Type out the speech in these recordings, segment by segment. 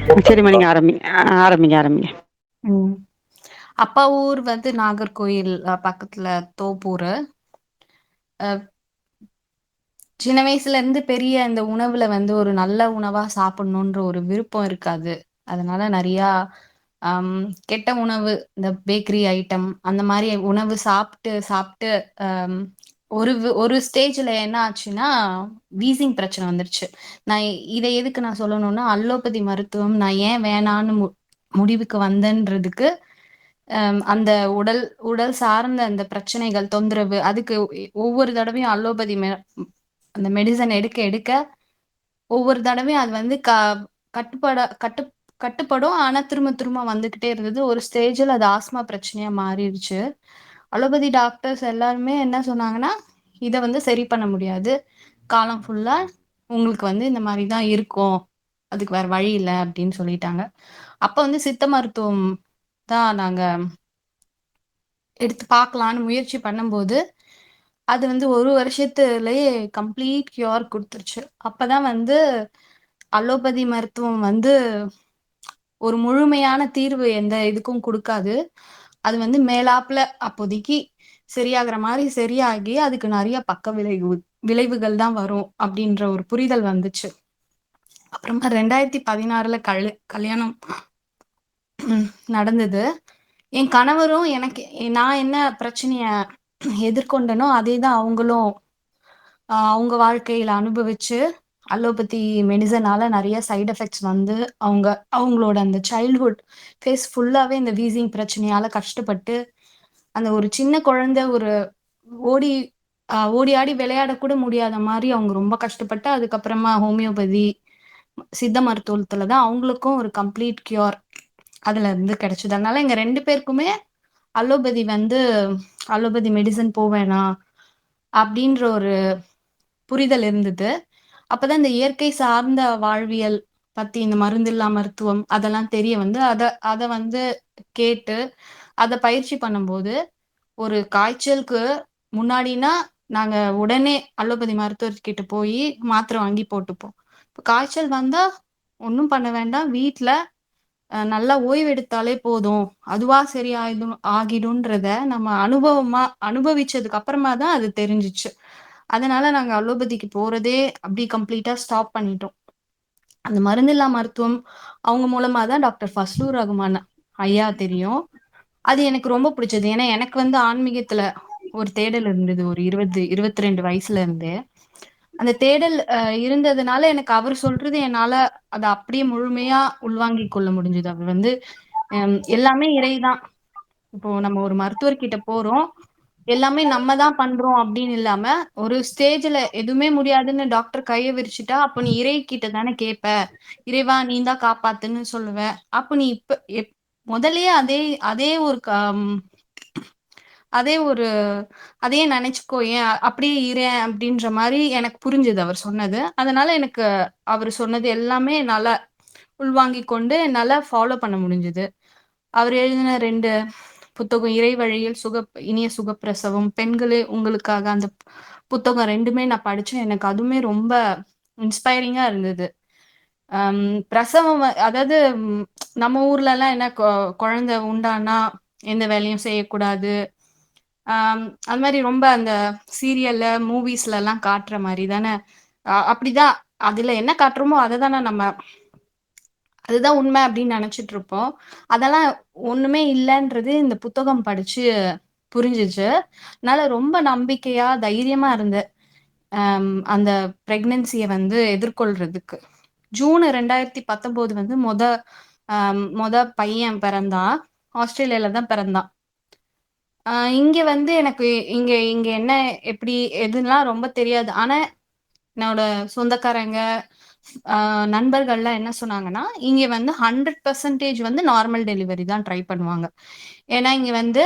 சரிம்மா, நீங்க ஆரம்பிங்க ஆரம்பிங்க. ம். அப்பா ஊர் வந்து நாகர்கோயில் பக்கத்துல தோப்பூரு. அ சின்ன வயசுல இருந்து பெரிய இந்த உணவுல வந்து ஒரு நல்ல உணவா சாப்பிடணுன்ற ஒரு விருப்பம் இருக்காது. அதனால நெறையா அம் கெட்ட உணவு, இந்த பேக்கரி ஐட்டம் அந்த மாரி உணவு சாப்ட்டு, சாப்ட்டு அம் ஒரு ஸ்டேஜ்ல என்ன ஆச்சுன்னா, வீசிங் பிரச்சனை வந்துருச்சு. நான் இத எதுக்கு நான் சொல்லணும்னா, அலோபதி மருத்துவம் நான் ஏன் வேணான்னு முடிவுக்கு வந்தேன்றதுக்கு, அந்த உடல் உடல் சார்ந்த அந்த பிரச்சனைகள், தொந்தரவு அதுக்கு ஒவ்வொரு தடவையும் அலோபதி அந்த மெடிசன் எடுக்க, எடுக்க ஒவ்வொரு தடவையும் அது வந்து கட்டுப்பட கட்டு கட்டுப்படும். ஆனா, திரும்ப திரும்ப வந்துகிட்டே இருந்தது. ஒரு ஸ்டேஜ்ல அது ஆஸ்மா பிரச்சனையா மாறிடுச்சு. அலோபதி டாக்டர்ஸ் எல்லாருமே என்ன சொன்னாங்கன்னா, "இத வந்து சரி பண்ண முடியாது. காலம் ஃபுல்லா உங்களுக்கு வந்து இந்த மாரி தான் இருக்கும். அதுக்கு வேற வழி இல்ல." அப்படின்னு சொல்லிட்டாங்க. அப்ப வந்து சித்த மருத்துவம் தான் நாங்க எடுத்து பார்க்கலான்னு முயற்சி பண்ணும்போது, அது வந்து 1 வருஷத்துலயே கம்ப்ளீட் கியூர் குடுத்துருச்சு. அப்பதான் வந்து அலோபதி மருத்துவம் வந்து ஒரு முழுமையான தீர்வு எந்த இதுக்கும் குடுக்காது. அது வந்து மேலாப்ல அப்போதைக்கு சரியாகுற மாரி சரியாகி, அதுக்கு நெறைய பக்க விளைவுகள் தான் வரும் அப்டின்ற ஒரு புரிதல் வந்துச்சு. அப்புறமா 2016ல கல்யாணம் நடந்தது. என் கணவரும் எனக்கு நான் என்ன பிரச்சனைய எதிர்கொண்டேனோ, அதே தான் அவங்களும் அவங்க வாழ்க்கையில அனுபவிச்சு, அலோபதி மெடிசனால நெறைய சைட் எஃபெக்ட்ஸ் வந்து, அவங்களோட அந்த சைல்ட்ஹுட் ஃபேஸ் ஃபுல்லாவே இந்த வீசிங் பிரச்சனையால கஷ்டப்பட்டு, அந்த ஒரு சின்ன குழந்தை ஒரு ஓடி ஓடி ஆடி விளையாடக் கூட முடியாத மாரி அவங்க ரொம்ப கஷ்டப்பட்டு, அதுக்கப்புறமா ஹோமியோபதி, சித்த மருத்துவத்துல தான் அவங்களுக்கும் ஒரு கம்ப்ளீட் கியூர் அதுல இருந்து கிடைச்சது. அதனால எங்க 2 பேருக்குமே அலோபதி வந்து அலோபதி மெடிசின் வேணாம் அப்டின்ற ஒரு புரிதல் இருந்தது. அப்பதான் இந்த இயற்கை சார்ந்த வாழ்வியல் பத்தி இந்த மருந்தில்லா மருத்துவம் அதெல்லாம் தெரிய வந்து, அத அத வந்து கேட்டு, அத பயிற்சி பண்ணும்போது, ஒரு காய்ச்சலுக்கு முன்னாடினா, நாங்க உடனே அலோபதி மருத்துவர்கிட்ட போயி மாத்திரை வாங்கி போட்டுப்போம். இப்ப காய்ச்சல் வந்தா ஒண்ணும் பண்ண வேண்டாம். வீட்ல நல்லா ஓய்வு எடுத்தாலே போதும். அதுவா ஆகிடும்ன்றத நம்ம அனுபவிச்சதுக்கு அப்புறமா தான் அது தெரிஞ்சுச்சு. அதனால நாங்க அலோபதிக்கு போறதே அப்படி கம்ப்ளீட்டா ஸ்டாப் பண்ணிட்டோம். அந்த மருந்தில்லா மருத்துவம் அவங்க மூலமா தான் டாக்டர் ஃபஸ்லூர் ரகுமான் ஐயா தெரியும். அது எனக்கு ரொம்ப பிடிச்சது. ஏன்னா எனக்கு வந்து ஆன்மீகத்துல ஒரு தேடல் இருந்தது. ஒரு 20, 22 வயசுல இருந்தே. அந்த தேடல் இருந்ததுனால எனக்கு அவர் சொல்றது என்னால அத அப்படியே முழுமையா உள்வாங்கிக் கொள்ள முடிஞ்சது. அவர் வந்து எல்லாமே இறைதான். இப்போ நம்ம ஒரு மருத்துவர்கிட்ட போறோம். எல்லாமே நம்ம தான் பண்றோம் அப்படின்னு இல்லாம, ஒரு ஸ்டேஜ்ல எதுவுமே முடியாதுன்னு டாக்டர் கைய விரிச்சுட்டா, அப்ப நீ இறை கிட்ட தானே கேட்ப. இறைவா நீ தான் காப்பாத்துன்னு சொல்லுவ. அப்ப நீ இப்ப முதல்லயே அதே அதே ஒரு அதே ஒரு அதையே நினைச்சுக்கோ ஏன் அப்படியே இரேன் அப்படின்ற மாரி எனக்கு புரிஞ்சுது அவர் சொன்னது. அதனால எனக்கு அவரு சொன்னது எல்லாமே என்னால உள்வாங்கிக் கொண்டு என்னால ஃபாலோ பண்ண முடிஞ்சது. அவர் எழுதின 2 புத்தகம் இறை வழியில் இனிய சுகப்பிரசவம், பெண்களே உங்களுக்காக அந்த புத்தகம் 2மே நான் படிச்சேன். எனக்கு அதுவுமே ரொம்ப இன்ஸ்பைரிங்கா இருந்தது. அம் பிரசவம் அதாவது நம்ம ஊர்லலாம் என்ன குழந்தை உண்டானா எந்த வேலையும் செய்யக்கூடாது. அது மாரி ரொம்ப அந்த சீரியல்ல, மூவிஸ்லலாம் காட்டுற மாரி தானே அப்படிதான். அதுல என்ன காட்டுறோமோ அத தானே அதுதான் உண்மை அப்படின்னு நினைச்சிட்டு இருப்போம். அதெல்லாம் ஒண்ணுமே இல்லன்றது இந்த புத்தகம் படிச்சு புரிஞ்சுச்சு. அதனால ரொம்ப நம்பிக்கையா, தைரியமா இருந்தேன். அந்த பிரெக்னன்சிய வந்து எதிர்கொள்றதுக்கு. ஜூன் 2019 வந்து மொத பையன் பிறந்தான். ஆஸ்திரேலியால தான் பிறந்தான். அ இங்க வந்து எனக்கு இங்க இங்க என்ன எப்படி எதுலாம் ரொம்ப தெரியாது. ஆனா என்னோட சொந்தக்காரங்க, நண்பர்கள்லாம் என்ன சொன்னாங்கன்னா, இங்க வந்து 100% வந்து நார்மல் டெலிவரி தான் ட்ரை பண்ணுவாங்க. ஏன்னா, இங்க வந்து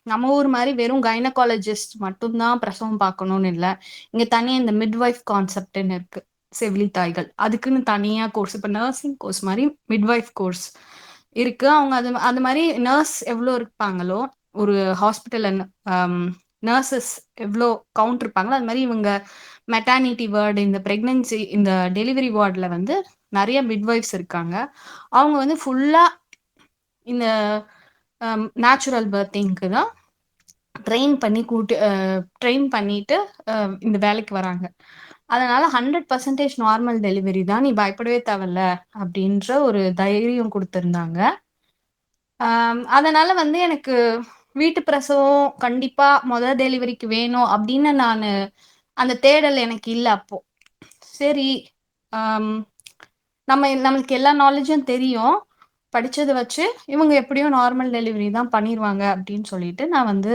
நம்ம ஊர் மாரி வெறும் கைனகாலஜிஸ்ட் மட்டும் தான் பிரசவம் பார்க்கணும்னு இல்ல. இங்க தனியா இந்த மிட்வைஃப் கான்செப்ட்ன்னு இருக்கு. செவிலி தாய்கள். அதுக்குன்னு தனியா கோர்ஸ். இப்ப நர்சிங் கோர்ஸ் மாரி மிட்வைஃப் கோர்ஸ் இருக்கு. அவங்க அது மாரி நர்ஸ் எவ்ளோ இருப்பாங்களோ, ஒரு ஹாஸ்பிட்டல்ல நர்சஸ் எவ்ளோ கவுண்ட் இருப்பாங்களோ, அது மாரி இவங்க மெட்டர்னிட்டி வார்டு, இந்த பிரெக்னன்சி இந்த டெலிவரி வார்டுல வந்து நெறைய மிட்வைஃப்ஸ் இருக்காங்க. அவங்க வந்து ஃபுல்லா இந்த நேச்சுரல் பர்த்திங்க்கு தான் ட்ரெயின் பண்ணிட்டு இந்த வேலைக்கு வராங்க. அதனால 100% நார்மல் டெலிவரி தான். நீ பயப்படவே தேவையில்ல அப்படின்ற ஒரு தைரியம் குடுத்திருந்தாங்க. அதனால வந்து எனக்கு வீட்டு பிரசவம் கண்டிப்பா டெலிவரிக்கு வேணும் அப்படின்னு அந்த தேடல் எனக்கு இல்ல அப்போ. சரி, ஆம், நம்மளுக்கு எல்லா நாலேஜும் தெரியும். படிச்சத வச்சு இவங்க எப்படியும் நார்மல் டெலிவரி தான் பண்ணிருவாங்க அப்படின்னு சொல்லிட்டு நான் வந்து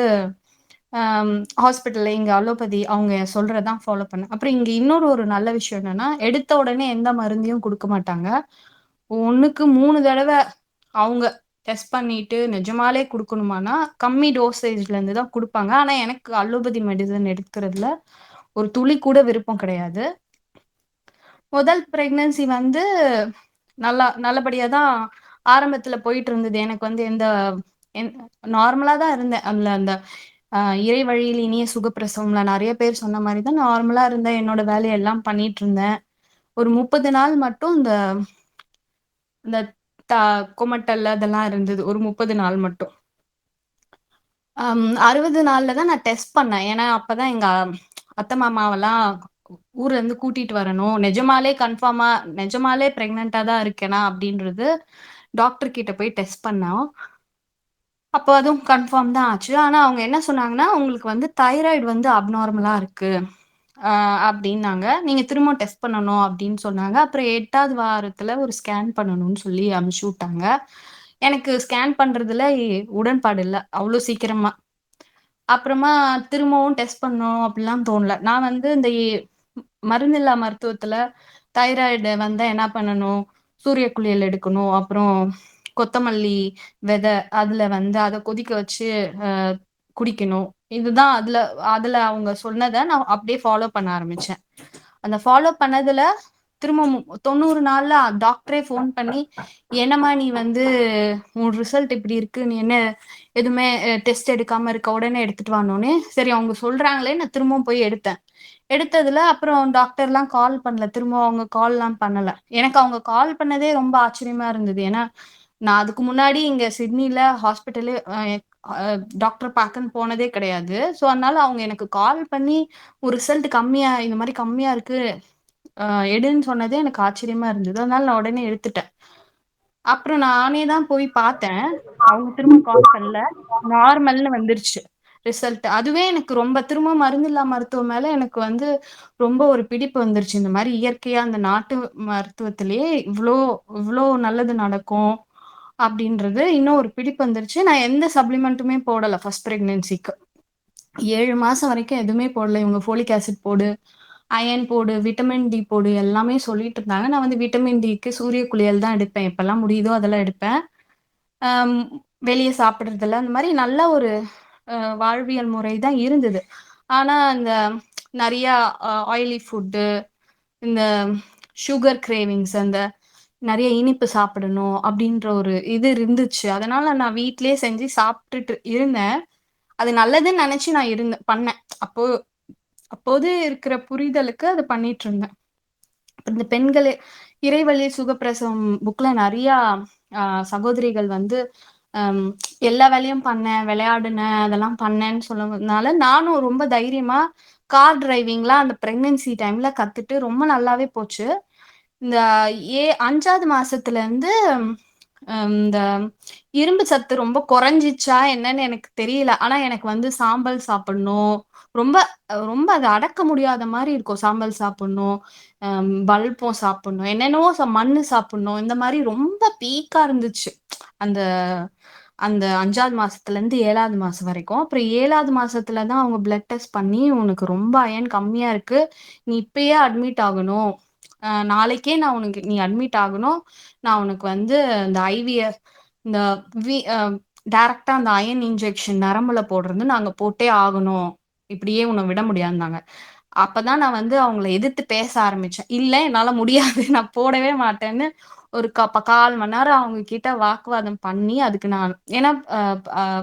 ஹாஸ்பிட்டல்ல இங்க அலோபதி அவங்க சொல்றதான் ஃபாலோ பண்ணேன். அப்புறம் இங்க இன்னொரு ஒரு நல்ல விஷயம் என்னன்னா, எடுத்த உடனே எந்த மருந்தையும் குடுக்க மாட்டாங்க. 1க்கு 3 தடவ அவங்க டெஸ்ட் பண்ணிட்டு நிஜமாலே குடுக்கணுமான்னா, கம்மி டோசேஜ்ல இருந்து தான் குடுப்பாங்க. ஆனா எனக்கு அலோபதி மெடிசன் எடுக்கிறதுல ஒரு துளி கூட விருப்பம் கிடையாது. முதல் பிரெக்னன்சி வந்து நல்லபடியா தான் ஆரம்பத்துல போயிட்டு இருந்தது. எனக்கு வந்து என் நார்மலா தான் இருந்தேன். அதுல அந்த இறை வழியில் இனிய சுகப்பிரசவம்ல நெறைய பேர் சொன்ன மாரி தான் நார்மலா இருந்தேன். என்னோட வேலையெல்லாம் பண்ணிட்டு இருந்தேன். ஒரு 30 நாள் மட்டும் இந்த இந்த த குமட்டல் அதெல்லாம் இருந்தது. ஒரு 30 நாள் மட்டும். 60 நாள்ல தான் நான் டெஸ்ட் பண்ணேன். ஏன்னா, அப்பதான் எங்க அத்தை, மாமாவெல்லாம் ஊர்ல இருந்து கூட்டிட்டு வரணும். நிஜமாலே பிரெக்னன்ட்டா தான் இருக்கேனா அப்படின்றது டாக்டர் கிட்ட போய் டெஸ்ட் பண்ணோம். அப்போ அதுவும் கன்ஃபார்ம் தான் ஆச்சு. ஆனா அவங்க என்ன சொன்னாங்கன்னா, "உங்களுக்கு வந்து தைராய்டு வந்து அப்நார்மலா இருக்கு." அப்டின்னாங்க. "நீங்க திரும்பவும் டெஸ்ட் பண்ணணும்." அப்படின்னு சொன்னாங்க. அப்புறம் 8வது வாரத்துல ஒரு ஸ்கேன் பண்ணணும்னு சொல்லி அனுப்பிச்சு விட்டாங்க. எனக்கு ஸ்கேன் பண்றதுல உடன்பாடு இல்ல. அவ்ளோ சீக்கிரமா. அப்புறமா திரும்பவும் டெஸ்ட் பண்ணணும் அப்படிலாம் தோணல. நான் வந்து இந்த மருந்தில்லா மருத்துவத்துல தைராய்டு வந்தா என்ன பண்ணணும்? சூரிய குளியல் எடுக்கணும். அப்புறம் கொத்தமல்லி விதை, அதுல வந்து அத கொதிக்க வச்சு அ குடிக்கணும். இதுதான் அதுல அதுல அவங்க சொன்னத நான் அப்படியே ஃபாலோ பண்ண ஆரம்பிச்சேன். அந்த ஃபாலோ பண்ணதுல திரும்பவும் 90 நாள்ல டாக்டரே ஃபோன் பண்ணி, "என்னம்மா நீ வந்து உன் ரிசல்ட் இப்படி இருக்கு. நீ என்ன எதுவுமே டெஸ்ட் எடுக்காம இருக்க. உடனே எடுத்துட்டு வான்னோனே." சரி அவங்க சொல்றாங்களே நான் திரும்பவும் போய் எடுத்தேன். எடுத்ததுல அப்புறம் டாக்டர்லாம் கால் பண்ணல. திரும்ப அவங்க கால்லாம் பண்ணல. எனக்கு அவங்க கால் பண்ணதே ரொம்ப ஆச்சரியமா இருந்தது. ஏன்னா, நான் அதுக்கு முன்னாடி இங்க சிட்னில ஹாஸ்பிட்டலு டாக்டர் பாக்கன்னு போனதே கிடையாது. ஸோ, அதனால அவங்க எனக்கு கால் பண்ணி ஒரு ரிசல்ட் இந்த மாரி கம்மியா இருக்கு. அ எடுன்னு சொன்னதே எனக்கு ஆச்சரியமா இருந்தது. அதனால நான் உடனே எடுத்துட்டேன். அப்புறம் நானே தான் போய் பார்த்தேன். அவங்க திரும்ப கால் பண்ணல. நார்மல்னு வந்துருச்சு ரிசல்ட். அதுவே எனக்கு ரொம்ப திரும்ப மருந்தில்லா மருத்துவம் மேல எனக்கு வந்து ரொம்ப ஒரு பிடிப்பு வந்துருச்சு. இந்த மாரி இயற்கையா அந்த நாட்டு மருத்துவத்திலேயே இவ்ளோ நல்லது நடக்கும் அப்படின்றது இன்னும் ஒரு பிடிப்பு வந்துருச்சு. நான் எந்த சப்ளிமெண்ட்டுமே போடல ஃபர்ஸ்ட் பிரெக்னன்சிக்கு. 7 மாசம் வரைக்கும் எதுவுமே போடல. இவங்க ஃபோலிக் ஆசிட் போடு, அயர்ன் போடு, விட்டமின் டி போடு எல்லாமே சொல்லிட்டு இருந்தாங்க. நான் வந்து விட்டமின் டிக்கு சூரிய குளியல் தான் எடுப்பேன். எப்பலாம் முடியுதோ அதெல்லாம் எடுப்பேன். அம் வெளிய சாப்பிடுறதில்ல. அந்த மாரி நல்ல ஒரு வாழ்வியல் முறை தான் இருந்தது. ஆனா, இந்த நெறையா ஆயிலி ஃபுட்டு, இந்த சுகர் கிரேவிங்ஸ் நெறைய இனிப்பு சாப்பிடணும் அப்டின்ற ஒரு இது இருந்துச்சு. அதனால நான் வீட்லயே செஞ்சு சாப்ட்டுட்டு இருந்தேன். அது நல்லதுன்னு நெனச்சு நான் பண்ணேன். அப்போ அப்போது இருக்கிற புரிதலுக்கு அத பண்ணிட்டுருந்தேன். இந்த பெண்களே இறைவழி சுகப்பிரசவம் புக்ல நெறையா அ சகோதரிகள் வந்து அம் எல்லா வேலையும் பண்ணேன், விளையாடுனேன், அதெல்லாம் பண்ணேன்னு சொன்னதுனால, நானும் ரொம்ப தைரியமா கார் டிரைவிங்லாம் அந்த பிரெக்னன்சி டைம்ல கத்துட்டு ரொம்ப நல்லாவே போச்சு. இந்த 5வது மாசத்துலருந்து இந்த இரும்பு சத்து ரொம்ப குறைஞ்சிச்சா என்னன்னு எனக்கு தெரியல. ஆனா எனக்கு வந்து சாம்பல் சாப்பிடணும். ரொம்ப ரொம்ப அத அடக்க முடியாத மாரி இருக்கும். சாம்பல் சாப்பிடணும், பல்பம் சாப்பிடணும், என்னென்னவோ மண்ணு சாப்பிடணும். இந்த மாரி ரொம்ப பீக்கா இருந்துச்சு. அந்த அந்த 5வது மாசத்துலருந்து 7வது மாசம் வரைக்கும். அப்புறம் 7வது மாசத்துல தான் அவங்க பிளட் டெஸ்ட் பண்ணி, "உனக்கு ரொம்ப அயர்ன் கம்மியா இருக்கு. நீ இப்பயே அட்மிட் ஆகணும். நாளைக்கே நீ அட்மிட் ஆகணும். நான் உனக்கு வந்து இந்த ஐவிஎஃப் இந்த வி அ டைரக்ட்டா அந்த அயர்ன் இன்ஜெக்ஷன் நரம்புல போடுறது நாங்க போட்டே ஆகணும். இப்படியே உன்ன விட முடியாதுன்னாங்க." அப்பதான் நான் வந்து அவங்கள எதிர்த்து பேச ஆரம்பிச்சேன். "இல்ல என்னால முடியாது. நான் போடவே மாட்டேன்னு" ஒரு 1/4 மணி நேரம் அவங்க கிட்ட வாக்குவாதம் பண்ணி, அதுக்கு நான் ஏன்னா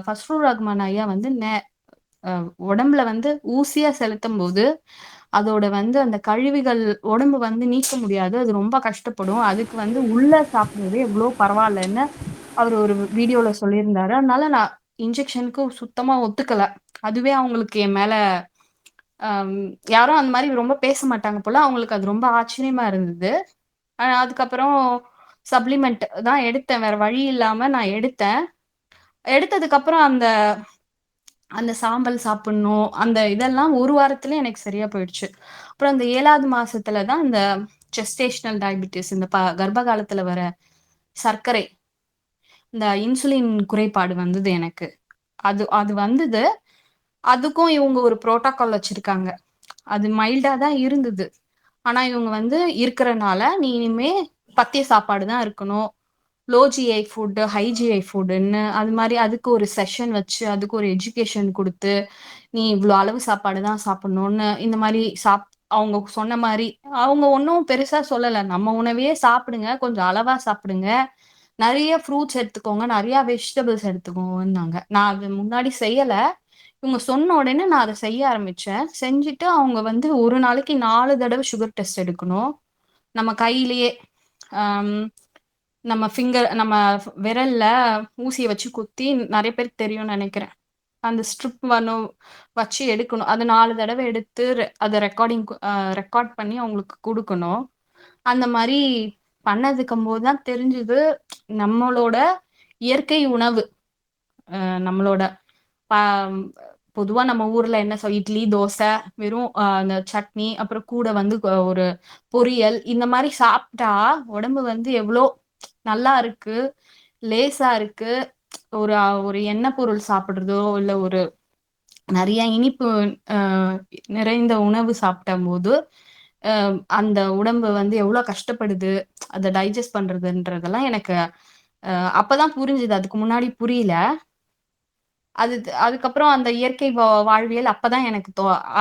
ஃபஸ்ருர் ரஹ்மான் ஐயா வந்து உடம்புல வந்து ஊசியா செலுத்தும்போது, அதோட வந்து அந்த கழிவுகள் உடம்பு வந்து நீக்க முடியாது. அது ரொம்ப கஷ்டப்படும். அதுக்கு வந்து உள்ள சாப்பிடுறது எவ்வளோ பரவாயில்லன்னு அவர் ஒரு வீடியோல சொல்லியிருந்தாரு. அதனால நான் இன்ஜெக்ஷனுக்கு சுத்தமா ஒத்துக்கல. அதுவே அவங்களுக்கு என் மேல அம் யாரும் அந்த மாரி ரொம்ப பேச மாட்டாங்க போல. அவங்களுக்கு அது ரொம்ப ஆச்சரியமா இருந்தது. அதுக்கப்புறம் சப்ளிமெண்ட் தான் எடுத்தேன். வேற வழி இல்லாம நான் எடுத்தேன். எடுத்ததுக்கப்புறம் அந்த அந்த சாம்பல் சாப்பிடணும். அந்த இதெல்லாம் 1 வாரத்திலே எனக்கு சரியா போயிடுச்சு. அப்புறம் அந்த 7வது மாசத்துல தான் இந்த ஜெஸ்டேஷனல் டயபிட்டிஸ் இந்த கர்ப்ப காலத்துல வர சர்க்கரை, இந்த இன்சுலின் குறைபாடு வந்தது எனக்கு. அது அது வந்தது. அதுக்கும் இவங்க ஒரு புரோட்டோகால் வச்சிருக்காங்க. அது மைல்டா தான் இருந்தது. ஆனா இவங்க வந்து இருக்கறனால, "நீ இனிமே பத்திய சாப்பாடு தான் இருக்கணும். Low GI food, high GI ஃபுட்ன்னு" அது மாரி அதுக்கு ஒரு செஷன் வச்சு, அதுக்கு ஒரு எஜுகேஷன் குடுத்து, "நீ இவ்ளோ அளவு சாப்பாடு தான் சாப்பிடணும்னு" இந்த மாரி அவங்க சொன்ன மாரி அவங்க ஒண்ணும் பெருசா சொல்லல. "நம்ம உணவையே சாப்பிடுங்க. கொஞ்சம் அளவா சாப்பிடுங்க. நெறைய ஃப்ரூட்ஸ் எடுத்துக்கோங்க. நெறைய வெஜிடபிள்ஸ் எடுத்துக்கோங்கன்னாங்க." நான் அது முன்னாடி செய்யல. இவங்க சொன்ன உடனே நான் அத செய்ய ஆரம்பிச்சேன். செஞ்சுட்டு அவங்க வந்து ஒரு நாளைக்கு 4 தடவ சுகர் டெஸ்ட் எடுக்கணும். நம்ம கையிலேயே அம் நம்ம நம்ம விரல்ல ஊசிய வச்சு குத்தி நெறைய பேருக்கு தெரியும்னு நெனைக்கிறேன். அந்த ஸ்ட்ரிப் வச்சு எடுக்கணும். அது 4 தடவ எடுத்து அத ரெக்கார்ட் பண்ணி அவங்களுக்கு குடுக்கணும். அந்த மாரி பண்ணதுக்கும்போது தான் தெரிஞ்சது, நம்மளோட இயற்கை உணவு, நம்மளோட ப பொதுவா நம்ம ஊர்ல என்ன இட்லி, தோசை, வெறும் அந்த சட்னி, அப்புறம் கூட வந்து ஒரு பொரியல், இந்த மாரி சாப்ட்டா உடம்பு வந்து எவ்ளோ நல்லா இருக்கு, லேசா இருக்கு. ஒரு ஒரு எண்ணெய் பொருள் சாப்பிடுறதோ, இல்ல ஒரு நெறைய இனிப்பு அ நிறைந்த உணவு சாப்பிட்டம்போது, அ அந்த உடம்பு வந்து எவ்ளோ கஷ்டப்படுது, அத டைஜஸ்ட் பண்றதுன்றதெல்லாம் எனக்கு அப்பதான் புரிஞ்சுது. அதுக்கு முன்னாடி புரியல. அது அதுக்கப்புறம் அந்த இயற்கை வாழ்வியல் அப்பதான் எனக்கு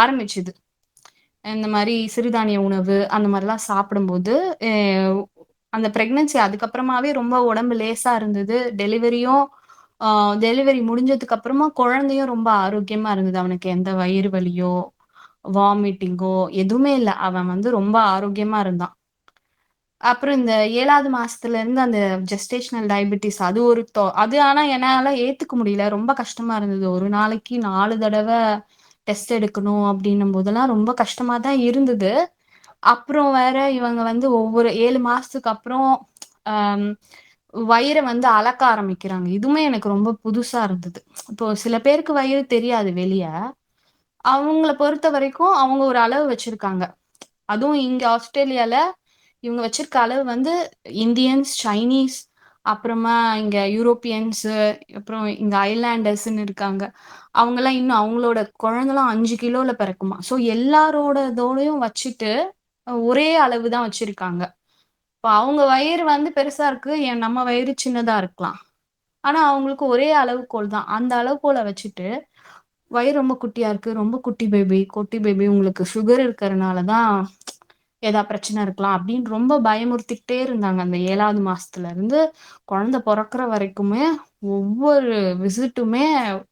ஆரம்பிச்சது. இந்த மாரி சிறுதானிய உணவு, அந்த மாரிலாம் சாப்பிடும்போது, அ அந்த பிரெக்னன்சி அதுக்கப்புறமாவே ரொம்ப உடம்பு லேசா இருந்தது. அ டெலிவரி முடிஞ்சதுக்கு அப்புறமா குழந்தையும் ரொம்ப ஆரோக்கியமா இருந்தது. அவனுக்கு எந்த வயிறு வலியோ, வாமிட்டிங்கோ எதுவுமே இல்ல. அவன் வந்து ரொம்ப ஆரோக்கியமா இருந்தான். அப்புறம் இந்த 7வது மாசத்துல இருந்து அந்த ஜெஸ்டேஷனல் டயபிட்டிஸ் அது ஒரு அது ஆனா என்னால ஏத்துக்க முடியல. ரொம்ப கஷ்டமா இருந்தது. ஒரு நாளைக்கு 4 தடவ டெஸ்ட் எடுக்கணும் அப்டின்னும் போதெல்லாம் ரொம்ப கஷ்டமா தான் இருந்தது. அப்புறம் வேற இவங்க வந்து ஒவ்வொரு 7 மாசத்துக்கு அப்புறம் அம் வயிற வந்து அளக்க ஆரம்பிக்கிறாங்க. இதுவுமே எனக்கு ரொம்ப புதுசா இருந்தது. இப்போ சில பேருக்கு வயிறு தெரியாது வெளிய. அவங்கள பொறுத்தவரைக்கும் அவங்க ஒரு அளவு வச்சிருக்காங்க. அதுவும் இங்க ஆஸ்திரேலியால இவங்க வச்சிருக்க அளவு வந்து இந்தியன்ஸ், சைனீஸ், அப்புறமா இங்க யூரோப்பியன்ஸு, அப்புறம் இங்க ஐலேண்டர்ஸ்ன்னு இருக்காங்க. அவங்கலாம் இன்னும் அவங்களோட குழந்தலாம் 5 கிலோல பிறக்குமாம். ஸோ எல்லாரோடதோடையும் வச்சுட்டு ஒரே அளவு தான் வச்சிருக்காங்க. இப்ப அவங்க வயிறு வந்து பெருசா இருக்கு. நம்ம வயிறு சின்னதா இருக்கலாம். ஆனா அவங்களுக்கு ஒரே அளவுகோல் தான். அந்த அளவுகோல வச்சுட்டு, வயிறு ரொம்ப குட்டியா இருக்கு. ரொம்ப குட்டி பேபி உங்களுக்கு சுகர் இருக்கிறனால தான் பிரச்சனை இருக்கலாம் அப்படின்னு ரொம்ப பயமுறுத்திக்கிட்டே இருந்தாங்க. அந்த 7வது மாசத்துல இருந்து குழந்தை பொறக்கிற வரைக்குமே, ஒவ்வொரு விசிட்டுமே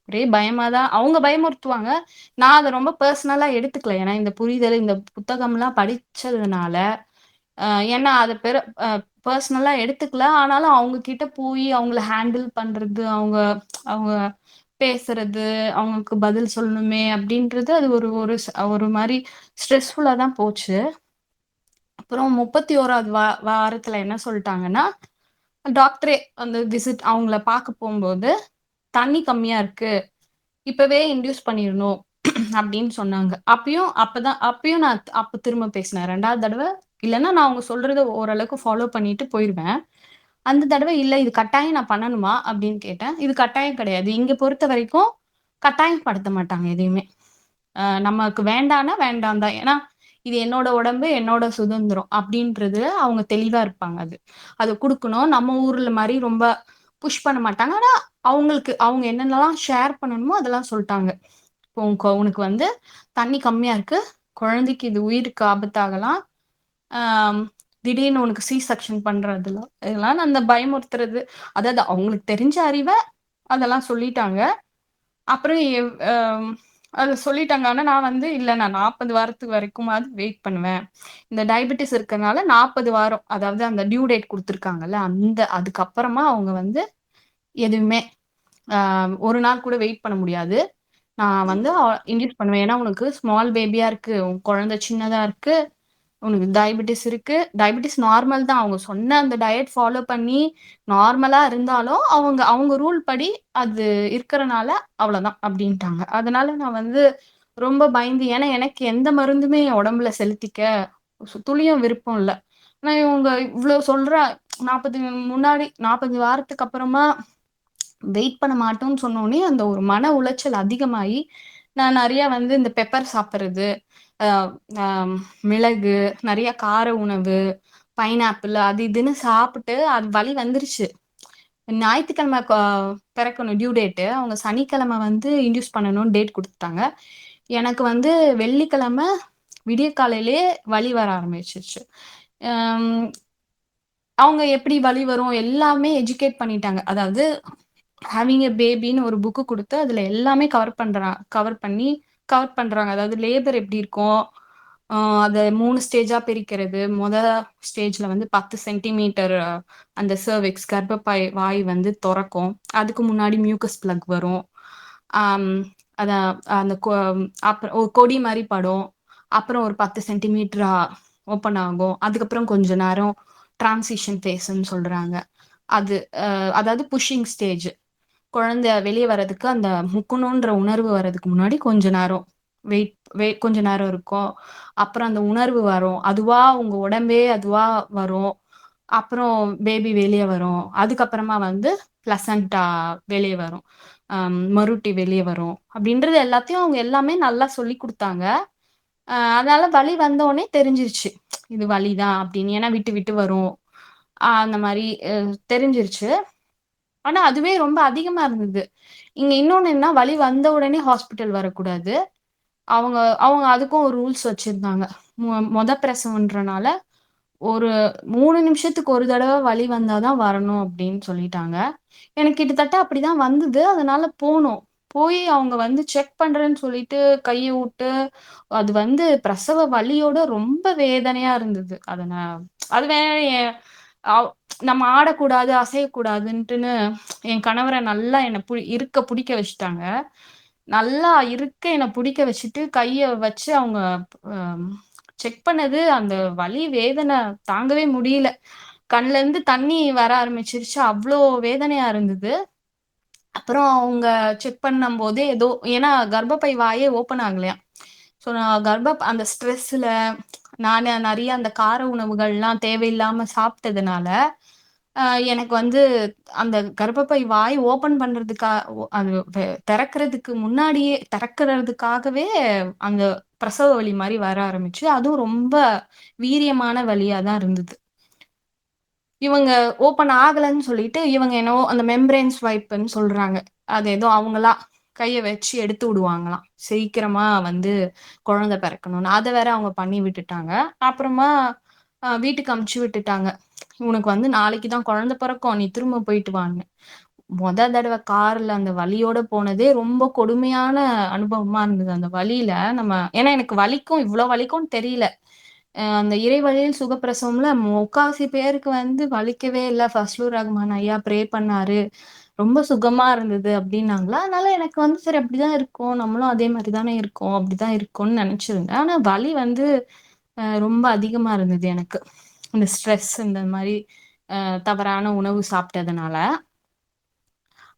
ஒரே பயமா தான் அவங்க பயமுறுத்துவாங்க. நான் அத ரொம்ப பெர்சனலா எடுத்துக்கல. ஏன்னா இந்த புரிதல், இந்த புத்தகம்லாம் படிச்சதுனால, அ ஏன்னா அத பெர்சனலா எடுத்துக்கல. ஆனாலும் அவங்க கிட்ட போயி அவங்கள ஹேண்டில் பண்றது, அவங்க அவங்க பேசுறது, அவங்களுக்கு பதில் சொல்லணுமே அப்படின்றது அது ஒரு ஒரு ஒரு மாரி ஸ்ட்ரெஸ்ஃபுல்லா தான் போச்சு. அப்புறம் 31வது வாரத்துல என்ன சொல்ட்டாங்கன்னா, டாக்டரே அந்த அவங்கள பாக்க போம்போது, "தண்ணி கம்மியா இருக்கு. இப்பவே இன்டியூஸ் பண்ணிரணும்." அப்படின்னு சொன்னாங்க. அப்பயும் நான் அப்ப திரும்ப பேசினேன். 2வது தடவ இல்லன்னா நான் அவங்க சொல்றத ஓரளவுக்கு ஃபாலோ பண்ணிட்டு போயிருவேன். அந்த தடவ "இல்ல இது கட்டாயம் நான் பண்ணணுமா?" அப்படின்னு கேட்டேன். "இது கட்டாயம் கிடையாது. இங்க பொறுத்தவரைக்கும் கட்டாயப்படுத்த மாட்டாங்க எதையுமே." நமக்கு வேண்டான்னா வேண்டாம் தான். ஏன்னா, இது என்னோட உடம்பு, என்னோட சுதந்திரம் அப்படின்றதுல அவங்க தெளிவா இருப்பாங்க அது. அத குடுக்கணும். நம்ம ஊர்ல மாரி ரொம்ப புஷ் பண்ண மாட்டாங்க. ஆனா, அவங்க என்னென்னலாம் ஷேர் பண்ணணுமோ அதெல்லாம் சொல்ட்டாங்க. இப்போ உனக்கு வந்து தண்ணி கம்மியா இருக்கு. குழந்தைக்கு இது உயிருக்கு ஆபத்தாகலாம். ஆம் திடீர்னு உனக்கு செக்ஷன் பண்றதுலாம் இதெல்லாம் அந்த பயமுறுத்துறது. அதாவது அவங்களுக்கு தெரிஞ்ச அறிவ அதெல்லாம் சொல்லிட்டாங்க. அப்புறம் அது சொல்லிட்டாங்க. ஆனா நான் வந்து இல்ல நான் 40 வாரத்துக்கு வரைக்குமாவது வெயிட் பண்ணுவேன். இந்த டயபெட்டிஸ் இருக்கறனால 40 வாரம், அதாவது அந்த டியூ டேட் குடுத்துருக்காங்கல்ல, அதுக்கப்புறமா அவங்க வந்து எதுவுமே அ 1 நாள் கூட வெயிட் பண்ண முடியாது. நான் வந்து இன்டியூஸ் பண்ணுவேன். ஏன்னா, "உனக்கு ஸ்மால் பேபியா இருக்கு. உன் குழந்தை சின்னதா இருக்கு. உனக்கு டயபெட்டிஸ் இருக்கு." டயபெட்டிஸ் நார்மல் தான். அவங்க சொன்ன அந்த டயட் ஃபாலோ பண்ணி நார்மலா இருந்தாலும், அவங்க அவங்க ரூல் படி அது இருக்கறனால அவ்வளோதான் அப்டின்ட்டாங்க. அதனால நான் வந்து ரொம்ப பயந்து ஏன்னா எனக்கு எந்த மருந்துமே என் உடம்புல செலுத்திக்க துளியும் விருப்பம் இல்ல. ஆனா இவங்க இவ்ளோ சொல்ற 40 முன்னாடி 40 வாரத்துக்கு அப்புறமா வெயிட் பண்ண மாட்டோம்ன்னு சொன்னோனே, அந்த ஒரு மன உளைச்சல் அதிகமாயி, நான் நெறைய வந்து இந்த பெப்பர் சாப்பிடுறது, அ அ மிளகு, நெறைய கார உணவு, பைனாப்பிள் அது இதுன்னு சாப்பிட்டு அது வலி வந்துருச்சு. ஞாயித்துக்கிழமை பிறக்கணும் டியூ டேட்டு. அவங்க சனிக்கிழமை வந்து இன்டியூஸ் பண்ணணும்னு டேட் குடுத்துட்டாங்க. எனக்கு வந்து வெள்ளிக்கிழமை விடிய காலையிலேயே வலி வர ஆரம்பிச்சுருச்சு. அம் அவங்க எப்படி வலி வரும் எல்லாமே எஜுகேட் பண்ணிட்டாங்க. அதாவது ஹேவிங் எ பேபின்னு ஒரு புக்கு குடுத்து, அதுல எல்லாமே கவர் பண்றாங்க. அதாவது லேபர் எப்படி இருக்கும்? அ அத 3 ஸ்டேஜா பிரிக்கிறது. ஸ்டேஜ்ல வந்து 10 சென்டிமீட்டர் அந்த சர்விக்ஸ் கர்ப்பப்பை வாய் வந்து தொறக்கும். அதுக்கு முன்னாடி மியூக்கஸ் பிளக் வரும். அம் அத அந்த அப்புறம் ஒரு கொடி மாரி படும். அப்புறம் ஒரு 10 சென்டிமீட்டர் ஓப்பன் ஆகும். அதுக்கப்புறம் கொஞ்ச நேரம் டிரான்சிஷன் ஃபேஸ்ன்னு சொல்றாங்க. அது அதாவது புஷிங் ஸ்டேஜ். குழந்தை வெளிய வரதுக்கு அந்த முக்கணுன்ற உணர்வு வரதுக்கு முன்னாடி கொஞ்ச நேரம் வெயிட் கொஞ்ச நேரம் இருக்கும். அப்புறம் அந்த உணர்வு வரும். அதுவா உங்க உடம்பே அதுவா வரும். அப்புறம் பேபி வெளிய வரும். அதுக்கப்புறமா வந்து பிளசன்டா வெளிய வரும். மறுட்டி வெளிய வரும். அப்படின்றது எல்லாத்தையும் அவங்க எல்லாமே நல்லா சொல்லிக் குடுத்தாங்க. அதனால வலி வந்தோனே தெரிஞ்சிருச்சு. இது வலிதான் அப்படின்னு. ஏன்னா விட்டு விட்டு வரும். அந்த மாரி தெரிஞ்சிருச்சு. ஆனா, அதுவே ரொம்ப அதிகமா இருந்தது. இங்க இன்னொன்னு என்னன்னா, வலி வந்த உடனே ஹாஸ்பிட்டல் வரக்கூடாது. அவங்க அவங்க அதுக்கும் ஒரு ரூல்ஸ் வச்சிருந்தாங்க. மொ மொத பிரசவம்ன்றனால, ஒரு 3 நிமிஷத்துக்கு ஒரு தடவ வலி வந்தா தான் வரணும் அப்படின்னு சொல்லிட்டாங்க. எனக்கு கிட்டத்தட்ட அப்படிதான் வந்தது. அதனால போனோம். போயி அவங்க வந்து செக் பண்றேன்னு சொல்லிட்டு கைய வுட்டு, அது வந்து பிரசவ வலியோட ரொம்ப வேதனையா இருந்தது. அது வேற அவ் நம்ம ஆடக்கூடாது, அசையக்கூடாதுன்ட்டுன்னு என் கணவர நல்லா என்ன இருக்க புடிக்க வச்சுட்டாங்க. நல்லா இருக்க என்ன புடிக்க வச்சுட்டு, கைய வச்சு அவங்க அ செக் பண்ணது, அந்த வலி வேதனை தாங்கவே முடியல. கண்லருந்து தண்ணி வர ஆரம்பிச்சுருச்சு. அவ்ளோ வேதனையா இருந்தது. அப்புறம் அவங்க செக் பண்ணும்போதே ஏதோ ஏன்னா கர்ப்பப்பை வாயே ஓப்பன் ஆகலையாம். ஸோ நான் அந்த ஸ்ட்ரெஸ்ல நானு நெறைய அந்த கார உணவுகள்லாம் தேவையில்லாம சாப்ட்டதுனால, அ எனக்கு வந்து அந்த கர்ப்பப்பை வாய் ஓப்பன் பண்றதுக்கா அது தெறக்கிறதுக்கு முன்னாடியே தெறக்கிறதுக்காகவே அந்த பிரசவ வலி மாரி வர ஆரம்பிச்சு. அதுவும் ரொம்ப வீரியமான வலியா தான் இருந்தது. இவங்க ஓப்பன் ஆகலன்னு சொல்லிட்டு, இவங்க என்னவோ அந்த மெம்பரேன் ஸ்வைப்ன்னு சொல்றாங்க. அது ஏதோ அவங்களா கைய வச்சு எடுத்து விடுவாங்களாம். சீக்கிரமா வந்து குழந்தை பிறக்கணும்னு. அத வேற அவங்க பண்ணி விட்டுட்டாங்க. அப்புறமா வீட்டுக்கு அனுப்பிச்சு விட்டுட்டாங்க. "உனக்கு வந்து நாளைக்கு தான் குழந்தை பிறக்கும். நீ திரும்ப போயிட்டு வான்னு." தடவ கார்ல அந்த வலியோட போனதே ரொம்ப கொடுமையான அனுபவமா இருந்தது. அந்த வலியில ஏன்னா எனக்கு வலிக்கும் இவ்ளோ வலிக்கும்னு தெரியல. அந்த இறைவழியில் சுகப்பிரசவம்ல முக்காவாசி பேருக்கு வந்து வலிக்கவே இல்ல. ஃபஸ்லு ரஹ்மான் ஐயா ப்ரே பண்ணாரு. ரொம்ப சுகமா இருந்தது அப்டின்னாங்களா. அதனால எனக்கு வந்து சரி அப்டிதான் இருக்கும். நம்மளும் அதே மாரி தானே இருக்கோம். அப்டிதான் இருக்கும்னு நெனச்சிருந்தேன். ஆனா வலி வந்து ரொம்ப அதிகமா இருந்தது எனக்கு. இந்த ஸ்ட்ரெஸ் இந்த மாரி தவறான உணவு சாப்ட்டதுனால.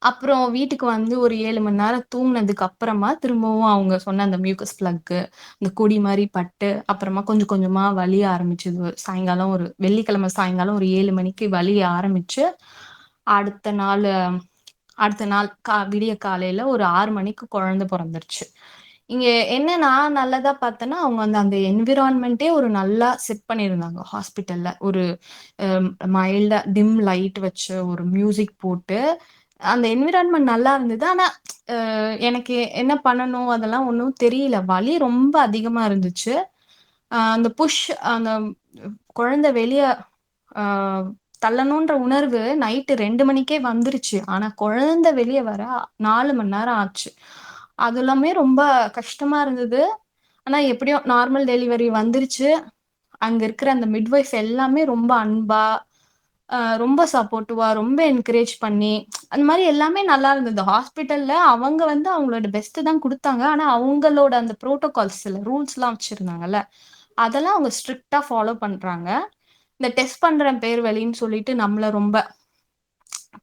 அப்புறம் வீட்டுக்கு வந்து ஒரு 7 மணி நேரம் தூங்குனதுக்கு அப்புறமா, திரும்பவும் அவங்க சொன்ன அந்த மியூக்கஸ் பிளக்கு, இந்த கொடி மாரி பட்டு, அப்புறமா கொஞ்சம் கொஞ்சமா வலிய ஆரம்பிச்சது. சாயங்காலம் ஒரு வெள்ளிக்கிழமை சாயங்காலம் ஒரு 7 மணிக்கு வலிய ஆரம்பிச்சு, அடுத்த நாளு அடுத்த நாள் விடிய காலையில ஒரு 6 மணிக்கு குழந்தை பொறந்துருச்சு. இங்க என்ன நான் நல்லதா பார்த்தேன்னா, அவங்க அந்த என்விரான்மென்ட்டே ஒரு நல்லா செட் பண்ணியிருந்தாங்க ஹாஸ்பிட்டல்ல. ஒரு அ மைல்டா டிம் லைட் வச்சு, ஒரு மியூசிக் போட்டு, அந்த என்விரான்மென்ட் நல்லா இருந்தது. ஆனா, எனக்கு என்ன பண்ணணும் அதெல்லாம் ஒண்ணும் தெரியல. வலி ரொம்ப அதிகமா இருந்துச்சு. அந்த அந்த குழந்தை வெளிய அ தள்ளணுன்ற உணர்வு நைட்டு 2 மணிக்கே வந்துருச்சு. ஆனா குழந்தை வெளிய வர 4 மணி நேரம் ஆச்சு. அது எல்லாமே ரொம்ப கஷ்டமா இருந்தது. ஆனா எப்படியோ நார்மல் டெலிவரி வந்துருச்சு. அங்க இருக்கிற அந்த மிட்வைஃப் எல்லாமே ரொம்ப அன்பா, ரொம்ப சப்போர்ட்டிவா, ரொம்ப என்கரேஜ் பண்ணி, அந்த மாரி எல்லாமே நல்லா இருந்தது. ஹாஸ்பிட்டல்ல அவங்க வந்து அவங்களோட பெஸ்ட் தான் குடுத்தாங்க. ஆனா அவங்களோட அந்த புரோட்டோகால்ஸ் சில ரூல்ஸ்லாம் வச்சிருந்தாங்கல்ல, அதெல்லாம் அவங்க ஸ்ட்ரிக்ட்டா ஃபாலோ பண்றாங்க. இந்த டெஸ்ட் பண்றேன் பேர் வழின்னு சொல்லிட்டு நம்மள ரொம்ப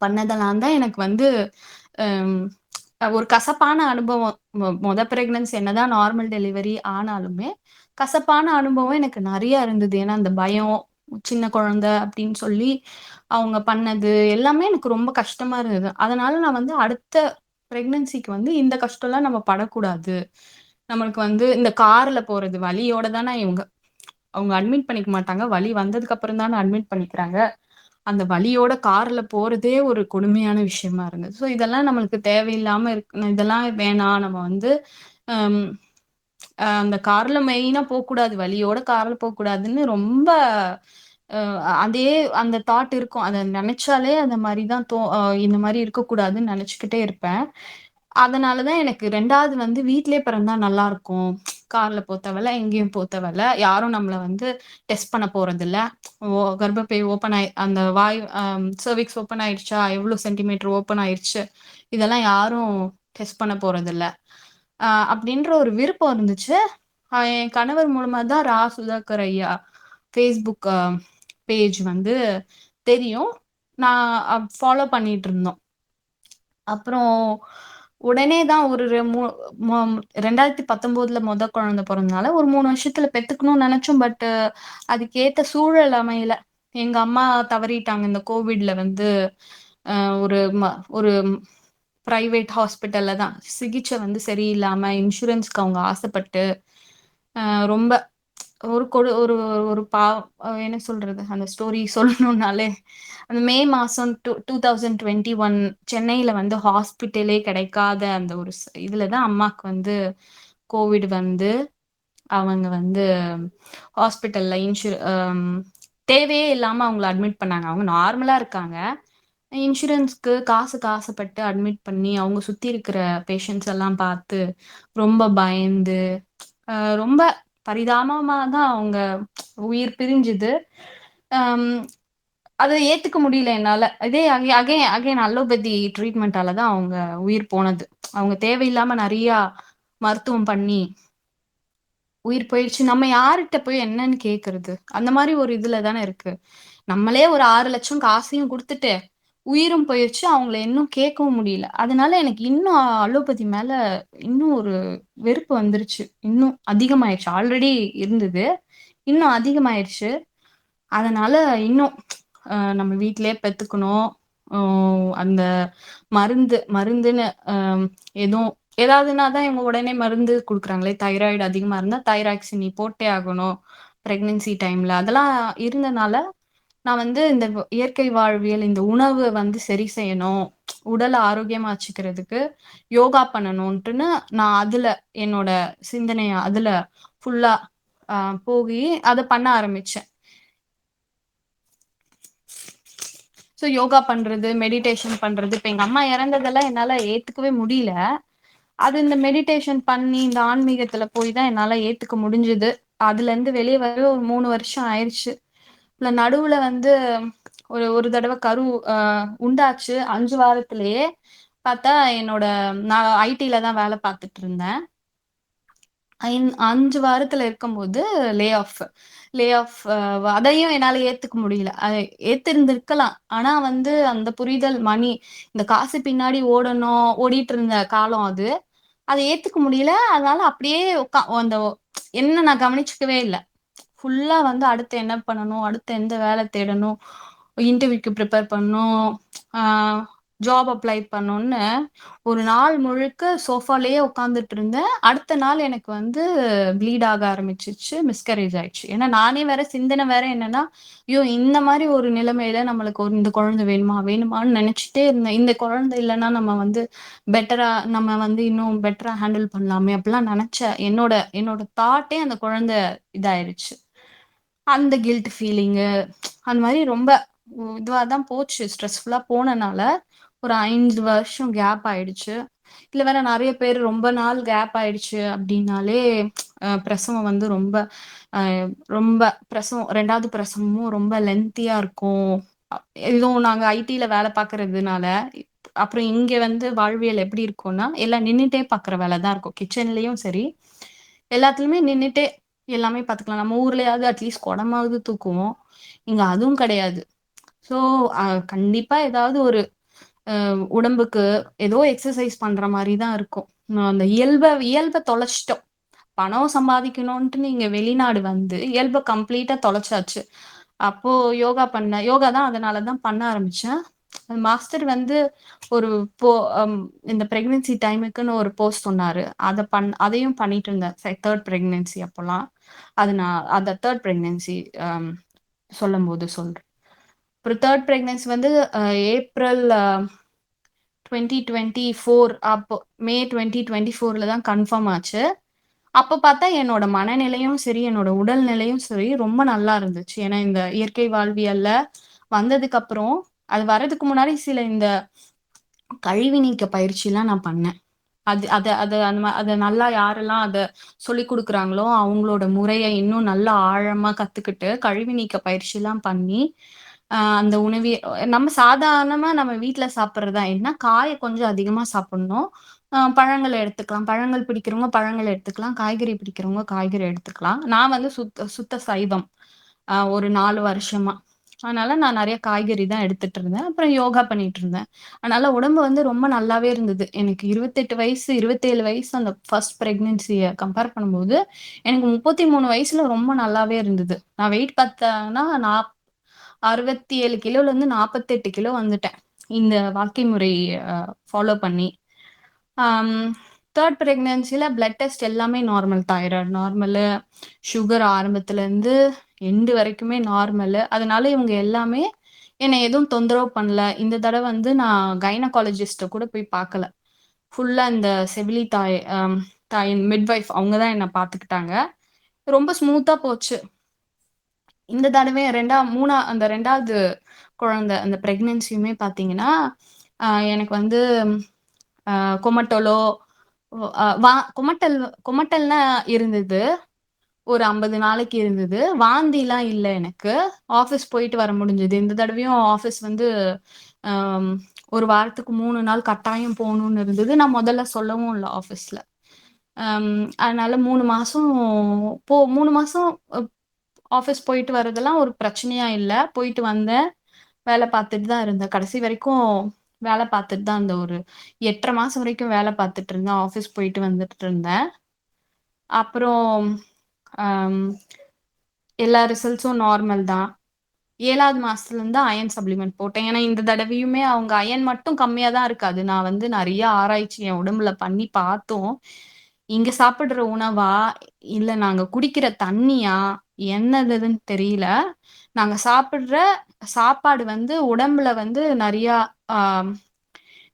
பண்ணதெல்லாம் தான் எனக்கு வந்து அம் ஒரு கசப்பான அனுபவம். மொத பிரெக்னன்சி என்னதான் நார்மல் டெலிவரி ஆனாலுமே, கசப்பான அனுபவம் எனக்கு நெறைய இருந்தது. ஏன்னா, அந்த பயம், சின்ன குழந்தை அப்படின்னு சொல்லி அவங்க பண்ணது எல்லாமே எனக்கு ரொம்ப கஷ்டமா இருந்தது. அதனால நான் வந்து அடுத்த பிரெக்னன்சிக்கு வந்து இந்த கஷ்டம்லாம் நம்ம படக்கூடாது. நம்மளுக்கு வந்து இந்த கார்ல போறது வலியோட தானே அவங்க அட்மிட் பண்ணிக்க மாட்டாங்க. வலி வந்ததுக்கு அப்புறம் தானே அட்மிட் பண்ணிக்கிறாங்க. அந்த வலியோட கார்ல போறதே ஒரு கொடுமையான விஷயமா இருந்தது. ஸோ இதெல்லாம் நம்மளுக்கு தேவையில்லாம இருக்கு. இதெல்லாம் வேணாம். நம்ம வந்து அம் அந்த கார்ல மெயினா போக்கூடாது. வலியோட கார்ல போக்கூடாதுன்னு ரொம்ப அ அதே அந்த தாட் இருக்கும். அத நெனச்சாலே அந்த மாரி தான் இந்த மாரி இருக்கக்கூடாதுன்னு நெனச்சுக்கிட்டே இருப்பேன். அதனால தான் எனக்கு 2வது வந்து வீட்லயே பிறந்தா நல்லாருக்கும். கார்ல போ தேவையில்ல, எங்கேயும் போ தேவையில்ல. யாரும் நம்மள வந்து டெஸ்ட் பண்ண போறதில்ல. கர்ப்பப்பை ஓப்பன் அந்த வாய் செர்விக்ஸ் ஓப்பன் ஆயிடுச்சா? எவ்ளோ சென்டிமீட்டர் ஓப்பன் ஆயிருச்சு? இதெல்லாம் யாரும் டெஸ்ட் பண்ண போறதில்ல. அப்படின்ற ஒரு விருப்பம் இருந்துச்சு. என் கணவர் மூலமா தான் சுதாகர் ஐயா Facebook பேஜ் வந்து தெரியும். நான் ஃபாலோ பண்ணிட்டுருந்தோம். அப்புறம் உடனே தான் ஒரு ரெ மூ மொ 2019ல குழந்தை பொறந்தனால, ஒரு 3 வருஷத்துல பெத்துக்கணும்னு நெனச்சோம். அதுக்கேத்த சூழல் அமையல. எங்க அம்மா தவறிட்டாங்க. இந்த கோவிட்ல வந்து அ ஒரு ஒரு பிரைவேட் ஹாஸ்பிட்டல்ல தான். சிகிச்சை வந்து சரியில்லாம, இன்சூரன்ஸ்க்கு அவங்க ஆசைப்பட்டு, ரொம்ப ஒரு கொடு ஒரு ஒரு என்ன சொல்றது? அந்த ஸ்டோரி சொல்லணும்னாலே, அந்த மே மாசம் 2021 சென்னையில வந்து ஹாஸ்பிட்டலே கிடைக்காத அந்த ஒரு இதுல தான் அம்மாக்கு வந்து கோவிட் வந்து, அவங்க வந்து ஹாஸ்பிட்டல்ல தேவையே இல்லாம அவங்கள அட்மிட் பண்ணாங்க. அவங்க நார்மலா இருக்காங்க. இன்சூரன்ஸ்க்கு காசுக்கு ஆசைப்பட்டு அட்மிட் பண்ணி, அவங்க சுத்தி இருக்கிற பேஷண்ட்ஸ் எல்லாம் பார்த்து, ரொம்ப பயந்து, அ ரொம்ப பரிதாபமா தான் அவங்க உயிர் பிரிஞ்சுது. அம் அத ஏத்துக்க முடியல என்னால. இதே அகைன் அலோபதி ட்ரீட்மெண்ட்டால தான் அவங்க உயிர் போனது. அவங்க தேவையில்லாம நெறையா மருத்துவம் பண்ணி உயிர் போயிருச்சு. நம்ம யார்ட்ட போய் என்னன்னு கேட்கறது? அந்த மாரி ஒரு இதுல தானே இருக்கு. நம்மளே ஒரு 6,00,000 காசையும் குடுத்துட்டு, உயிரும் போயிருச்சு. அவங்கள இன்னும் கேட்கவும் முடியல. அதனால எனக்கு இன்னும் அலோபதி மேல இன்னும் ஒரு வெறுப்பு வந்துருச்சு. இன்னும் அதிகமாயிருச்சு. ஆல்ரெடி இருந்தது. இன்னும் அதிகமாயிருச்சு. அதனால இன்னும் நம்ம வீட்லயே பெத்துக்கணும். அ அந்த மருந்துன்னு எதுவும் ஏதாவதுனா தான் இவங்க உடனே மருந்து குடுக்குறாங்களே! தைராய்டு அதிகமா இருந்தா, தைராக்சின் நீ போட்டே ஆகணும். பிரெக்னன்சி டைம்ல. அதெல்லாம் இருந்தனால, நான் வந்து இந்த இயற்கை வாழ்வியல், இந்த உணவு வந்து சரி செய்யணும். உடல ஆரோக்கியமா வச்சுக்கிறதுக்கு யோகா பண்ணணுன்ட்டுன்னு, நான் அதுல என்னோட சிந்தனைய அதுல ஃபுல்லா அ போயி அத பண்ண ஆரம்பிச்சேன். ஸோ யோகா பண்றது, மெடிடேஷன் பண்றது. இப்ப எங்க அம்மா இறந்ததெல்லாம் என்னால ஏத்துக்கவே முடியல. அது இந்த மெடிடேஷன் பண்ணி, இந்த ஆன்மீகத்துல போய் தான் என்னால ஏத்துக்க முடிஞ்சது. அதுலருந்து வெளிய வர ஒரு 3 வருஷம் ஆயிருச்சு. இதுல நடுவுல வந்து ஒரு தடவ அ உண்டாச்சு. 5 வாரத்திலேயே. பார்த்தா நான் ஐடில தான் வேல பார்த்துட்டு இருந்தேன். 5 வாரத்துல இருக்கும்போது லே ஆஃப். லே ஆஃப் அதையும் என்னால ஏத்துக்க முடியல. ஏத்திருந்திருக்கலாம். ஆனா வந்து அந்த புரிதல் இந்த காசு பின்னாடி ஓடிட்டு இருந்த காலம் அது. அத ஏத்துக்க முடியல. அதனால அப்படியே அந்த என்ன நான் கவனிச்சுக்கவே இல்ல. ஃபுல்லா வந்து அடுத்து என்ன பண்ணணும்? அடுத்து எந்த வேல தேடணும்? இன்டர்வியூக்கு ப்ரிப்பேர் பண்ணணும். ஆ ஜாப் அப்ளை பண்ணணும்னு ஒரு நாள் முழுக்க சோஃபாலயே உட்கார்ந்துட்டு இருந்தேன். அடுத்த நாள் எனக்கு வந்து ப்ளீட் ஆக ஆரம்பிச்சுருச்சு. மிஸ்கரேஜ் ஆயிடுச்சு. ஏன்னா நானே வேற சிந்தனை வேற என்னன்னா, ஐயோ! இந்த மாரி ஒரு நிலைமையில நம்மளுக்கு இந்த குழந்தை வேணுமா? வேணுமான்னு நெனச்சுட்டே இருந்தேன். இந்த குழந்தை இல்லன்னா நம்ம வந்து நம்ம வந்து இன்னும் பெட்டரா ஹேண்டில் பண்ணலாமே! அப்படிலாம் நெனச்சேன். என்னோட என்னோட தாட்டே அந்த குழந்தை இதாயிருச்சு. அந்த கில்ட் ஃபீலிங்கு அந்த மாரி ரொம்ப இதுவா தான் போச்சு. ஸ்ட்ரெஸ்ஃபுல்லா போனனால, ஒரு 5 வருஷம் கேப் ஆயிடுச்சு. இல்ல வேற நெறைய பேர் ரொம்ப நாள் கேப் ஆயிடுச்சு அப்டின்னாலே பிரசவம் வந்து ரொம்ப அ ரொம்ப பிரசவம் 2வது பிரசவமும் ரொம்ப லென்த்தியா இருக்கும். அ இதுவும் நாங்க ஐடில வேல பார்க்கறதுனால, அப்புறம் இங்க வந்து வாழ்வியல் எப்படி இருக்கும்னா, எல்லாம் நின்னுட்டே பார்க்குற வேல தான் இருக்கும். கிச்சன்லயும் சரி, எல்லாத்துலயுமே நின்னுட்டே எல்லாமே பார்த்துக்கலாம். நம்ம ஊர்லயாவது அட்லீஸ்ட் குடமாவது தூக்குவோம். இங்க அதுவும் கிடையாது. ஸோ, அ கண்டிப்பா ஏதாவது ஒரு உடம்புக்கு ஏதோ எக்ஸர்சைஸ் பண்ற மாரி தான் இருக்கும். அந்த இயல்ப தொலைச்சுட்டோம். பணம் சம்பாதிக்கணுன்ட்டு நீங்க வெளிநாடு வந்து, இயல்ப கம்ப்ளீட்டா தொலைச்சாச்சு. அப்போ யோகா தான் அதனால தான் பண்ண ஆரம்பிச்சேன். மாஸ்டர் வந்து ஒரு போ அம் இந்த பிரெக்னன்சி டைமுக்குன்னு ஒரு போஸ் சொன்னாரு. அதையும் பண்ணிட்டு இருந்தேன். 3 பிரெக்னன்சி அப்போலாம். அது நான் அந்த 3 பிரெக்னன்சி அம் சொல்லும்போது சொல்றேன். அப்புறம் 3 பிரெக்னன்சி வந்து அ ஏப்ரல் 2024 அப்போ மே 2024ல தான் கன்ஃபார்ம் ஆச்சு. அப்ப பார்த்தா என்னோட மனநிலையும் சரி, என்னோட உடல்நிலையும் சரி ரொம்ப நல்லா இருந்துச்சு. ஏன்னா இந்த இயற்கை வாழ்வியல்ல வந்ததுக்கப்புறம், அது வர்றதுக்கு முன்னாடி சில இந்த கழிவு நீக்க பயிற்சிலாம் நான் பண்ணேன். அது அத அத அந்த அத நல்லா யாரெல்லாம் அத சொல்லிக் குடுக்குறாங்களோ, அவங்களோட முறைய இன்னும் நல்லா ஆழமா கத்துக்கிட்டு, கழிவு நீக்க பயிற்சிலாம் பண்ணி, அந்த நம்ம சாதாரணமா நம்ம வீட்ல சாப்பிடுறது தான். என்ன காய கொஞ்சம் அதிகமா சாப்பிடணும். பழங்கள் எடுத்துக்கலாம். பழங்கள் பிடிக்கிறவங்க பழங்கள் எடுத்துக்கலாம். காய்கறி பிடிக்கிறவங்க காய்கறி எடுத்துக்கலாம். நான் வந்து சுத்த சுத்த சைவம். ஒரு 4 வருஷமா. அதனால நான் நெறைய காய்கறி தான் எடுத்துட்டு இருந்தேன். அப்புறம் யோகா பண்ணிட்டு இருந்தேன். அதனால உடம்பு வந்து ரொம்ப நல்லாவே இருந்தது. எனக்கு 28 வயசு, 27 வயசு அந்த ஃபர்ஸ்ட் பிரெக்னன்சிய கம்பேர் பண்ணும்போது, எனக்கு 33 வயசுல ரொம்ப நல்லாவே இருந்தது. நான் வெயிட் பார்த்தேன்னா, 67 கிலோலருந்து 48 கிலோ வந்துட்டேன். இந்த வாழ்க்கை முறை அ ஃபாலோ பண்ணி. ஆம் 3 பிரெக்னன்சில பிளட் டெஸ்ட் எல்லாமே நார்மல். தைராய்டு நார்மலு, சுகர் ஆரம்பத்துலருந்து எண்டு வரைக்குமே நார்மலு. அதனால இவங்க எல்லாமே என்ன எதுவும் தொந்தரவு பண்ணல. இந்த தடவ வந்து நான் கைனகாலஜிஸ்ட்ட கூட போய் பார்க்கல. ஃபுல்லா இந்த செவிலி தாயின் மிட்வைஃப் அவங்க தான் என்ன பார்த்துக்கிட்டாங்க. ரொம்ப ஸ்மூத்தா போச்சு. இந்த தடவை 2வது குழந்தை அந்த பிரெக்னன்சியுமே பார்த்தீங்கன்னா, எனக்கு வந்து கொமட்டலோ அ வா கொமட்டல் கொமட்டல்னா இருந்தது. ஒரு 50 நாளைக்கு இருந்தது. வாந்திலாம் இல்ல எனக்கு. ஆஃபீஸ் போயிட்டு வர முடிஞ்சது. இந்த தடவையும் ஆஃபீஸ் வந்து அம் 1 வாரத்துக்கு 3 நாள் கட்டாயம் போணும்னு இருந்தது. நான் முதல்ல சொல்லவும் இல்ல ஆஃபீஸ்ல. அம் அதனால 3 மாசம் ஆஃபீஸ் போயிட்டு வரதெல்லாம் ஒரு பிரச்சனையா இல்ல. போயிட்டு வந்தேன். வேல பார்த்துட்டு தான் இருந்தேன். கடைசி வரைக்கும் வேல பார்த்துட்டு தான் இருந்தேன். ஒரு 8 1/2 மாசம் வரைக்கும் வேல பார்த்துட்டு இருந்தேன். ஆஃபீஸ் போயிட்டு வந்துட்டு இருந்தேன். அப்புறம் அம் எல்லா ரிசல்ட்ஸும் நார்மல் தான். 7வது மாசத்துலருந்து அயர்ன் சப்ளிமெண்ட் போட்டேன். ஏன்னா, இந்த தடவையுமே அவங்க அயர்ன் மட்டும் கம்மியா தான் இருக்கு. அது நான் வந்து நெறைய ஆராய்ச்சி என் உடம்புல பண்ணி பார்த்தோம். இங்க சாப்பிடுற உணவா? இல்ல நாங்க குடிக்கிற தண்ணியா? என்னதுன்னு தெரியல. நாங்க சாப்பிடுற சாப்பாடு வந்து உடம்புல வந்து நெறையா ஆ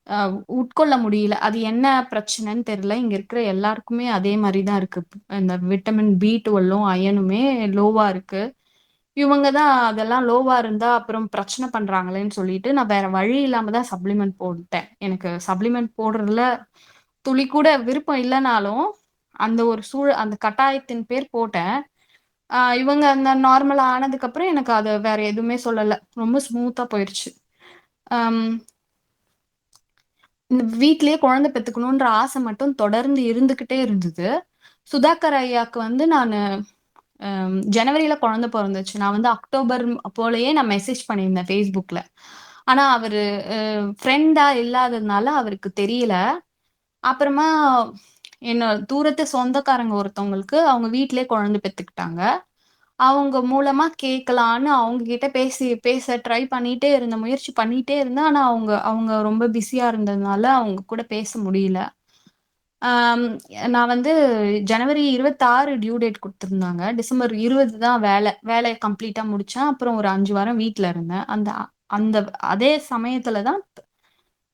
அ உட்கொள்ள முடியல. அது என்ன பிரச்சனைன்னு தெரியல. இங்க இருக்கிற எல்லாருக்குமே அதே மாரி தான் இருக்கு. இந்த விட்டமின் B12ம், அயனுமே லோவா இருக்கு. இவங்க தான் அதெல்லாம் லோவா இருந்தா அப்புறம் பிரச்சனை பண்றாங்களேன்னு சொல்லிட்டு, நான் வேற வழி இல்லாம தான் சப்ளிமெண்ட் போட்டேன். எனக்கு சப்ளிமெண்ட் போடுறதுல துளி கூட விருப்பம் இல்லனாலும், அந்த கட்டாயத்தின் பேர் போட்டேன். இவங்க அந்த நார்மலா ஆனதுக்கப்புறம் எனக்கு அது வேற எதுவுமே சொல்லல. ரொம்ப ஸ்மூத்தா போயிருச்சு. அம் இந்த வீட்லயே குழந்தை பெத்துக்கணுன்ற ஆசை மட்டும் தொடர்ந்து இருந்துகிட்டே இருந்தது. சுதாகர் ஐயாக்கு வந்து நானு ஜனவரில குழந்தை பொறந்துச்சு. நான் வந்து அக்டோபர் போலயே நான் மெசேஜ் பண்ணியிருந்தேன் Facebookல. ஆனா அவரு ஃப்ரெண்டா இல்லாததுனால அவருக்கு தெரியல. அப்புறமா தூரத்து சொந்தக்காரங்க ஒருத்தவங்களுக்கு அவங்க வீட்லயே குழந்தை பெத்துக்கிட்டாங்க. அவங்க மூலமா கேட்கலான்னு அவங்க கிட்ட பேச ட்ரை பண்ணிட்டே இருந்தேன். முயற்சி பண்ணிட்டே இருந்தேன். ஆனா அவங்க அவங்க ரொம்ப பிஸியா இருந்ததுனால அவங்க கூட பேச முடியல. ஆம், நான் வந்து ஜனவரி 26 டியூ டேட் குடுத்துருந்தாங்க. டிசம்பர் 20 தான் வேலைய கம்ப்ளீட்டா முடிச்சேன். அப்புறம் ஒரு 5 வாரம் வீட்ல இருந்தேன். அந்த அதே சமயத்துல தான்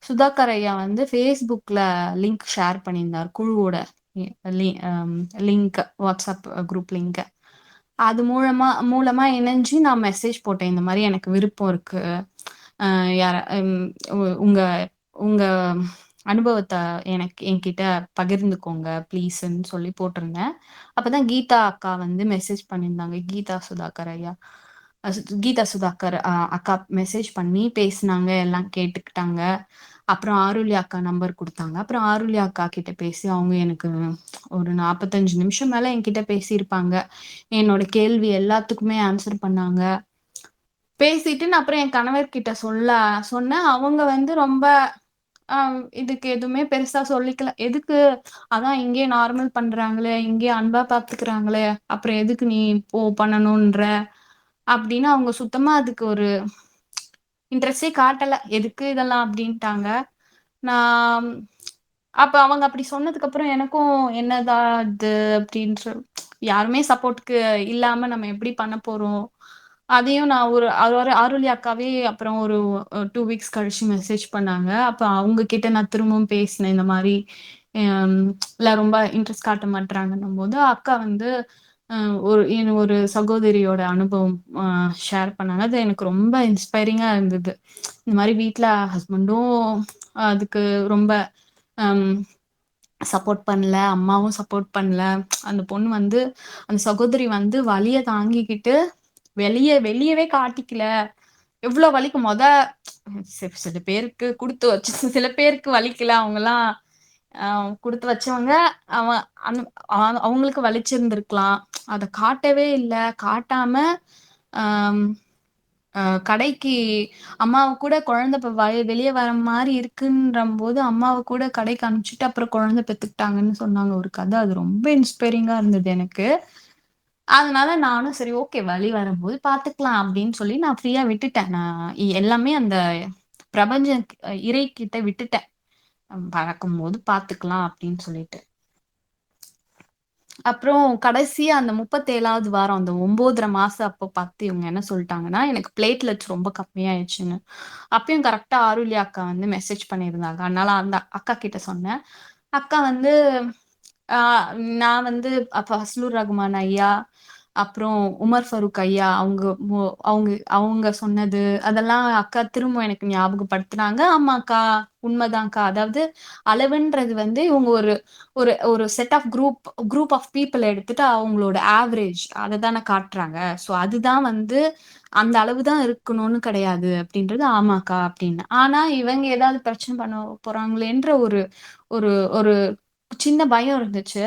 சுதாகர் ஐயா வந்து Facebookல லிங்க் ஷேர் பண்ணியிருந்தார். குழுவோட எ லி அம் லிங்க் வாட்ஸ்அப் குரூப் லிங்க். அது மூலமா இணைஞ்சு நான் மெசேஜ் போட்டேன். இந்த மாரி எனக்கு விருப்பம் இருக்கு. யார ம் உ உங்க உங்க அனுபவத்த எனக்கு என்கிட்ட பகிர்ந்துக்கோங்க ப்ளீஸ்ன்னு சொல்லி போட்டிருந்தேன். அப்பதான் கீதா அக்கா வந்து மெசேஜ் பண்ணியிருந்தாங்க. கீதா சுதாகர் ஐயா. கீதா சுதாகர் அக்கா மெசேஜ் பண்ணி பேசினாங்க. எல்லாம் கேட்டுக்கிட்டாங்க. அப்புறம் ஆருல்யா அக்கா நம்பர் குடுத்தாங்க. அப்புறம் ஆருல்யா அக்கா கிட்ட பேசி அவங்க எனக்கு ஒரு 45 நிமிஷம் மேல என்கிட்ட பேசியிருப்பாங்க. என்னோட கேள்வி எல்லாத்துக்குமே ஆன்சர் பண்ணாங்க. பேசிட்டு நான் அப்புறம் என் கணவர்கிட்ட சொன்னேன். அவங்க வந்து ரொம்ப இதுக்கு எதுவுமே பெருசா சொல்லிக்கல. எதுக்கு? அதான் இங்கேயே நார்மல் பண்றாங்களே, இங்கேயே அன்பா பார்த்துக்கிறாங்களே, அப்புறம் எதுக்கு நீ பண்ணணுன்ற? அப்படின்னு அவங்க சுத்தமா அதுக்கு ஒரு இன்ட்ரெஸ்டே காட்டல. எதுக்கு இதெல்லாம் அப்படின்ட்டாங்க. நான் அப்ப அவங்க அப்படி சொன்னதுக்கு அப்புறம் எனக்கும் என்னடா இது அப்படின்ற யாருமே சப்போர்ட்க்கு இல்லாம நம்ம எப்படி பண்ண போறோம்? அதையும் நான் ஒரு ஆருல்யா அக்காவே அப்புறம் ஒரு 2 வீக்ஸ் கழிச்சு மெசேஜ் பண்ணாங்க. அப்ப அவங்க கிட்ட நான் திரும்பவும் பேசினேன். இந்த மாரி அம் இல்ல ரொம்ப இன்ட்ரெஸ்ட் காட்ட மாட்றாங்கன்னும்போது, அக்கா வந்து அ ஒரு சகோதரியோட அனுபவம் ஷேர் பண்ணாங்க. அது எனக்கு ரொம்ப இன்ஸ்பைரிங்கா இருந்தது. இந்த மாரி வீட்ல ஹஸ்பண்டும் அதுக்கு ரொம்ப அம் சப்போர்ட் பண்ணல. அம்மாவும் சப்போர்ட் பண்ணல. அந்த பொண்ணு வந்து அந்த சகோதரி வந்து வலிய தாங்கிக்கிட்டு வெளியவே காட்டிக்கல. எவ்ளோ வலிக்கும் சில பேருக்கு குடுத்து வச்சு சில பேருக்கு வலிக்கல. அவங்கலாம் அ குடுத்து வச்சவங்க. அவன் அந் அவங்களுக்கு வலிச்சிருந்திருக்கலாம். அத காட்டவே இல்ல. காட்டாம அம் அ கடைக்கு அம்மாவ கூட குழந்தை இப்ப வெளிய வர மாரி இருக்குன்றம்போது, அம்மாவ கூட கடைக்கு அனுப்பிச்சுட்டு அப்புறம் குழந்தை பெத்துக்கிட்டாங்கன்னு சொன்னாங்க ஒரு கதை. அது ரொம்ப இன்ஸ்பைரிங்கா இருந்தது எனக்கு. அதனால நானும் சரி ஓகே வழி வரும்போது பார்த்துக்கலாம் அப்படின்னு சொல்லி நான் ஃப்ரீயா விட்டுட்டேன். நான் எல்லாமே அந்த பிரபஞ்சம் இறை கிட்ட விட்டுட்டேன். பறக்கும்போது பார்த்துக்கலாம் அப்படின்னு சொல்லிட்டு. அப்புறம் கடைசியா அந்த 37வது வாரம், அந்த 9 1/2 மாசம் அப்போ பார்த்து இவங்க என்ன சொல்ட்டாங்கன்னா, எனக்கு பிளேட்லெட்ஸ் ரொம்ப கம்மியாயிடுச்சுன்னு. அப்பயும் கரெக்ட்டா ஆருல்யா அக்கா வந்து மெசேஜ் பண்ணியிருந்தாங்க. அதனால அந்த அக்கா கிட்ட சொன்னேன். அக்கா வந்து ஆ நான் வந்து அப்ப ஃபஸ்லூர் ரகுமான் ஐயா, அப்புறம் உமர் ஃபரூக் ஐயா அவங்க அவங்க சொன்னது, அதெல்லாம் அக்கா திரும்ப எனக்கு ஞாபகப்படுத்துனாங்க. ஆமாக்கா, உண்மதான்க்கா. அதாவது அளவுன்றது வந்து இவங்க ஒரு ஒரு ஒரு set of group of people எடுத்துட்டு அவங்களோட ஆவரேஜ் அத தானே காட்டுறாங்க. ஸோ அதுதான் வந்து அந்த அளவு தான் இருக்கணும்னு கிடையாது அப்படின்றது ஆமாக்கா அப்படின்னு. ஆனா இவங்க ஏதாவது பிரச்சனை பண்ண போறாங்களேன்ற ஒரு ஒரு ஒரு சின்ன பயம் இருந்துச்சு.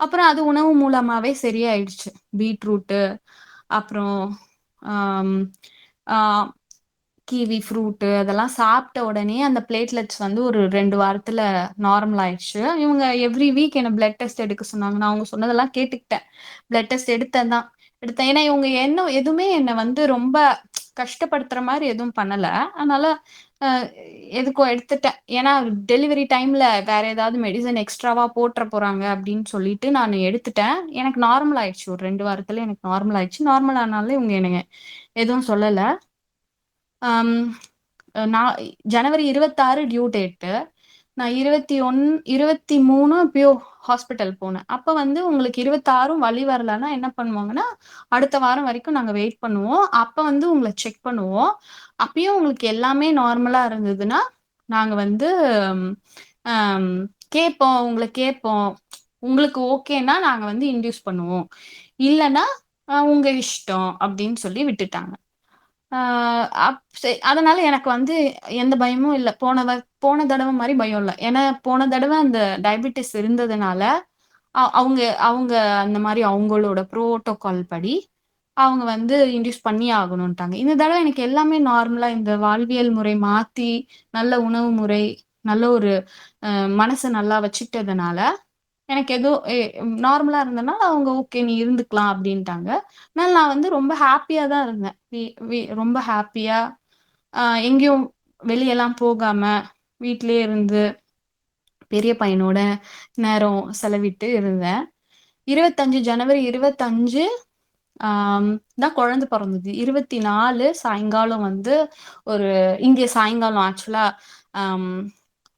அப்புறம் அது உணவு மூலமாவே சரியாயிடுச்சு. பீட்ரூட்டு, அப்புறம் ஆம், ஆ கிவி ஃப்ரூட்டு அதெல்லாம் சாப்பிட்ட உடனே அந்த பிளேட்லெட்ஸ் வந்து ஒரு 2 வாரத்துல நார்மல் ஆயிடுச்சு. இவங்க எவ்ரி வீக் என்ன பிளட் டெஸ்ட் எடுக்க சொன்னாங்க. நான் அவங்க சொன்னதெல்லாம் கேட்டுக்கிட்டேன். பிளட் டெஸ்ட் எடுத்தேன் தான். எடுத்தேன். ஏன்னா இவங்க எதுவுமே என்ன வந்து ரொம்ப கஷ்டப்படுத்துற மாரி எதுவும் பண்ணல. அதனால அ எதுக்கோ எடுத்துட்டேன். ஏன்னா டெலிவரி டைம்ல வேற ஏதாவது மெடிசின் எக்ஸ்ட்ராவா போட்ற போறாங்க அப்படின்னு சொல்லிட்டு நான் எடுத்துட்டேன். எனக்கு நார்மல் ஆயிடுச்சு. ஒரு 2 வாரத்துல எனக்கு நார்மல் ஆயிடுச்சு. நார்மல் ஆனாலும் இவங்க எனக்கு எதுவும் சொல்லல. அம் நான் ஜனவரி 26 டியூ டேட்டு. நான் 21 23 எப்பயோ ஹாஸ்பிட்டல் போனேன். அப்ப வந்து உங்களுக்கு 26ம் வலி வரலன்னா என்ன பண்ணுவாங்கன்னா, அடுத்த வாரம் வரைக்கும் நாங்க வெயிட் பண்ணுவோம். அப்ப வந்து உங்கள செக் பண்ணுவோம். அப்பயும் உங்களுக்கு எல்லாமே நார்மலா இருந்ததுன்னா, நாங்க வந்து அம் கேட்போம். உங்களுக்கு ஓகேன்னா நாங்க வந்து இன்டியூஸ் பண்ணுவோம். இல்லன்னா, உங்க இஷ்டம் அப்படின்னு சொல்லி விட்டுட்டாங்க. ஆ அதனால எனக்கு வந்து எந்த பயமும் இல்ல. போன தடவ மாரி பயம் இல்ல. ஏன்னா போன தடவ அந்த டயபெட்டிஸ் இருந்ததுனால, அவங்க அவங்க அந்த மாரி அவங்களோட புரோட்டோகால் படி, அவங்க வந்து இன்டியூஸ் பண்ணியே ஆகணுன்ட்டாங்க. இந்த தடவ எனக்கு எல்லாமே நார்மலா இந்த வாழ்வியல் முறை மாத்தி, நல்ல உணவு முறை, நல்ல ஒரு மனச நல்லா வச்சுக்கிட்டதுனால, எனக்கு ஏதோ நார்மலா இருந்தனால அவங்க ஓகே நீ இருந்துக்கலாம் அப்டின்ட்டாங்க. அதனால நான் வந்து ரொம்ப ஹேப்பியா தான் இருந்தேன். வி வி ரொம்ப ஹேப்பியா எங்கேயும் வெளியலாம் போகாம, வீட்லயே இருந்து பெரிய பையனோட நேரம் செலவிட்டு இருந்தேன். 25 ஜனவரி 25 தான் குழந்தை பொறந்தது. 24 சாயங்காலம் வந்து ஒரு இங்க சாயங்காலம் ஆக்சுவலா அம்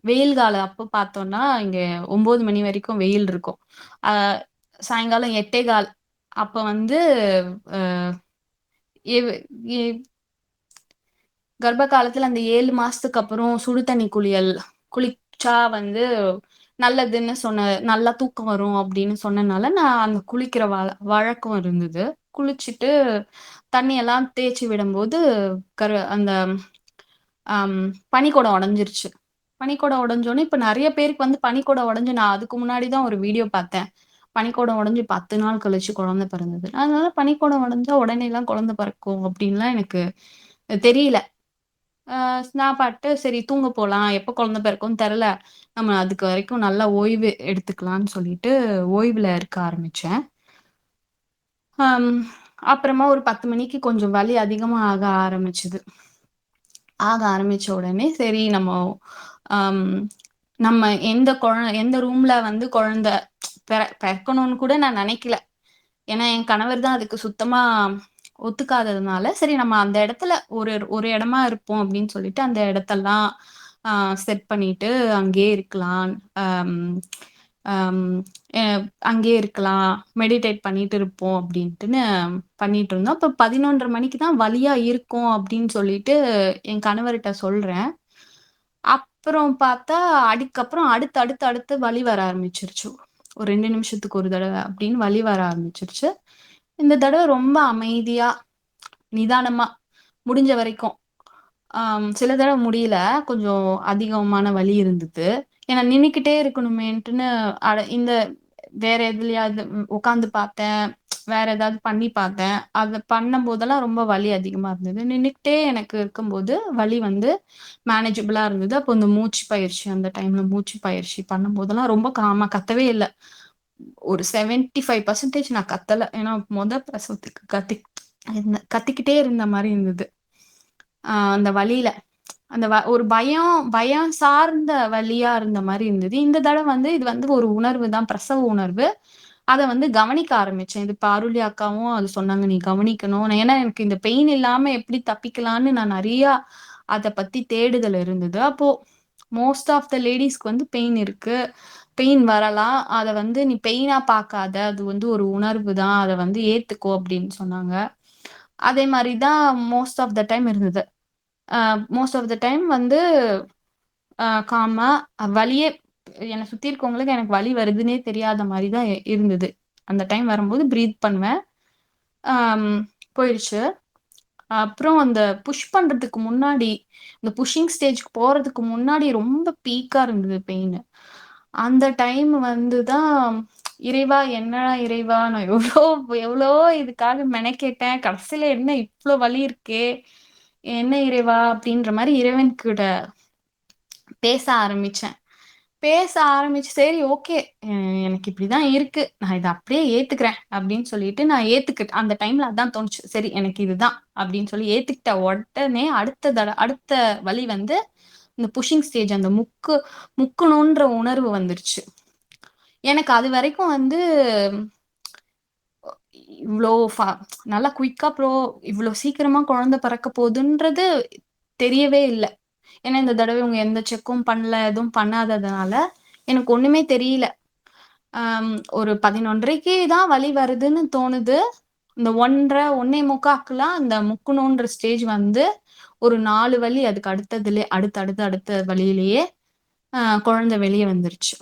வெயில் காலம் அப்ப பார்த்தோம்னா, இங்க 9 மணி வரைக்கும் வெயில் இருக்கும். அ சாயங்காலம் 8:15 அப்ப வந்து அ எவ் எ கர்ப்ப காலத்துல அந்த 7 மாசத்துக்கு அப்புறம் சுடு தண்ணி குளியல், வந்து நல்லதுன்னு நல்லா தூக்கம் வரும் அப்படின்னு சொன்னனால, நான் அந்த குளிக்கிற வழக்கம் இருந்தது. குளிச்சுட்டு தண்ணியெல்லாம் தேய்ச்சு விடும்போது, அந்த அம் பனிக்குடம் உடைஞ்சிருச்சு. பனிக்குடம் உடைஞ்சோனே, இப்ப நெறைய பேருக்கு வந்து பனிக்குடம் உடைஞ்சு நான் அதுக்கு முன்னாடி தான் ஒரு வீடியோ பார்த்தேன். பனிக்குடம் உடைஞ்சு 10 நாள் கழிச்சு குழந்தை பிறந்தது. அதனால பனிக்குடம் உடைஞ்சா உடனேலாம் குழந்தை பிறக்கும் அப்டின்லாம் எனக்கு தெரியல. அ நான் பாட்டு சரி தூங்க போலாம். எப்ப குழந்தை பிறக்கும்னு தெர்ல. நம்ம அதுக்கு வரைக்கும் நல்லா ஓய்வு எடுத்துக்கலான்னு சொல்லிட்டு ஓய்வுல இருக்க ஆரம்பிச்சேன். அம் அப்புறமா ஒரு 10 மணிக்கு கொஞ்சம் வலி அதிகமா ஆக ஆரம்பிச்சது. ஆரம்பிச்ச உடனே சரி அம் நம்ம எந்த ரூம்ல வந்து குழந்தை பிறக்கணும்னு கூட நான் நினைக்கல. ஏன்னா, என் கணவர் தான் அதுக்கு சுத்தமா ஒத்துக்காததுனால, சரி நம்ம அந்த இடத்துல ஒரு ஒரு இடமா இருப்போம் அப்படின்னு சொல்லிட்டு, அந்த இடத்தெல்லாம் அ செட் பண்ணிட்டு அங்கேயே இருக்கலாம். அம் அம் எ அங்கேயே இருக்கலாம். மெடிடேட் பண்ணிட்டு இருப்போம் அப்படின்ட்டுன்னு பண்ணிட்டு இருந்தோம். அப்ப 11:30 மணிக்கு தான் வலியா இருக்கும் அப்படின்னு சொல்லிட்டு என் கணவர்ட்ட சொல்றேன். அப்புறம் பார்த்தா, அதுக்கப்புறம் அடுத்து, அடுத்து, அடுத்து வலி வர ஆரம்பிச்சுருச்சு. ஒரு 2 நிமிஷத்துக்கு ஒரு தடவ அப்படின்னு வலி வர ஆரம்பிச்சுருச்சு. இந்த தடவ ரொம்ப அமைதியா, நிதானமா, முடிஞ்ச வரைக்கும். சில தடவ முடியல. கொஞ்சம் அதிகமான வலி இருந்தது. ஏன்னா நின்னுக்கிட்டே இருக்கணுமேன்ட்டுன்னு இந்த வேற எதுலயாவது உட்காந்து பார்த்தேன். வேற ஏதாவது பண்ணி பார்த்தேன். அத பண்ணும்போதெல்லாம் ரொம்ப வலி அதிகமா இருந்தது. நின்னுக்கிட்டே எனக்கு இருக்கும்போது வலி வந்து மேனேஜபிளா இருந்தது. அப்போ இந்த மூச்சு பயிற்சி அந்த டைம்ல மூச்சு பயிற்சி பண்ணும்போதெல்லாம் ரொம்ப காமா கத்தவே இல்ல. ஒரு 75% நான் கத்தல. ஏன்னா பிரசவத்துக்கு கத்திக்கிட்டே இருந்த மாரி இருந்தது. அந்த வலியில. அந்த ஒரு பயம் சார்ந்த வலியா இருந்த மாரி இருந்தது. இந்த தடவ வந்து இது வந்து ஒரு உணர்வு தான், பிரசவ உணர்வு. அத வந்து கவனிக்க ஆரம்பிச்சேன். இது இப்ப அருளி அக்காவும் அது சொன்னாங்க, "நீ கவனிக்கணும்." ஏன்னா எனக்கு இந்த பெயின் இல்லாம எப்படி தப்பிக்கலான்னு நான் நெறையா அத பத்தி தேடுதல் இருந்தது. அப்போ மோஸ்ட் ஆஃப் த லேடீஸ்க்கு வந்து பெயின் இருக்கு. பெயின் வரலாம். அத வந்து "நீ பெயினா பார்க்காத. அது வந்து ஒரு உணர்வு தான். அத வந்து ஏத்துக்கோ." அப்படின்னு சொன்னாங்க. அதே மாரி தான் மோஸ்ட் ஆஃப் த டைம் இருந்தது. A most of the time வந்து காமா வலியே என்ன சுத்தி இருக்கவங்களுக்கு எனக்கு வலி வருதுன்னே தெரியாத மாரி தான் இருந்தது. அந்த டைம் வரும்போது பிரீத் பண்ணுவேன். அம் போயிருச்சு. அப்புறம் அந்த புஷ் பண்றதுக்கு முன்னாடி, இந்த புஷிங் ஸ்டேஜ்க்கு போறதுக்கு முன்னாடி ரொம்ப பீக்கா இருந்தது பெயினு. அந்த டைம் வந்து தான் இறைவா! என்னடா இறைவா! நான் எவ்ளோ இதுக்காக மெனக்கெட்டேன். கடைசில என்ன இவ்ளோ வலி இருக்கே! என்ன இறைவா! அப்டின்ற மாரி இறைவன்கிட்ட பேச ஆரம்பிச்சேன். பேச ஆரம்பிச்சு, சரி ஓகே. அ எனக்கு இப்படிதான் இருக்கு. நான் இத அப்படியே ஏத்துக்கிறேன் அப்படின்னு சொல்லிட்டு நான் அந்த டைம்ல அதான் தோணுச்சு. சரி எனக்கு இதுதான் அப்படின்னு சொல்லி ஏத்துக்கிட்ட உடனே அடுத்த வழி வந்து இந்த புஷிங் ஸ்டேஜ் அந்த முக்கணுன்ற உணர்வு வந்துருச்சு. எனக்கு அதுவரைக்கும் வந்து இவ்ளோ நல்லா குயிக்கா இவ்ளோ சீக்கிரமா குழந்தை பிறக்க போதுன்றது தெரியவே இல்ல. ஏன்னா இந்த தடவ இவங்க எந்த செக்கும் பண்ணல, எதுவும் பண்ணாததுனால எனக்கு ஒண்ணுமே தெரியல. ஒரு 11:30க்கு தான் வலி வருதுன்னு தோணுது. இந்த 1:30, 1:45க்குலாம் அந்த முக்கணுன்ற ஸ்டேஜ் வந்து ஒரு 4 வலி அதுக்கு அடுத்த வலியிலேயே குழந்தை வெளிய வந்துருச்சு.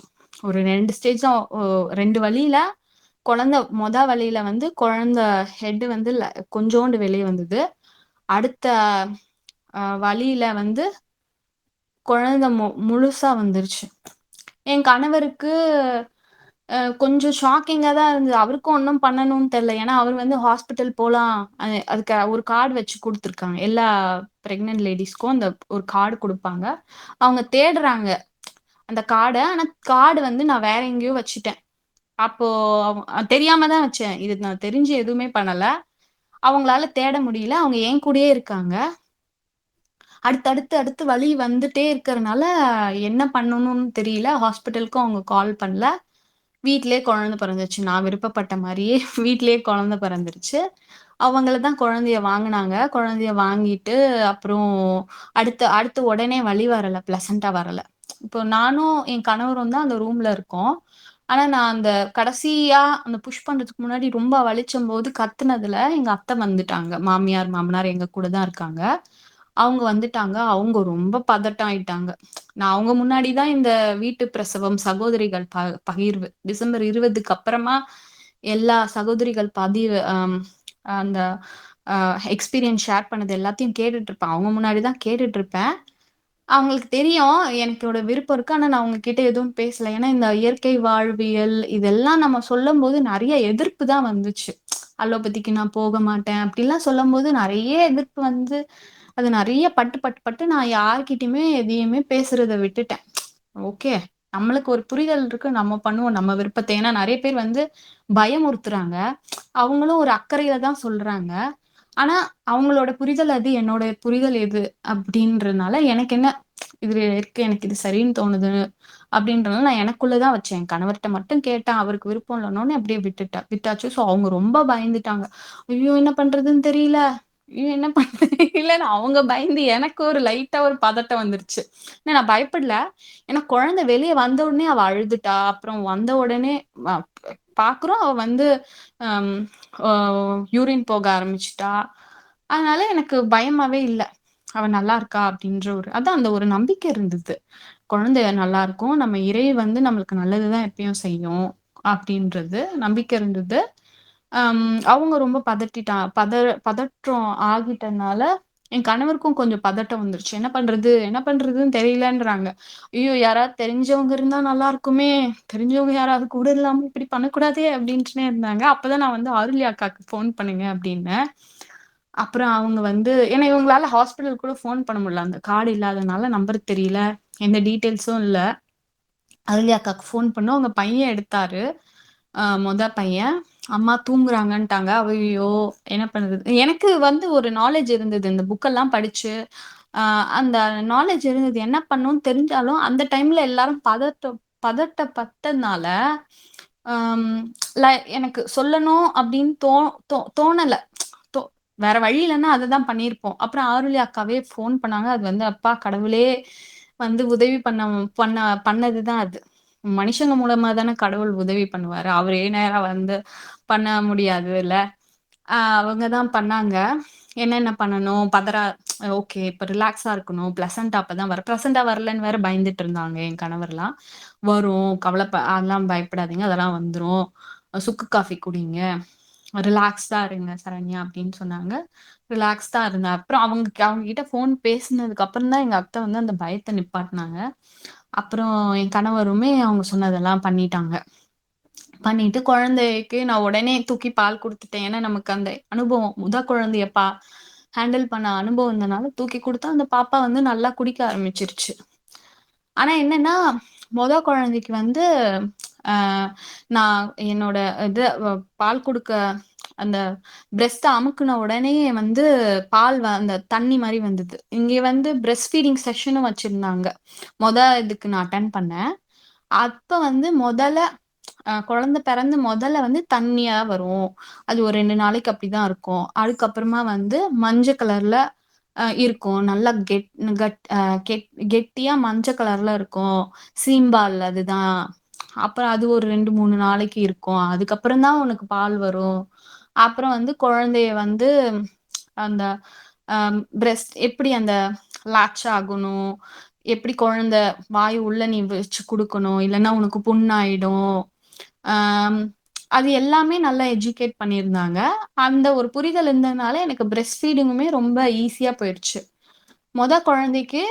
ஒரு 2 ஸ்டேஜ் தான் 2 வலியில வலியில வந்து குழந்தை ஹெட் வந்து கொஞ்சோண்டு வெளிய வந்தது. அடுத்த வலியில வந்து குழந்தை முழுசா வந்துருச்சு. என் கணவருக்கு கொஞ்சம் ஷாக்கிங்கா தான் இருந்தது. அவருக்கும் ஒண்ணும் பண்ணணும்னு தெரியல. ஏன்னா, அவரு வந்து ஹாஸ்பிட்டல் போலாம். அதுக்கு ஒரு கார்டு வச்சு குடுத்துருக்காங்க. எல்லா பிரெக்னன்ட் லேடீஸ்க்கும் அந்த ஒரு கார்டு குடுப்பாங்க. அவங்க தேடுறாங்க அந்த கார்ட. ஆனா கார்டு வந்து நான் வேற எங்கேயோ வச்சுட்டேன். அப்போ தெரியாம தான் வச்சேன். இது நான் தெரிஞ்சு எதுவுமே பண்ணல. அவங்களால தேட முடியல. அவங்க என் கூடயே இருக்காங்க. அடுத்து வலி வந்துட்டே இருக்கறனால, என்ன பண்ணணும்னு தெரியல. ஹாஸ்பிட்டலுக்கும் அவங்க கால் பண்ணல. வீட்லயே குழந்தை பிறந்துருச்சு. நான் விருப்பப்பட்ட மாரியே வீட்லயே குழந்தை பிறந்துருச்சு. அவங்கள தான் குழந்தைய வாங்குனாங்க. குழந்தைய வாங்கிட்டு, அப்புறம் அடுத்து அடுத்து உடனே வலி வரல. பிளசன்ட்டா வரல. இப்போ நானும், என் கணவரும் தான் அந்த ரூம்ல இருக்கோம். ஆனா, நான் அந்த கடைசியா அந்த புஷ் பண்றதுக்கு முன்னாடி ரொம்ப வலிச்சம்போது கத்துனதுல, எங்க அத்தை வந்துட்டாங்க. மாமியார், மாமனார் எங்க கூட தான் இருக்காங்க. அவங்க வந்துட்டாங்க. அவங்க ரொம்ப பதட்டம் ஆயிட்டாங்க. நான் அவங்க முன்னாடி தான் இந்த வீட்டு பிரசவம், சகோதரிகள் பகிர்வு. டிசம்பர் 20க்கு அப்புறமா எல்லா சகோதரிகள் பதிவு அந்த அ எக்ஸ்பீரியன்ஸ் ஷேர் பண்ணது எல்லாத்தையும் கேட்டுட்டு இருப்பேன். அவங்க முன்னாடி தான் கேட்டுட்டு இருப்பேன். அவங்களுக்கு தெரியும் எனக்கோட விருப்பம் இருக்கு. ஆனா நான் அவங்க கிட்ட எதுவும் பேசல. ஏன்னா இந்த இயற்கை வாழ்வியல் இதெல்லாம் நம்ம சொல்லும்போது நெறைய எதிர்ப்பு தான் வந்துச்சு. அலோபதிக்கு நான் போக மாட்டேன். அப்படிலாம் சொல்லும்போது நெறைய எதிர்ப்பு வந்து அது நெறைய பட்டு நான் யார்கிட்டயுமே எதையுமே பேசுறத விட்டுட்டேன். ஓகே. நம்மளுக்கு ஒரு புரிதல் இருக்கு. நம்ம பண்ணுவோம் நம்ம விருப்பத்த. ஏன்னா நெறைய பேர் வந்து பயமுறுத்துறாங்க. அவங்களும் ஒரு அக்கறையில தான் சொல்றாங்க. ஆனா அவங்களோட புரிதல் அது, என்னோட புரிதல் எது அப்படின்றனால எனக்கு என்ன இது இருக்கு. எனக்கு இது சரின்னு தோணுது. அப்படின்றனால நான் எனக்குள்ள தான் வச்சேன். என் கணவர்ட்ட மட்டும் கேட்டேன். அவருக்கு விருப்பம் இல்லன்னோனே அப்படியே விட்டாச்சு. ஸோ அவங்க ரொம்ப பயந்துட்டாங்க. ஐயோ! என்ன பண்றதுன்னு தெரியல. ஐயோ! என்ன பண்றது தெரியலன்னு அவங்க பயந்து எனக்கு ஒரு லைட்டா ஒரு பதட்டம் வந்துருச்சு. ஆனா நான் பயப்படல. ஏன்னா குழந்தை வெளிய வந்த உடனே அவ அழுதுட்டா. அப்புறம் வந்த உடனே அ பார்க்குறோம் அவ வந்து அம் அ யூரின் போக ஆரம்பிச்சுட்டா. அதனால எனக்கு பயமாவே இல்ல. அவ நல்லா இருக்கா அப்படின்ற அதான் அந்த ஒரு நம்பிக்கை இருந்தது. குழந்தை நல்லாருக்கும். நம்ம இறை வந்து நம்மளுக்கு நல்லது தான் எப்பயும் செய்யும். அப்படின்றது நம்பிக்கை இருந்தது. அவங்க ரொம்ப பதற்றம் ஆகிட்டனால, என் கணவருக்கும் கொஞ்சம் பதட்டம் வந்துருச்சு. என்ன பண்றது? என்ன பண்றதுன்னு தெரியலன்றாங்க. ஐயோ! யாராவது தெரிஞ்சவங்க இருந்தா நல்லா இருக்குமே! தெரிஞ்சவங்க யாராவது கூட இல்லாம இப்படி பண்ணக்கூடாதே! அப்படின்ட்டுனே இருந்தாங்க. அப்பதான் நான் வந்து ஆருல்யா அக்காக்கு ஃபோன் பண்ணுங்க அப்படின்னேன். அப்புறம் அவங்க வந்து ஏன்னா இவங்களால ஹாஸ்பிட்டல் கூட ஃபோன் பண்ண முடியல. அந்த கார்டு இல்லாதனால நம்பர் தெரியல. எந்த டீட்டெயில்ஸும் இல்ல. அருள்யா அக்காக்கு ஃபோன் பண்ணோம். அவங்க பையன் எடுத்தாரு. மொத பையன். அம்மா தூங்குறாங்கன்ட்டாங்க. அய்யய்யோ! என்ன பண்றது? எனக்கு வந்து ஒரு நாலேட்ஜ் இருந்தது. இந்த புக்கெல்லாம் படிச்சு, அ அந்த நாலேட்ஜ் இருந்தது. என்ன பண்ணணும்னு தெரிஞ்சாலும், அந்த டைம்ல எல்லாரும் பதட்டப்பட்டனால, அம் ல எனக்கு சொல்லணும் அப்படின்னு தோணல. தோ வேற வழி இல்லன்னா அததான் பண்ணியிருப்போம். அப்புறம் ஆருல்யா அக்காவே ஃபோன் பண்ணாங்க. அது வந்து அப்பா கடவுளே வந்து உதவி பண்ண பண்ணது தான் அது. மனுஷங்க மூலமா தானே கடவுள் உதவி பண்ணுவாரு. அவரே நேரா வந்து பண்ண முடியாதுல்ல. அவங்க தான் பண்ணாங்க. என்னென்ன பண்ணணும்? ஓகே இப்ப ரிலாக்ஸா இருக்கணும். பிளசன்டா அப்பதான் பிளசன்டா வரலன்னு வேற பயந்துட்டு இருந்தாங்க என் கணவர்லாம். வரும். அதெல்லாம் பயப்படாதீங்க. அதெல்லாம் வந்துரும். சுக்கு காஃபி குடிங்க. ரிலாக்ஸ்டா இருங்க சரண்யா அப்படின்னு சொன்னாங்க. ரிலாக்ஸ்டா இருந்தேன். அப்புறம் அவங்க கிட்ட ஃபோன் பேசினதுக்கு அப்புறம் தான் எங்க அத்தை வந்து அந்த பயத்த நிப்பாட்டுனாங்க. அப்புறம் என் கணவருமே அவங்க சொன்னதெல்லாம் பண்ணிட்டாங்க. பண்ணிட்டு குழந்தைக்கு நான் உடனே தூக்கி பால் குடுத்துட்டேன். ஏன்னா நமக்கு அந்த அனுபவம் குழந்தைய ஹேண்டில் பண்ண அனுபவம் இருந்தனால தூக்கி குடுத்தா அந்த பாப்பா வந்து நல்லா குடிக்க ஆரம்பிச்சுருச்சு. ஆனா என்னன்னா, குழந்தைக்கு வந்து அ நான் என்னோட இது பால் குடுக்க அந்த பிரஸ்ட்ட அமுக்குன உடனே வந்து அந்த தண்ணி மாரி வந்தது. இங்க வந்து பிரஸ்ட் ஃபீடிங் செஷனும் வச்சிருந்தாங்க. இதுக்கு நான் அட்டெண்ட் பண்ணேன். அப்ப வந்து குழந்தை பிறந்து முதல்ல வந்து தண்ணியா வரும். அது ஒரு 2 நாளைக்கு அப்படிதான் இருக்கும். அதுக்கப்புறமா வந்து மஞ்ச கலர்ல இருக்கும். நல்லா கெட் கட் அ கெட் கெட்டியா மஞ்ச கலர்ல இருக்கும். சீம்பால் அதுதான். அப்புறம் அது ஒரு 2, 3 நாளைக்கு இருக்கும். அதுக்கப்புறம் தான் உனக்கு பால் வரும். அப்புறம் வந்து குழந்தைய வந்து அந்த பிரஸ்ட் எப்படி அந்த லாட்ச் ஆகணும்? எப்படி குழந்தை வாய் உள்ள நீ வச்சு குடுக்கணும்? இல்லன்னா உனக்கு புண்ணாயிடும். ஆம் அது எல்லாமே நல்லா எஜுகேட் பண்ணியிருந்தாங்க. அந்த ஒரு புரிதல் இருந்ததுனால எனக்கு பிரஸ்ட் ஃபீடிங்குமே ரொம்ப ஈஸியா போயிருச்சு. குழந்தைக்கு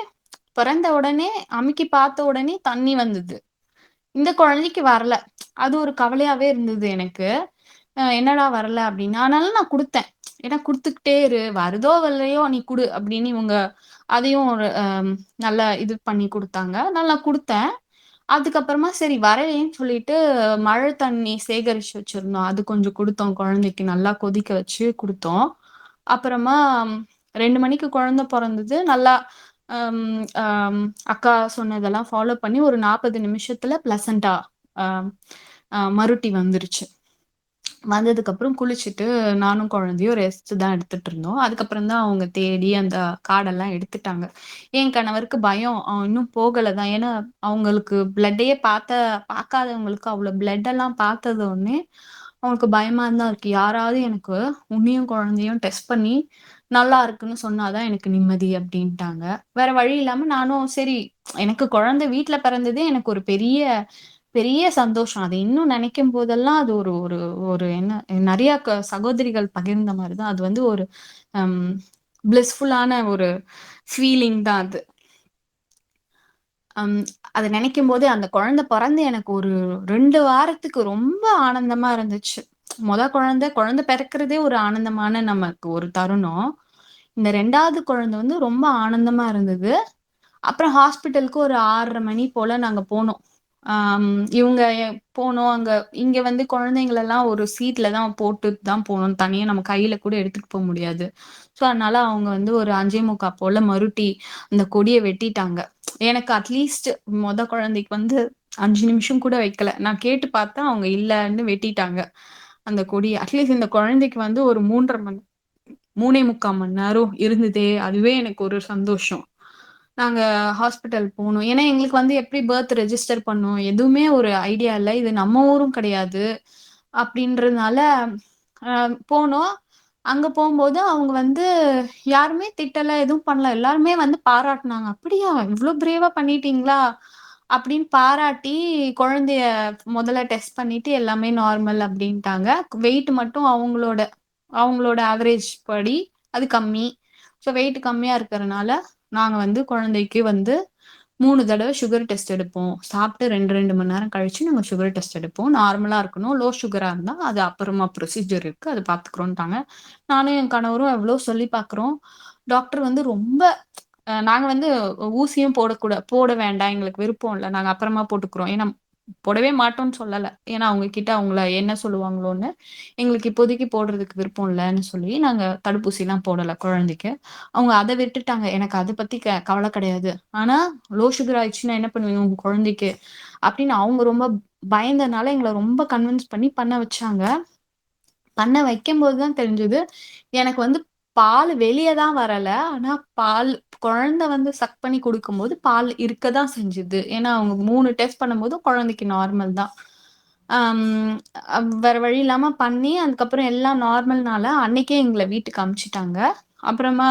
பிறந்த உடனே அமுக்கி பார்த்த உடனே தண்ணி வந்தது. இந்த குழந்தைக்கு வரல. அது ஒரு கவலையாவே இருந்தது எனக்கு. என்னடா வரல அப்படின்னு. ஆனாலும் நான் குடுத்தேன். ஏன்னா குடுத்துக்கிட்டே இரு. வருதோ வரலையோ நீ குடு அப்படின்னு இவங்க அதையும் ஒரு நல்லா இது பண்ணி குடுத்தாங்க. அதனால நான் குடுத்தேன். அதுக்கப்புறமா சரி வரலையேன்னு சொல்லிட்டு மழை தண்ணி சேகரிச்சு வச்சிருந்தோம். அது கொஞ்சம் குடுத்தோம் குழந்தைக்கு. நல்லா கொதிக்க வச்சு குடுத்தோம். அப்புறமா 2 மணிக்கு குழந்தை பொறந்தது. நல்லா அம் அம் அக்கா சொன்னதெல்லாம் ஃபாலோ பண்ணி ஒரு 40 நிமிஷத்துல பிளசன்டா அ மருட்டி வந்துருச்சு. வந்ததுக்கப்புறம் குளிச்சுட்டு நானும் குழந்தையும் ரெஸ்ட் தான் எடுத்துட்டு இருந்தோம். அதுக்கப்புறம் தான் அவங்க தேடி அந்த கார்டெல்லாம் எடுத்துட்டாங்க. என் கணவருக்கு பயம். அவன் இன்னும் போகல தான். ஏன்னா, அவங்களுக்கு பிளட்டையே பார்க்காதவங்களுக்கு அவ்ளோ பிளட் எல்லாம் பார்த்தது உடனே, அவங்களுக்கு பயமா தான் இருக்கு. யாராவது எனக்கு உன்னையும் குழந்தையும் டெஸ்ட் பண்ணி நல்லா இருக்குன்னு சொன்னா தான் எனக்கு நிம்மதி அப்டின்ட்டாங்க. வேற வழி இல்லாம நானும் சரி, எனக்கு குழந்தை வீட்ல பிறந்ததே எனக்கு ஒரு பெரிய பெரிய சந்தோஷம். அது இன்னும் நினைக்கும் போதெல்லாம் அது ஒரு ஒரு ஒரு என்ன நெறைய சகோதரிகள் பகிர்ந்த மாரி தான். அது வந்து ஒரு அம் பிளிஸ்ஃபுல்லான ஒரு ஃபீலிங் தான் அது. அம் அத நினைக்கும்போது அந்த குழந்தை பொறந்து எனக்கு ஒரு 2 வாரத்துக்கு ரொம்ப ஆனந்தமா இருந்துச்சு. குழந்தை பிறக்கிறதே ஒரு ஆனந்தமான நமக்கு ஒரு தருணம். இந்த 2வது குழந்தை வந்து ரொம்ப ஆனந்தமா இருந்தது. அப்புறம் ஹாஸ்பிட்டலுக்கு ஒரு 6:30 மணி போல நாங்க போனோம். ஆம் இவுங்க போனோம். இங்க வந்து குழந்தைங்களெல்லாம் ஒரு சீட்ல தான் போட்டுட்டு தான் போணும். தனியா நம்ம கையில கூட எடுத்துட்டு போ முடியாது. ஸோ, அதனால அவங்க வந்து ஒரு 5:45 போல மறுட்டி அந்த கொடிய வெட்டிட்டாங்க. எனக்கு அட்லீஸ்ட் குழந்தைக்கு வந்து 5 நிமிஷம் கூட வைக்கல. நான் கேட்டு பார்த்தேன், அவங்க இல்லன்னு வெட்டிட்டாங்க. அந்த கொடிய. அட்லீஸ்ட் இந்த குழந்தைக்கு வந்து ஒரு 3:45 மணி நேரம் இருந்ததே, அதுவே எனக்கு ஒரு சந்தோஷம். நாங்க ஹாஸ்பிட்டல் போனோம். ஏன்னா, எங்களுக்கு வந்து எப்படி பர்த் ரெஜிஸ்டர் பண்ணணும், எதுவுமே ஒரு ஐடியா இல்ல. இது நம்ம ஊரும் கிடையாது. அப்படின்றதுனால அ போனோம். அங்க போம்போது அவங்க வந்து யாருமே திட்டல, எதுவும் பண்ணல. எல்லாருமே வந்து பாராட்டுனாங்க. "அப்படியா! இவ்ளோ பிரேவா பண்ணிட்டீங்களா?" அப்படின்னு பாராட்டி, குழந்தைய முதல்ல டெஸ்ட் பண்ணிட்டு எல்லாமே நார்மல் அப்படின்ட்டாங்க. வெயிட் மட்டும் அவங்களோட அவங்களோட ஆவரேஜ் படி அது கம்மி. ஸோ வெயிட் கம்மியா இருக்கறனால, நாங்க வந்து குழந்தைக்கு வந்து 3 தடவ சுகர் டெஸ்ட் எடுப்போம். சாப்பிட்டு 2 மணி நேரம் கழிச்சு நாங்க சுகர் டெஸ்ட் எடுப்போம். நார்மலா இருக்கணும். லோ சுகரா இருந்தா, அது அப்புறமா ப்ரொசீஜர் இருக்கு. அது பார்த்துக்குறோன்ட்டாங்க. நானும் என் கணவரும் எவ்ளோ சொல்லி பார்க்குறோம். டாக்டர் வந்து ரொம்ப நாங்க வந்து ஊசியும் போட வேண்டாம். எங்களுக்கு விருப்பம் இல்ல. நாங்க அப்புறமா போட்டுக்கிறோம். ஏன்னா, போடவே மாட்டோம்ன்னு சொல்லல. ஏன்னா, அவங்க கிட்ட அவங்கள என்ன சொல்லுவாங்களோன்னு. எங்களுக்கு இப்போதைக்கு போடுறதுக்கு விருப்பம் இல்லன்னு சொல்லி, நாங்க தடுப்பூசிலாம் போடல குழந்தைக்கு. அவங்க அத விட்டுட்டாங்க. எனக்கு அத பத்தி கவல கிடையாது. ஆனா, லோ சுகர் ஆயிடுச்சுன்னா என்ன பண்ணுவீங்க உங்க குழந்தைக்கு? அப்படின்னு அவங்க ரொம்ப பயந்தனால எங்கள ரொம்ப கன்வின்ஸ் பண்ணி பண்ண வச்சாங்க. பண்ண வைக்கும்போது தான் தெரிஞ்சது, எனக்கு வந்து பால் வெளிய தான் வரல. ஆனா பால் குழந்தை வந்து சக் பண்ணி குடுக்கும்போது பால் இருக்க தான் செஞ்சது. ஏன்னா அவங்க 3 டெஸ்ட் பண்ணும்போது குழந்தைக்கு நார்மல் தான். அம் வேற வழி இல்லாம பண்ணி, அதுக்கப்புறம் எல்லாம் நார்மல்னால அன்னைக்கே எங்கள வீட்டுக்கு அனுப்பிச்சுட்டாங்க. அப்புறமா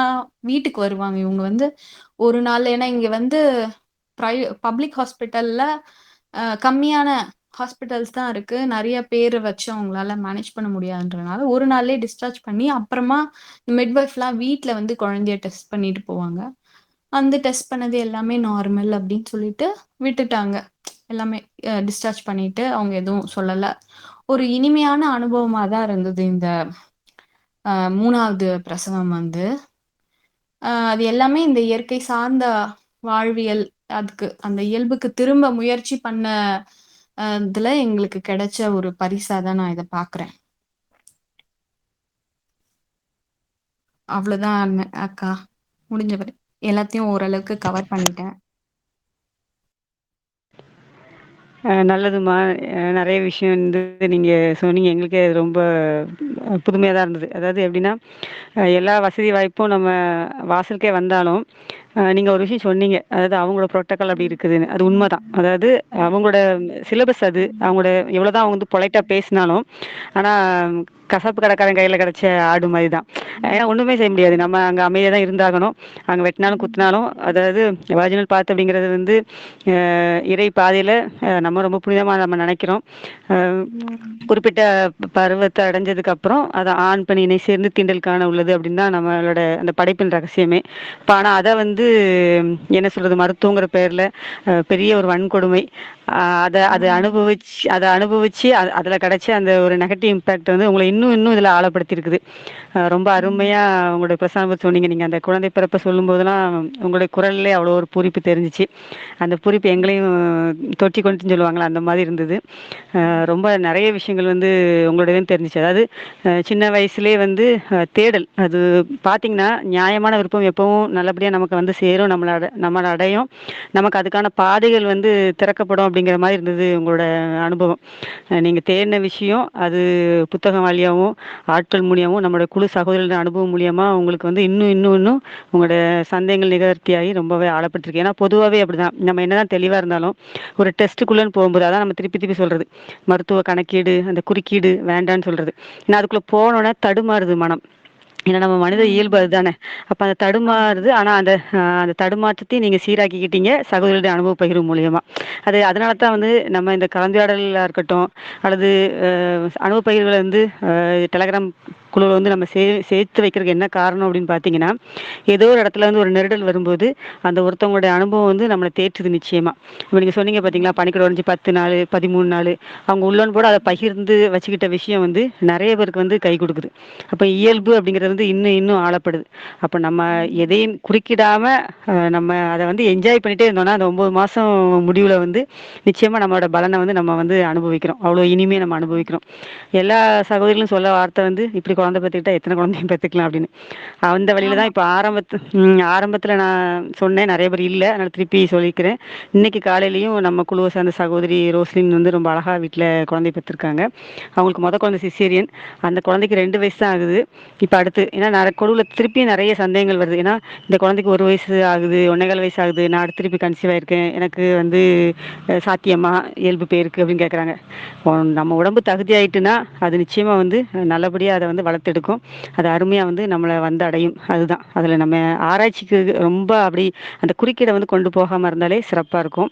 வீட்டுக்கு வருவாங்க. இவங்க வந்து ஒரு நாள் ஏன்னா இங்க வந்து பிரை பப்ளிக் ஹாஸ்பிட்டல்ல கம்மியான ஹாஸ்பிட்டல்ஸ் தான் இருக்கு. நெறைய பேர வச்சு அவங்களால மேனேஜ் பண்ண முடியாதுன்றனால, ஒரு நாள்லயே டிஸ்சார்ஜ் பண்ணி, அப்புறமா மிட்வைஃப்லாம் வீட்ல வந்து குழந்தைய டெஸ்ட் பண்ணிட்டு போவாங்க. வந்து டெஸ்ட் பண்ணது எல்லாமே நார்மல் அப்படின்னு சொல்லிட்டு விட்டுட்டாங்க. எல்லாமே டிஸ்சார்ஜ் பண்ணிட்டு, அவங்க எதுவும் சொல்லல. ஒரு இனிமையான அனுபவமா தான் இருந்தது இந்த 3வது பிரசவம் வந்து. அது எல்லாமே இந்த இயற்கை சார்ந்த வாழ்வியல், அதுக்கு அந்த இயல்புக்கு திரும்ப முயற்சி பண்ண இதுல எங்களுக்கு கிடைச்ச ஒரு பரிசா தான் நான் இத பார்க்குறேன். அவ்வளோதான் அக்கா. முடிஞ்ச வரை. எல்லாத்தையும் ஓரளவுக்கு கவர் பண்ணிட்டேன். நல்லதும்மா. நெறைய விஷயம் வந்து நீங்க சொன்னீங்க. எங்களுக்கே அது ரொம்ப புதுமையா தான் இருந்தது. அதாவது எப்படின்னா, எல்லா வசதி வாய்ப்பும் நம்ம வாசலுக்கே வந்தாலும், நீங்க ஒரு விஷயம் சொன்னீங்க. அதாவது அவங்களோட புரோட்டோகால் அப்படி இருக்குதுன்னு. அது உண்மதான். அதாவது அவங்களோட சிலபஸ் அது. அவங்களோட எவ்வளோதான் அவங்க வந்து பொலைட்டா பேசினாலும், ஆனா கசாப்பு கடைக்காரன் கையில கிடைச்ச ஆடு மாரி தான். ஏன்னா ஒண்ணுமே செய்ய முடியாது. நம்ம அங்க அமைதியா தான் இருந்தாகணும். அங்க வெட்டினாலும், குத்துனாலும் அதாவது வஜினல் பாத் அப்படிங்கிறது வந்து இறை பாதையில நம்ம ரொம்ப புனிதமா நம்ம நினைக்கிறோம். அ குறிப்பிட்ட பருவத்தை அடைஞ்சதுக்கு அப்புறம் அதை ஆண் பெண் இணை சேர்ந்து தீண்டல் காண உள்ளது அப்படின்னு தான் நம்மளோட அந்த படைப்பின் ரகசியமே. இப்போ ஆனால் அதை வந்து என்ன சொல்றது, மருத்துவங்கிற பேர்ல பெரிய ஒரு வன்கொடுமை. அதை அனுபவிச்சு அதுல கிடைச்ச அந்த ஒரு நெகட்டிவ் இம்பாக்ட் வந்து உங்களை இன்னும் இன்னும் இதுல ஆழப்படுத்தி இருக்குது. ரொம்ப அருமையா உங்களுடைய பிரசங்கம் சொன்னீங்க. நீங்க அந்த குழந்தை பிறப்ப சொல்லும் போதெல்லாம் உங்களுடைய குரல்லே அவ்வளோ ஒரு பூரிப்பு தெரிஞ்சிச்சு. அந்த பூரிப்பு எங்களையும் தொற்றி கொண்டுன்னு சொல்லுவாங்களா, அந்த மாதிரி இருந்தது. ரொம்ப நிறைய விஷயங்கள் வந்து உங்களோடதுன்னு தெரிஞ்சிச்சு. அதாவது சின்ன வயசுலேயே வந்து தேடல் அது பார்த்தீங்கன்னா, நியாயமான விருப்பம் எப்பவும் நல்லபடியாக நமக்கு வந்து வந்து சேரும், நம்மள அடையும். நமக்கு அதுக்கான பாதைகள் வந்து திறக்கப்படும் அப்படிங்கிற மாரி இருந்தது உங்களோட அனுபவம். நீங்க தேடின விஷயம், அது புத்தகம் வழியாவும், ஆட்கள் மூலியமாவும், நம்முடைய குழு சகோதரர்கள் அனுபவம் மூலியமா உங்களுக்கு வந்து இன்னும் உங்களோட சந்தேகங்கள் நிவர்த்தியாகி ரொம்பவே ஆழப்பட்டிருக்கு. ஏன்னா பொதுவாவே அப்படிதான். நம்ம என்னதான் தெளிவா இருந்தாலும், ஒரு டெஸ்ட்டுக்குள்ளன்னு போகும்போது அதான் நம்ம திருப்பி திருப்பி சொல்றது. மருத்துவ கணக்கீடு, அந்த குறுக்கீடு வேண்டான்னு சொல்றது. ஏன்னா அதுக்குள்ள போனோனே தடுமாறுது மனம். ஏன்னா நம்ம மனித இயல்பு ம். அதுதானே. அப்ப அந்த ஆமா. தடுமாறுது. ஆனா அந்த தடுமாற்றத்தையும் நீங்க சீராக்கிக்கிட்டீங்க சகோதரருடைய அனுபவ பகிர்வு மூலியமா. அதனால தான் வந்து நம்ம இந்த கலந்துரையாடலா இருக்கட்டும், அல்லது அனுபவ பகிர்வுகள வந்து டெலகிராம் குழுவுல வந்து நம்ம சேர்த்து வைக்கிறதுக்கு என்ன காரணம் அப்படின்னு பார்த்தீங்கன்னா, ஏதோ ஒரு இடத்துல வந்து ஒரு நெருடல் வரும்போது, அந்த ஒருத்தவங்களுடைய அனுபவம் வந்து நம்மள தேற்றுது நிச்சயமா. இப்ப நீங்க சொன்னீங்க பார்த்தீங்களா, பனிக்கூட உடைஞ்சு 10 நாளு, 13 நாளு, அவங்க உள்ளோன்னு கூட அத பகிர்ந்து வச்சுக்கிட்ட விஷயம் வந்து நெறைய பேருக்கு வந்து கை குடுக்குது. அப்ப இயல்பு ஆமா. அப்படிங்கிறது வந்து இன்னும் ஆழப்படுது. அப்ப நம்ம ம். எதையும் குறுக்கிடாம நம்ம அத வந்து என்ஜாய் பண்ணிட்டே இருந்தோம்னா, அந்த 9 மாசம் முடிவுல வந்து நிச்சயமா நம்மளோட பலன வந்து நம்ம வந்து அனுபவிக்கிறோம். அவ்வளோ இனிமையா நம்ம அனுபவிக்கிறோம். எல்லா சகோதரிகளும் சொல்ல வார்த்தை வந்து, "இப்படி குழந்தை பெத்துக்கிட்டா எத்தனை குழந்தையும் பெத்துக்கலாம்" அப்படின்னு. அந்த வழியில ஆமா. தான் இப்ப ஆரம்பத்துல நான் சொன்னேன். நெறைய பேர் இல்ல. அதனால திருப்பி சொல்லிக்கிறேன். இன்னைக்கு காலையிலயும் நம்ம குழுவ சேர்ந்த சகோதரி ரோஸ்லின் வந்து ரொம்ப அழகா வீட்ல குழந்தை பெத்திருக்காங்க. அவங்களுக்கு குழந்தை சிசேரியன். அந்த குழந்தைக்கு 2 வயசு தான் ஆகுது. இப்ப அடுத்து ஏன்னா குழுவுல திருப்பியும் நெறைய சந்தேகங்கள் வருது. ஏன்னா இந்த குழந்தைக்கு 1 வயசு ஆகுது, 1 1/4 வயசு ஆகுது. நான் அடுத்து திருப்பி கன்சீவ் ஆயிருக்கேன். எனக்கு வந்து சாத்தியமா? இயல்பு பேருக்கு அப்படின்னு கேட்குறாங்க. நம்ம உடம்பு தகுதி ஆயிட்டுன்னா, அது நிச்சயமா வந்து நல்லபடியா அத வந்து வளர்த்தெடுக்கும். அது அருமையா வந்து நம்மள வந்து அடையும். அதுதான். அதுல நம்ம ஆராய்ச்சிக்கு ரொம்ப அப்படி அந்த குறுக்கீட வந்து கொண்டு போகாம இருந்தாலே சிறப்பா இருக்கும்.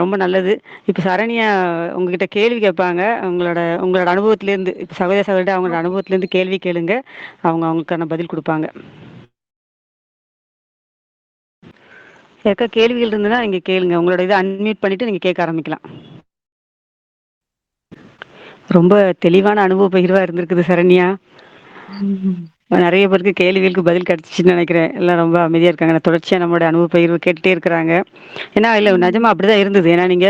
ரொம்ப நல்லது. இப்ப சரண்யா உங்ககிட்ட கேள்வி கேட்பாங்க. உங்களோட உங்களோட அனுபவத்திலேருந்து இப்ப சகோதர சகோதரிட்ட அவங்களோட ஓகே. அனுபவத்திலேருந்து கேள்வி கேளுங்க. அவங்க அவங்களுக்கான பதில் குடுப்பாங்க. யாருக்கா கேள்விகள் இருந்ததுன்னா நீங்க கேளுங்க. உங்களோட இத அன்மியூட் பண்ணிட்டு நீங்க கேட்க ஆரம்பிக்கலாம். ரொம்ப தெளிவான அனுபவ பகிர்வா இருந்திருக்குது சரண்யா. ம். நெறைய பேருக்கு கேள்விகளுக்கு பதில் கிடைச்சுச்சுன்னு நெனைக்கிறேன். எல்லாம் ரொம்ப அமைதியா இருக்காங்க. தொடர்ச்சியா நம்மளோட அனுபவ பகிர்வு கேட்டுட்டே இருக்கிறாங்க. ஏன்னா, இல்ல ம். நிஜமா அப்படிதான் இருந்தது. ஏன்னா, நீங்க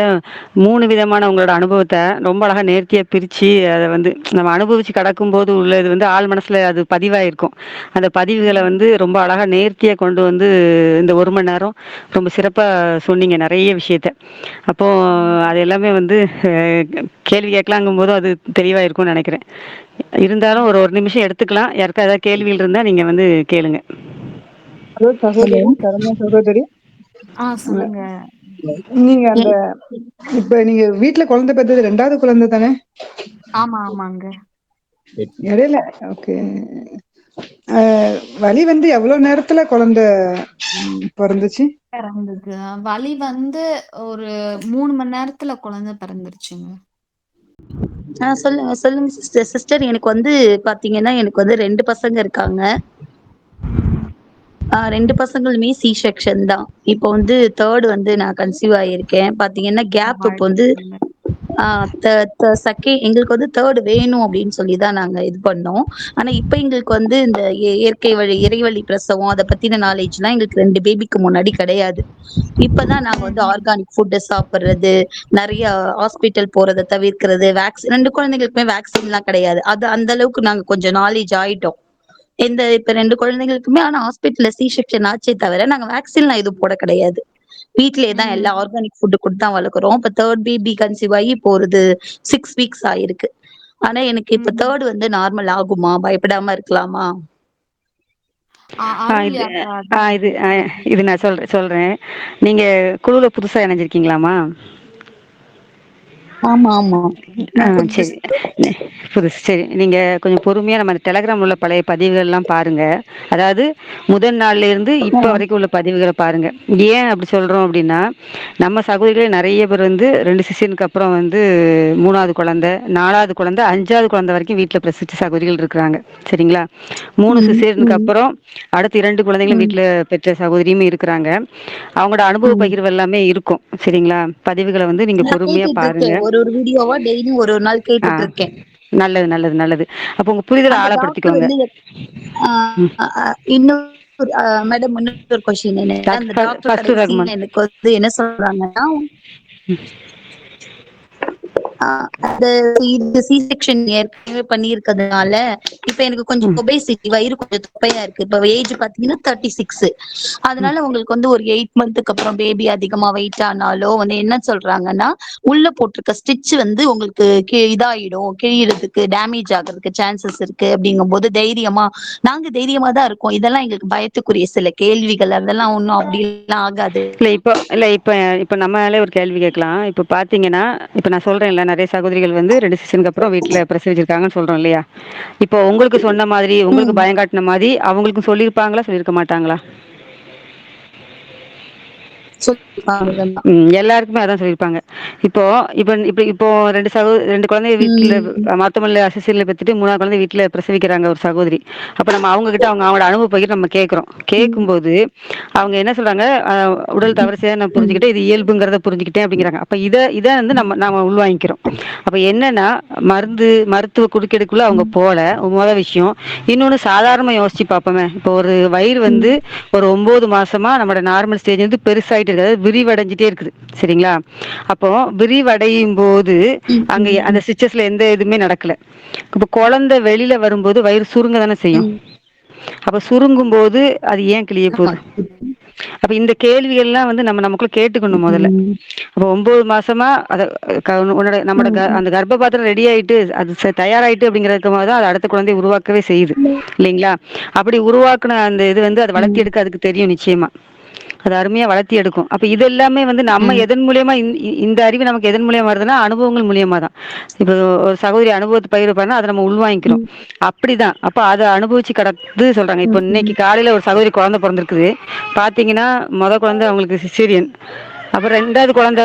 3 விதமான உங்களோட அனுபவத்த ரொம்ப அழகா நேர்த்தியா பிரிச்சு, அத வந்து நம்ம அனுபவிச்சு கடக்கும்போது உள்ளது வந்து ஆழ் மனசுல அது பதிவாயிருக்கும். அந்த பதிவுகள வந்து ம். ரொம்ப அழகா நேர்த்தியா கொண்டு வந்து இந்த 1 மணி நேரம் ரொம்ப சிறப்பா சொன்னீங்க நெறைய விஷயத்த. அப்போ ம். அது எல்லாமே வந்து அ கேள்வி கேட்கலாங்கும்போது அது தெளிவா இருக்கும்னு நெனைக்கிறேன். இருந்தாலும் ஒரு 1 நிமிஷம் எடுத்துக்கலாம். யாருக்கா ஏதாவது கேள்விகள் இருந்தா நீங்க வந்து கேளுங்க. Hello hello. சகோதரி, சரண்யா சகோதரி. அ சொல்லுங்க. நீங்க அந்த என் இப்ப நீங்க வீட்ல குழந்தை பெத்தது 2வது குழந்தை தானே? ஆமா, ஆமாங்க. இடையில ஓகே. அ வலி வந்து எவ்வளோ நேரத்துல குழந்தை பொறந்துச்சு? பிறந்தது. வலி வந்து ஒரு 3 மணி நேரத்துல குழந்தை பிறந்துருச்சுங்க. சொல்லுங்க, சொல்லுங்க சிஸ்டர். சிஸ்டர் எனக்கு வந்து பாத்தீங்கன்னா, எனக்கு வந்து 2 பசங்க இருக்காங்க. ம். 2 பசங்களுமே சி செக்ஷன் தான். இப்போ வந்து 3 வந்து நான் கன்சீவ் ஆயிருக்கேன். பாத்தீங்கன்னா, கேப் இப்போ வந்து வாழ்த்துக்கள். ஆ த த எங்களுக்கு வந்து 3 வேணும் அப்படின்னு சொல்லி தான் நாங்க இது பண்ணோம். ஆனா, இப்ப எங்களுக்கு வந்து இந்த இயற்கை வழி இறைவழி பிரசவம் அத பத்தின நாலேட்ஜ்லாம் எங்களுக்கு 2 பேபிக்கு முன்னாடி கிடையாது. இப்பதான் நாங்க வந்து ம். ஆர்கானிக் ஃபுட் சாப்பிடுறது, நெறைய ஹாஸ்பிட்டல் போறத தவிர்க்கிறது, 2 குழந்தைகளுக்குமே வேக்சின்லாம் கிடையாது. அது அந்த அளவுக்கு நாங்க கொஞ்சம் நாலேட்ஜ் ஆயிட்டோம். இப்ப 2 குழந்தைகளுக்குமே ஆனா ஹாஸ்பிட்டல்ல சி செக்ஷன் ஆச்சே தவிர, நாங்க வேக்சின்லாம் எதுவும் போட கிடையாது. வீட்லயே தான் எல்லா ம். ஆர்கானிக் ஃபுட் குடுத்து தான் வளர்க்குறோம். இப்ப 3 பேபி கன்சீவ் ஆகி இப்போ ஒரு 6 வீக்ஸ் ஆயிருக்கு. ஆனா எனக்கு இப்ப ம். 3 வந்து நார்மல் ஆகுமா? பயப்படாம இருக்கலாமா? ஆ அருள் இது யாத்ரா ஆ தான் இது உங்களுக்கு இது நான் சொல்றேன். நீங்க குழுவுல புதுசா இணைஞ்சிருக்கீங்களாம்மா? ஆமா, ஆமா. ஆ நான் கொஞ்சம் சரி. புதுசு சரி. நீங்க கொஞ்சம் பொறுமையா நம்ம டெலகிராம்ல உள்ள பழைய பதிவுகள்லாம் பாருங்க. அதாவது முதல் நாள்ல இருந்து ஆ, இப்ப வரைக்கும் உள்ள பதிவுகள பாருங்க. ஏன் அப்படி சொல்றோம் அப்படின்னா, நம்ம சகோதரிகளே நெறைய பேர் வந்து 2 சிசேரியனுக்கு அப்புறம் வந்து 3வது குழந்தை, 4வது குழந்தை, 5வது குழந்தை வரைக்கும் வீட்ல பிரசவிச்ச சகோதரிகள் இருக்கிறாங்க. சரிங்களா? 3 ம், சிசேரியனுக்கு ம், அப்புறம் அடுத்து 2 குழந்தைகளும் ம், வீட்ல பெற்ற சகோதரியும் இருக்கிறாங்க. அவங்களோட அனுபவ ம். பகிர்வு எல்லாமே இருக்கும். சரிங்களா? பதிவுகள வந்து நீங்க நான் பொறுமையா கேட்டுட்டு பாருங்க. இருக்கேன். ஒரு வீடியோவா டெய்லியும் ஒரு நாள் ஆ. கேட்டுட்டு இருக்கேன். நல்லது, நல்லது, நல்லது. அப்போ உங்க புரிதல அந்த டாக்டர் ஆழப்படுத்திக்கோங்க. வந்து ஆ ம். அ இன்னொரு மேடம் இன்னொரு கொஸ்டின் என்னன்னா, அந்த டாக்டர் ஃபர்ஸ்ட்டு கடைசியில ரகுமான். எனக்கு வந்து என்ன சொல்றாங்கன்னா அது இது சி செக்ஷன் ஏற்கனவே பண்ணியிருக்கிறதுனால இப்ப எனக்கு கொஞ்சம் ம். ஒபேசிட்டி, வயிறு கொஞ்சம் தொப்பையா இருக்கு. இப்ப ஏஜ் பாத்தீங்கன்னா 36. ம். அதனால உங்களுக்கு வந்து ஒரு 8 மந்த்துக்கு அப்புறம் பேபி அதிகமா வெயிட் ஆனாலோ வந்து என்ன சொல்றாங்கன்னா, உள்ள போட்டிருக்க ஸ்டிச் வந்து உங்களுக்கு இதாயிடும், கிழியறதுக்கு, டேமேஜ் ஆகுறதுக்கு சான்சஸ் இருக்கு அப்படிங்கும்போது நாங்க தைரியமா தான் இருக்கோம். இதெல்லாம் எங்களுக்கு பயத்துக்குரிய சில கேள்விகள். அதெல்லாம் ஒண்ணும் அப்படிலாம் ஆகாது. இல்ல இப்ப நம்மளாலே ஒரு கேள்வி கேட்கலாம். இப்ப பார்த்தீங்கன்னா, இப்ப நான் சொல்றேன்ல நெறைய சகோதரிகள் வந்து 2 சீசனுக்கு அப்புறம் வீட்ல பிரசவிச்சிருக்காங்கன்னு சொல்றோம் இல்லையா? இப்போ உங்களுக்கு சொன்ன மாதிரி, உங்களுக்கு ம். பயம் காட்டுன மாரி அவங்களுக்கும் சொல்லியிருப்பாங்களா? சொல்லியிருக்க மாட்டாங்களா? சொல்லிருப்பாங்க இதெல்லாம். எல்லாருக்குமே அதான் சொல்லியிருப்பாங்க. இப்போ இப்ப இப்ப இப்போ 2 குழந்தைய வீட்ல ம். மருத்துவமனையில சிசேரியன்ல பெத்துட்டு 3வது குழந்தைய வீட்ல பிரசவிக்கிறாங்க ஒரு சகோதரி. அப்ப நம்ம அவங்க கிட்ட அவங்களோட அனுபவ பகிர்வு நம்ம கேட்கிறோம். ம். கேட்கும்போது அவங்க என்ன சொல்றாங்க, உடல் தவறு செய்ய நான் ம். புரிஞ்சுக்கிட்டேன். இது இயல்புங்கிறத புரிஞ்சுக்கிட்டேன் அப்படிங்கிறாங்க. அப்ப இத வந்து நாம உள்வாங்கிக்கிறோம். அப்ப என்னன்னா, மருத்துவ குறுக்கீடுக்குள்ள அவங்க போல மொத விஷயம். இன்னொன்னு சாதாரணமா யோசிச்சு பார்ப்போமே. இப்போ ஒரு வயிறு வந்து ம். ஒரு 9 மாசமா நம்மளோட நார்மல் ஸ்டேஜ் வந்து பெருசாயிட்டு இருக்கு. அதாவது விரிவடைஞ்சிட்டே இருக்குது. சரிங்களா? அப்போ விரிவடையும் போது ம். அங்க ம். அந்த ஸ்டிச்சஸ்ல எந்த இதுவுமே நடக்கல. இப்ப குழந்தை வெளியில வரும்போது வயிறு சுருங்க தானே செய்யும். ம். அப்ப சுருங்கும் போது அது ஏன் கிழிய ஆமா. போகுது? அப்ப இந்த கேள்விகள்லாம் வந்து நம்ம நமக்குள்ள கேட்டுக்கணும் முதல்ல. ம். அப்ப 9 மாசமா அத உன்னோட நம்மோட ம். அந்த கர்ப்பபாத்திரம் ரெடி ஆயிட்டு அது தயாராயிட்டு அப்படிங்கிறதுக்கு தான் அது அடுத்த குழந்தைய உருவாக்கவே செய்யுது. இல்லைங்களா? அப்படி உருவாக்குன அந்த இது வந்து அதை வளர்த்தி ம். எடுக்க அதுக்கு தெரியும் நிச்சயமா. அது அருமையா வளர்த்தி எடுக்கும். அப்ப இது எல்லாமே வந்து நம்ம ம். எதன் மூலியமா இந்த அறிவு நமக்கு எதன் மூலியமா வருதுன்னா, அனுபவங்கள் மூலியமா தான். இப்போ ஒரு சகோதரி அனுபவத்த பகிர்றப்பான்னா, அத நம்ம உள்வாங்கிக்கிறோம். ம். அப்படிதான். அப்ப அத அனுபவிச்சு கடந்து சொல்றாங்க. இப்போ இன்னைக்கு ம். காலையில ஒரு சகோதரி குழந்தை பொறந்திருக்குது. பார்த்தீங்கன்னா, குழந்தை அவங்களுக்கு சிசேரியன். அப்புறம் 2வது குழந்தை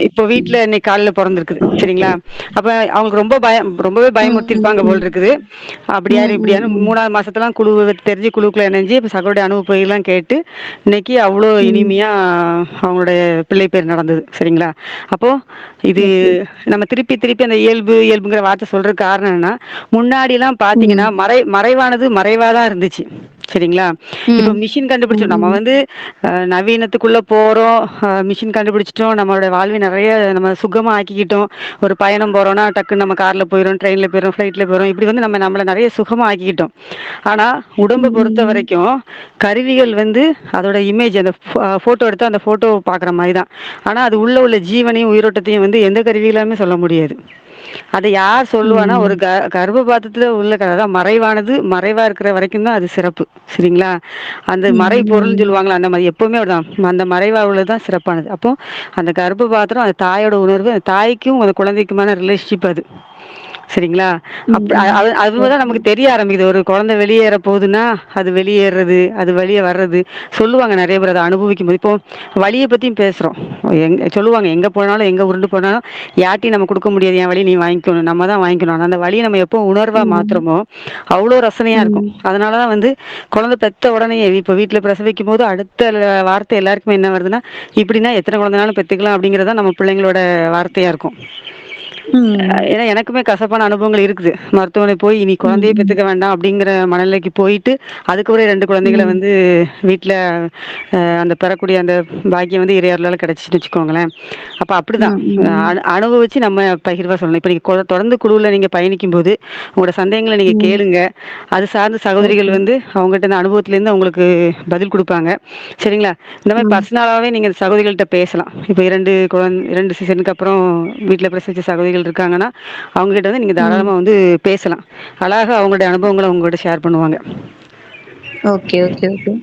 இப்போ வீட்ல இன்னைக்கு காலையில பொறந்திருக்குது. சரிங்களா? அப்ப அவங்களுக்கு ரொம்பவே பயமுறுத்தியிருப்பாங்க போல ம். இருக்குது. அப்படியாரு, ம். ம். இப்படியான்னு ம். 3வது மாசத்துலாம் தெரிஞ்சு குழுவுக்குள்ள இணைஞ்சு இப்ப சகோதரி அனுபவ பொய்லாம் கேட்டு, இன்னைக்கு அவ்ளோ ம். இனிமையா அவங்களுடைய பிள்ளை பேர் நடந்தது. சரிங்களா? அப்போ இது ஓகே. நம்ம திருப்பி திருப்பி அந்த இயல்புங்கிற வார்த்தை சொல்றதுக்கு காரணம் என்னன்னா, முன்னாடிலாம் ம். பார்த்தீங்கன்னா, மறைவானது மறைவா தான் இருந்துச்சு. சரிங்களா? இப்ப ம். மிஷின் கண்டுபிடிச்சோம். நம்ம ம். வந்து நவீனத்துக்குள்ள போறோம். மிஷின் கண்டுபிடிச்சிட்டோம். நம்மளோட வாழ்வை நெறைய நம்ம சுகமா ஆக்கிக்கிட்டோம். ஒரு பயணம் போறோம்னா, டக்குன்னு நம்ம கார்ல போயிரும், ட்ரெயின்ல போயிரும், ஃப்ளைட்ல போயிரும். இப்படி வந்து நம்மள நெறைய சுகமா ஆக்கிக்கிட்டோம். ஆனா, உடம்ப ம். பொறுத்தவரைக்கும் கருவிகள் வந்து அதோட இமேஜ் அந்த ஃபோட்டோ எடுத்தா அந்த ஃபோட்டோவ பார்க்குற மாரி தான். ஆனா, அது உள்ள ஜீவனையும், உயிரோட்டத்தையும் வந்து எந்த கருவியிலாலுமே சொல்ல முடியாது. அத யார் சொல்லுவான்னா, ஒரு ம். கர்ப்பபாத்திரத்துல உள்ள அதான் மறைவா இருக்கிற வரைக்கும் தான் அது சிறப்பு. சரிங்களா? அந்த மறைபொருள்னு ம். சொல்லுவாங்கல்ல, அந்த மாரி எப்பவுமே அப்படிதான். அந்த மறைவா உள்ளது தான் சிறப்பானது. அப்போ அந்த கர்ப்பபாத்திரம், அந்த தாயோட உணர்வு, அந்த தாய்க்கும் அந்த குழந்தைக்குமான ரிலேஷன்ஷிப் அது. சரிங்களா? ம். அதுதான் ஓகே. நமக்கு தெரிய ஆரம்பிக்குது. ஒரு குழந்தை வெளியேற போகுதுன்னா, அது வெளியேறது, அது வெளிய வர்றது. சொல்லுவாங்க நெறைய பேர் அத அனுபவிக்கும்போது. இப்போ வலிய பத்தியும் பேசுறோம். சொல்லுவாங்க, எங்க போனாலும், எங்க உருண்டு போனாலும், யார்ட்டயும் நம்ம குடுக்க முடியாது. என் வலிய நீ வாங்கிக்கணும். நம்ம தான் வாங்கிக்கணும். ஆனா அந்த வலிய நம்ம எப்போ உணர்வா ம். மாத்துறோமோ, அவ்ளோ ரசனையா இருக்கும். ம். அதனால தான் வந்து குழந்தை பெத்த உடனேயே இப்ப வீட்ல பிரசவிக்கும்போது அடுத்த வார்த்தை எல்லாருக்குமே என்ன வருதுன்னா, இப்படின்னா எத்தன குழந்தைனாலும் பெத்துக்கலாம் அப்படிங்கிறது தான் நம்ம பிள்ளைங்களோட வார்த்தையா இருக்கும். ம். ஏன்னா எனக்குமே கசப்பான அனுபவங்கள் இருக்குது. மருத்துவமனை போய் இனி குழந்தையே ம். பெத்துக்க வேண்டாம் அப்படிங்கிற மனநிலைக்கு போயிட்டு, அதுக்கப்புறம் 2 குழந்தைகள ம். வந்து வீட்ல அந்த பெறக்கூடிய அந்த பாக்கியம் வந்து இறையருளால கிடைச்சுச்சுன்னு வச்சுக்கோங்களேன். அப்ப அப்படிதான். ம். ம். அனுபவிச்சு நம்ம பகிர்வா சொல்லணும். இப்ப நீங்க தொடர்ந்து குழுவுல நீங்க பயணிக்கும்போது, உங்களோட சந்தேகங்கள நீங்க ம். கேளுங்க. அது சார்ந்த சகோதரிகள் ஓகே. வந்து அவங்ககிட்ட இந்த அனுபவத்திலேருந்து உங்களுக்கு பதில் குடுப்பாங்க. சரிங்களா? இந்த மாரி ம். பர்சனலாவே நீங்க சகோதரிகள்ட்ட பேசலாம். இப்ப 2 சீசனுக்கு அப்புறம் வீட்ல பிரசவிச்ச சகோதரிகள் இருக்காங்கன்னா, அவங்க கிட்ட வந்து நீங்க ம். தாராளமா வந்து பேசலாம். அழகா அவங்களுடைய அனுபவங்கள உங்ககிட்ட ஷேர் பண்ணுவாங்க. Okay, okay, okay.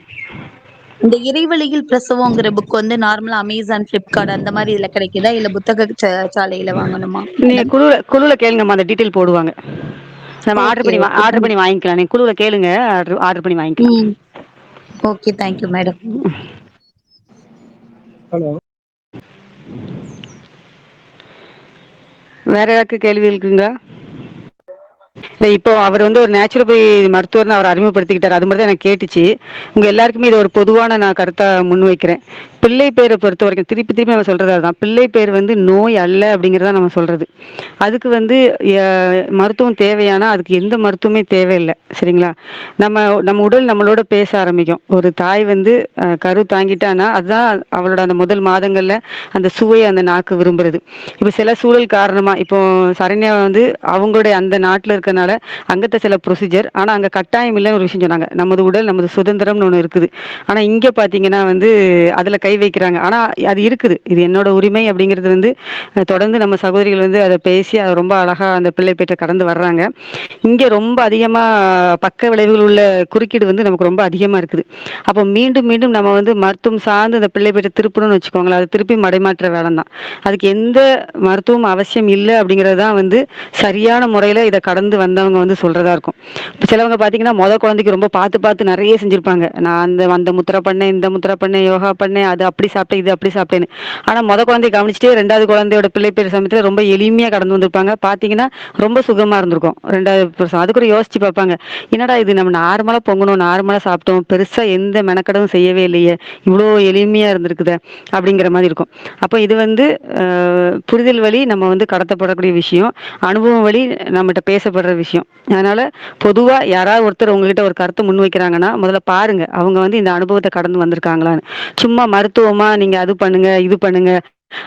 இந்த இறைவழியில் பிரசவங்கிற புக் வந்து நார்மலா அமேசான், Flipkart அந்த மாரி இதுல கிடைக்குதா? இல்ல புத்தக சாலையில வாங்கணுமா நீங்க மேடம்? குழுவுல கேளுங்கம்மா, அந்த டீட்டெயில் போடுவாங்க. நம்ம ஓகே, ஓகே. ஆர்டர் தேங்க் பண்ணி வாங்கிக்கலாம். நீங்க குழுவுல கேளுங்க. ஆர்டர் பண்ணி வாங்கிக்கலாம். ம். Okay. Thank you madam. Hello. வேற யாருக்கு கேள்வி இருக்குங்களா? இல்ல இப்போ அவர் வந்து ஒரு நேச்சுரோபதி மருத்துவர்னு அவர் அறிமுகப்படுத்திக்கிட்டாரு. அது மட்டும் தான் எனக்கு கேட்டுச்சு. உங்க எல்லாருக்குமே இது ஒரு பொதுவான நான் கருத்தா முன்வைக்கிறேன். பிள்ளை பேரை பொறுத்தவரைக்கும் திருப்பி திருப்பி நம்ம சொல்றது அதுதான். பிள்ளை பேர் வந்து நோய் அல்ல அப்படிங்கிறத நம்ம சொல்றது. அதுக்கு வந்து மருத்துவம் தேவையானா அதுக்கு எந்த மருத்துவமே தேவையில்ல. சரிங்களா? நம்ம நம்ம உடல் நம்மளோட பேச ஆரம்பிக்கும். ஒரு தாய் வந்து கரு தாங்கிட்டான்னா அதுதான் அவளோட அந்த முதல் மாதங்கள்ல அந்த சுவை அந்த நாக்கு விரும்புறது. இப்போ சில சூழல் காரணமா இப்போ சரண்யா வந்து அவங்களுடைய அந்த நாட்டுல இருக்கனால அங்கத்த சில ப்ரொசீஜர் ஆனா அங்க கட்டாயம் இல்லைன்னு ஒரு விஷயம் சொன்னாங்க. நமது உடல் நமது சுதந்திரம்னு ஒண்ணு இருக்குது. ஆனா இங்க பாத்தீங்கன்னா வந்து அதுல கை வைக்கிறாங்க. ஆனா அது இருக்குது. இது என்னோட உரிமை அப்படிங்கிறது வந்து தொடர்ந்து நம்ம சகோதரிகள் வந்து அதை பேசி அதை ரொம்ப அழகா அந்த பிள்ளை பேற்ற கடந்து வர்றாங்க. இங்க ரொம்ப அதிகமா பக்க விளைவுகள் உள்ள குறுக்கீடு வந்து நமக்கு ரொம்ப அதிகமா இருக்குது. அப்போ மீண்டும் மீண்டும் நம்ம வந்து மருத்துவம் சார்ந்து அந்த பிள்ளை பேற்ற திருப்பணும்னு வச்சுக்கோங்களேன், அது திருப்பி மடைமாற்ற வேலை தான். அதுக்கு எந்த மருத்துவம் அவசியம் இல்லை அப்படிங்கிறது தான் வந்து சரியான முறையில இதை கடந்து வந்தவங்க வந்து சொல்றதா இருக்கும். இப்போ சிலவங்க பார்த்தீங்கன்னா குழந்தைக்கு ரொம்ப பார்த்து பார்த்து நிறைய செஞ்சிருப்பாங்க. நான் அந்த முத்திரை பண்ணேன், இந்த முத்திரை பண்ணேன், யோகா பண்ணேன், அது அப்படி சாப்பிட்டேன், இது அப்படி சாப்பிட்டேன்னு. ஆனா குழந்தைய கவனிச்சுட்டே ரெண்டாவது குழந்தையோட பிள்ளை பேர் சமயத்தில் ரொம்ப எளிமையா கடந்து வந்திருப்பாங்க. பார்த்தீங்கன்னா ரொம்ப சுகமா இருந்திருக்கும் ரெண்டாவது புருஷன். அது கூட யோசிச்சு பார்ப்பாங்க, என்னடா இது நம்ம நார்மலா பொங்கணும், நார்மலா சாப்பிட்டோம், பெருசா எந்த மெனக்கடவும் செய்யவே இல்லையே, இவ்வளோ எளிமையா இருந்திருக்குது அப்படிங்கிற மாதிரி இருக்கும். அப்போ இது வந்து புரிதல் வழி நம்ம வந்து கடத்தப்படக்கூடிய விஷயம், அனுபவம் வழி நம்மகிட்ட பேசப்படுற விஷயம். அதனால பொதுவா யாராவது ஒருத்தர் உங்ககிட்ட ஒரு கருத்தை முன் வைக்கிறாங்கன்னா முதல்ல பாருங்க அவங்க வந்து இந்த அனுபவத்தை கடந்து வந்திருக்காங்களான்னு. சும்மா மருத்துவமா நீங்க அது பண்ணுங்க இது பண்ணுங்க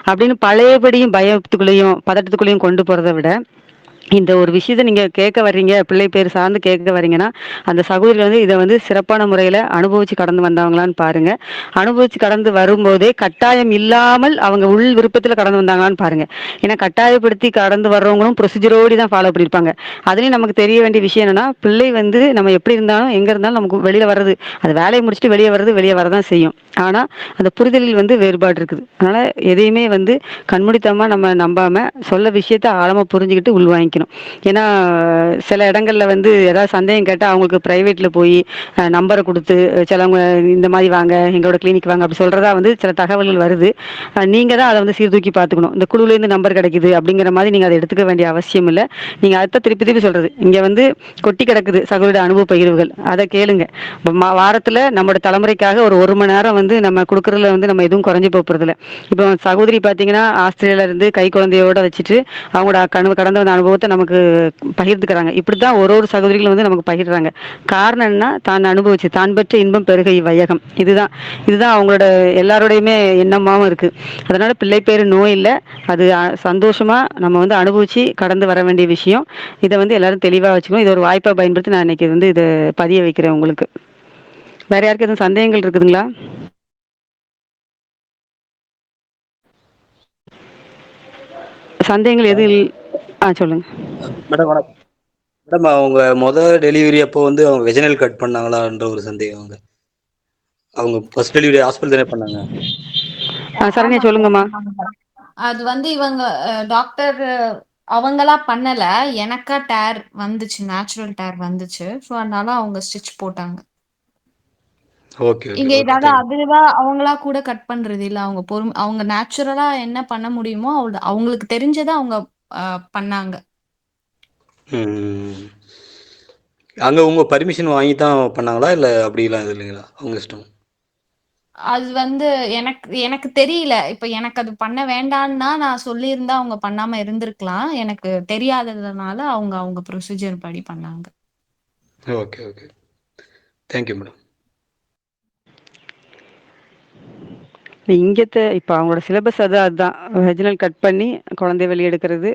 அப்படின்னு பழையபடியும் பயத்துக்குள்ளேயும் பதட்டத்துக்குள்ளேயும் கொண்டு போறதை விட, இந்த ஒரு விஷயத்த நீங்க கேட்க வர்றீங்க, பிள்ளை பேர் சார்ந்து கேட்க வர்றீங்கன்னா அந்த சகோதரிகள் வந்து இதை வந்து சிறப்பான முறையில அனுபவிச்சு கடந்து வந்தாங்களான்னு பாருங்க. அனுபவிச்சு கடந்து வரும்போதே கட்டாயம் இல்லாமல் அவங்க உள் விருப்பத்துல கடந்து வந்தாங்களான்னு பாருங்க. ஏன்னா கட்டாயப்படுத்தி கடந்து வர்றவங்களும் ப்ரொசீஜரோடு தான் ஃபாலோ பண்ணியிருப்பாங்க. அதுலயும் நமக்கு தெரிய வேண்டிய விஷயம் என்னன்னா, பிள்ளை வந்து நம்ம எப்படி இருந்தாலும் எங்க இருந்தாலும் நமக்கு வெளியில வர்றது, அது வேலையை முடிச்சுட்டு வெளியே வர்றது வெளியே வரதான் செய்யும். ஆனா அந்த புரிதலில் வந்து வேறுபாடு இருக்குது. அதனால எதையுமே வந்து கண்மூடித்தனமா நம்ம நம்பாம சொல்ல விஷயத்த ஆழமா புரிஞ்சுக்கிட்டு உள்வாங்கிக்கணும். ஏன்னா சில இடங்கள்ல வந்து ஏதாவது சந்தேகம் கேட்டால் அவங்களுக்கு ப்ரைவேட்ல போய் நம்பரை கொடுத்து சிலவங்க இந்த மாதிரி வாங்க எங்களோட கிளினிக் வாங்க அப்படி சொல்றதா வந்து சில தகவல்கள் வருது. நீங்க தான் அதை வந்து சீர்தூக்கி பார்த்துக்கணும். இந்த குழுலேருந்து நம்பர் கிடைக்குது அப்படிங்கிற மாதிரி நீங்க அதை எடுத்துக்க வேண்டிய அவசியம் இல்லை. நீங்க அதை திருப்பி திருப்பி சொல்றது, இங்க வந்து கொட்டி கிடக்குது சகோதர அனுபவ பகிர்வுகள், அதை கேளுங்க. வாரத்துல நம்மளோட தலைமுறைக்காக ஒரு மணி நேரம் வந்து நம்ம கொடுக்கறதுல வந்து நம்ம எதுவும் குறைஞ்சு போறது இல்லை. இப்போ சகோதரி பார்த்தீங்கன்னா ஆஸ்திரேலியால இருந்து கை குழந்தையோட வச்சுட்டு அவங்களோட கடந்த வந்த அனுபவத்தை நமக்கு பகிர்ந்துக்கிறாங்க. இப்படித்தான் ஒரு சகோதரிகளும் வந்து நமக்கு பகிர்றாங்க. காரணம் என்ன, தான் அனுபவிச்சு தான் பெற்ற இன்பம் பெருகை வையகம். இதுதான் இதுதான் அவங்களோட எல்லாரோடையுமே எண்ணமாவும் இருக்கு. அதனால பிள்ளை பேரு நோய் இல்லை, அது சந்தோஷமா நம்ம வந்து அனுபவிச்சு கடந்து வர வேண்டிய விஷயம். இதை வந்து எல்லாரும் தெளிவா வச்சுக்கணும். இதை ஒரு வாய்ப்பா பயன்படுத்தி நான் இன்னைக்கு வந்து இதை பதிய வைக்கிறேன். உங்களுக்கு வேற யாருக்கு எதுவும் சந்தேகங்கள் இருக்குதுங்களா? சந்தேகங்கள் எதுவும் சொல்லுங்க மேடம். வணக்கம் மேடம். அவங்க டெலிவரி அப்போ வந்து அவங்க வெஜினல் கட் பண்ணாங்களான்ற ஒரு சந்தேகம். அவங்க ஃபர்ஸ்ட் டெலிவரி ஹாஸ்பிட்டல் தானே பண்ணாங்க? சரண்யா சொல்லுங்கம்மா. அது வந்து இவங்க டாக்டர் அவங்களா பண்ணல, எனக்கா டேர் வந்துச்சு, நேச்சுரல் டேர் வந்துச்சு. ஸோ அதனால அவங்க ஸ்டிச் போட்டாங்க. ஓகே ஓகே இங்க ஓகே. ஏதாவது அதுவா அவங்களா கூட கட் பண்றது இல்ல. அவங்க நேச்சுரலா என்ன பண்ண முடியுமோ அவங்களுக்கு தெரிஞ்சதை அவங்க பண்ணாங்க. அங்க உங்க பர்மிஷன் வாங்கி தான் பண்ணாங்களா இல்ல அப்படிலாம் இது இல்லைங்களா? அவங்க இஷ்டம். அது வந்து எனக்கு எனக்கு தெரியல. இப்ப எனக்கு அது பண்ண வேண்டான்னா நான் சொல்லியிருந்தா அவங்க பண்ணாம இருந்திருக்கலாம். எனக்கு தெரியாததுனால அவங்க அவங்க ப்ரொசீஜர் படி பண்ணாங்க. Okay okay. Thank you madam. இப்போ அவங்களோட சிலபஸ் அதுதான் வெஜினல் கட் பண்ணி குழந்தைய வெளியே எடுக்கிறது,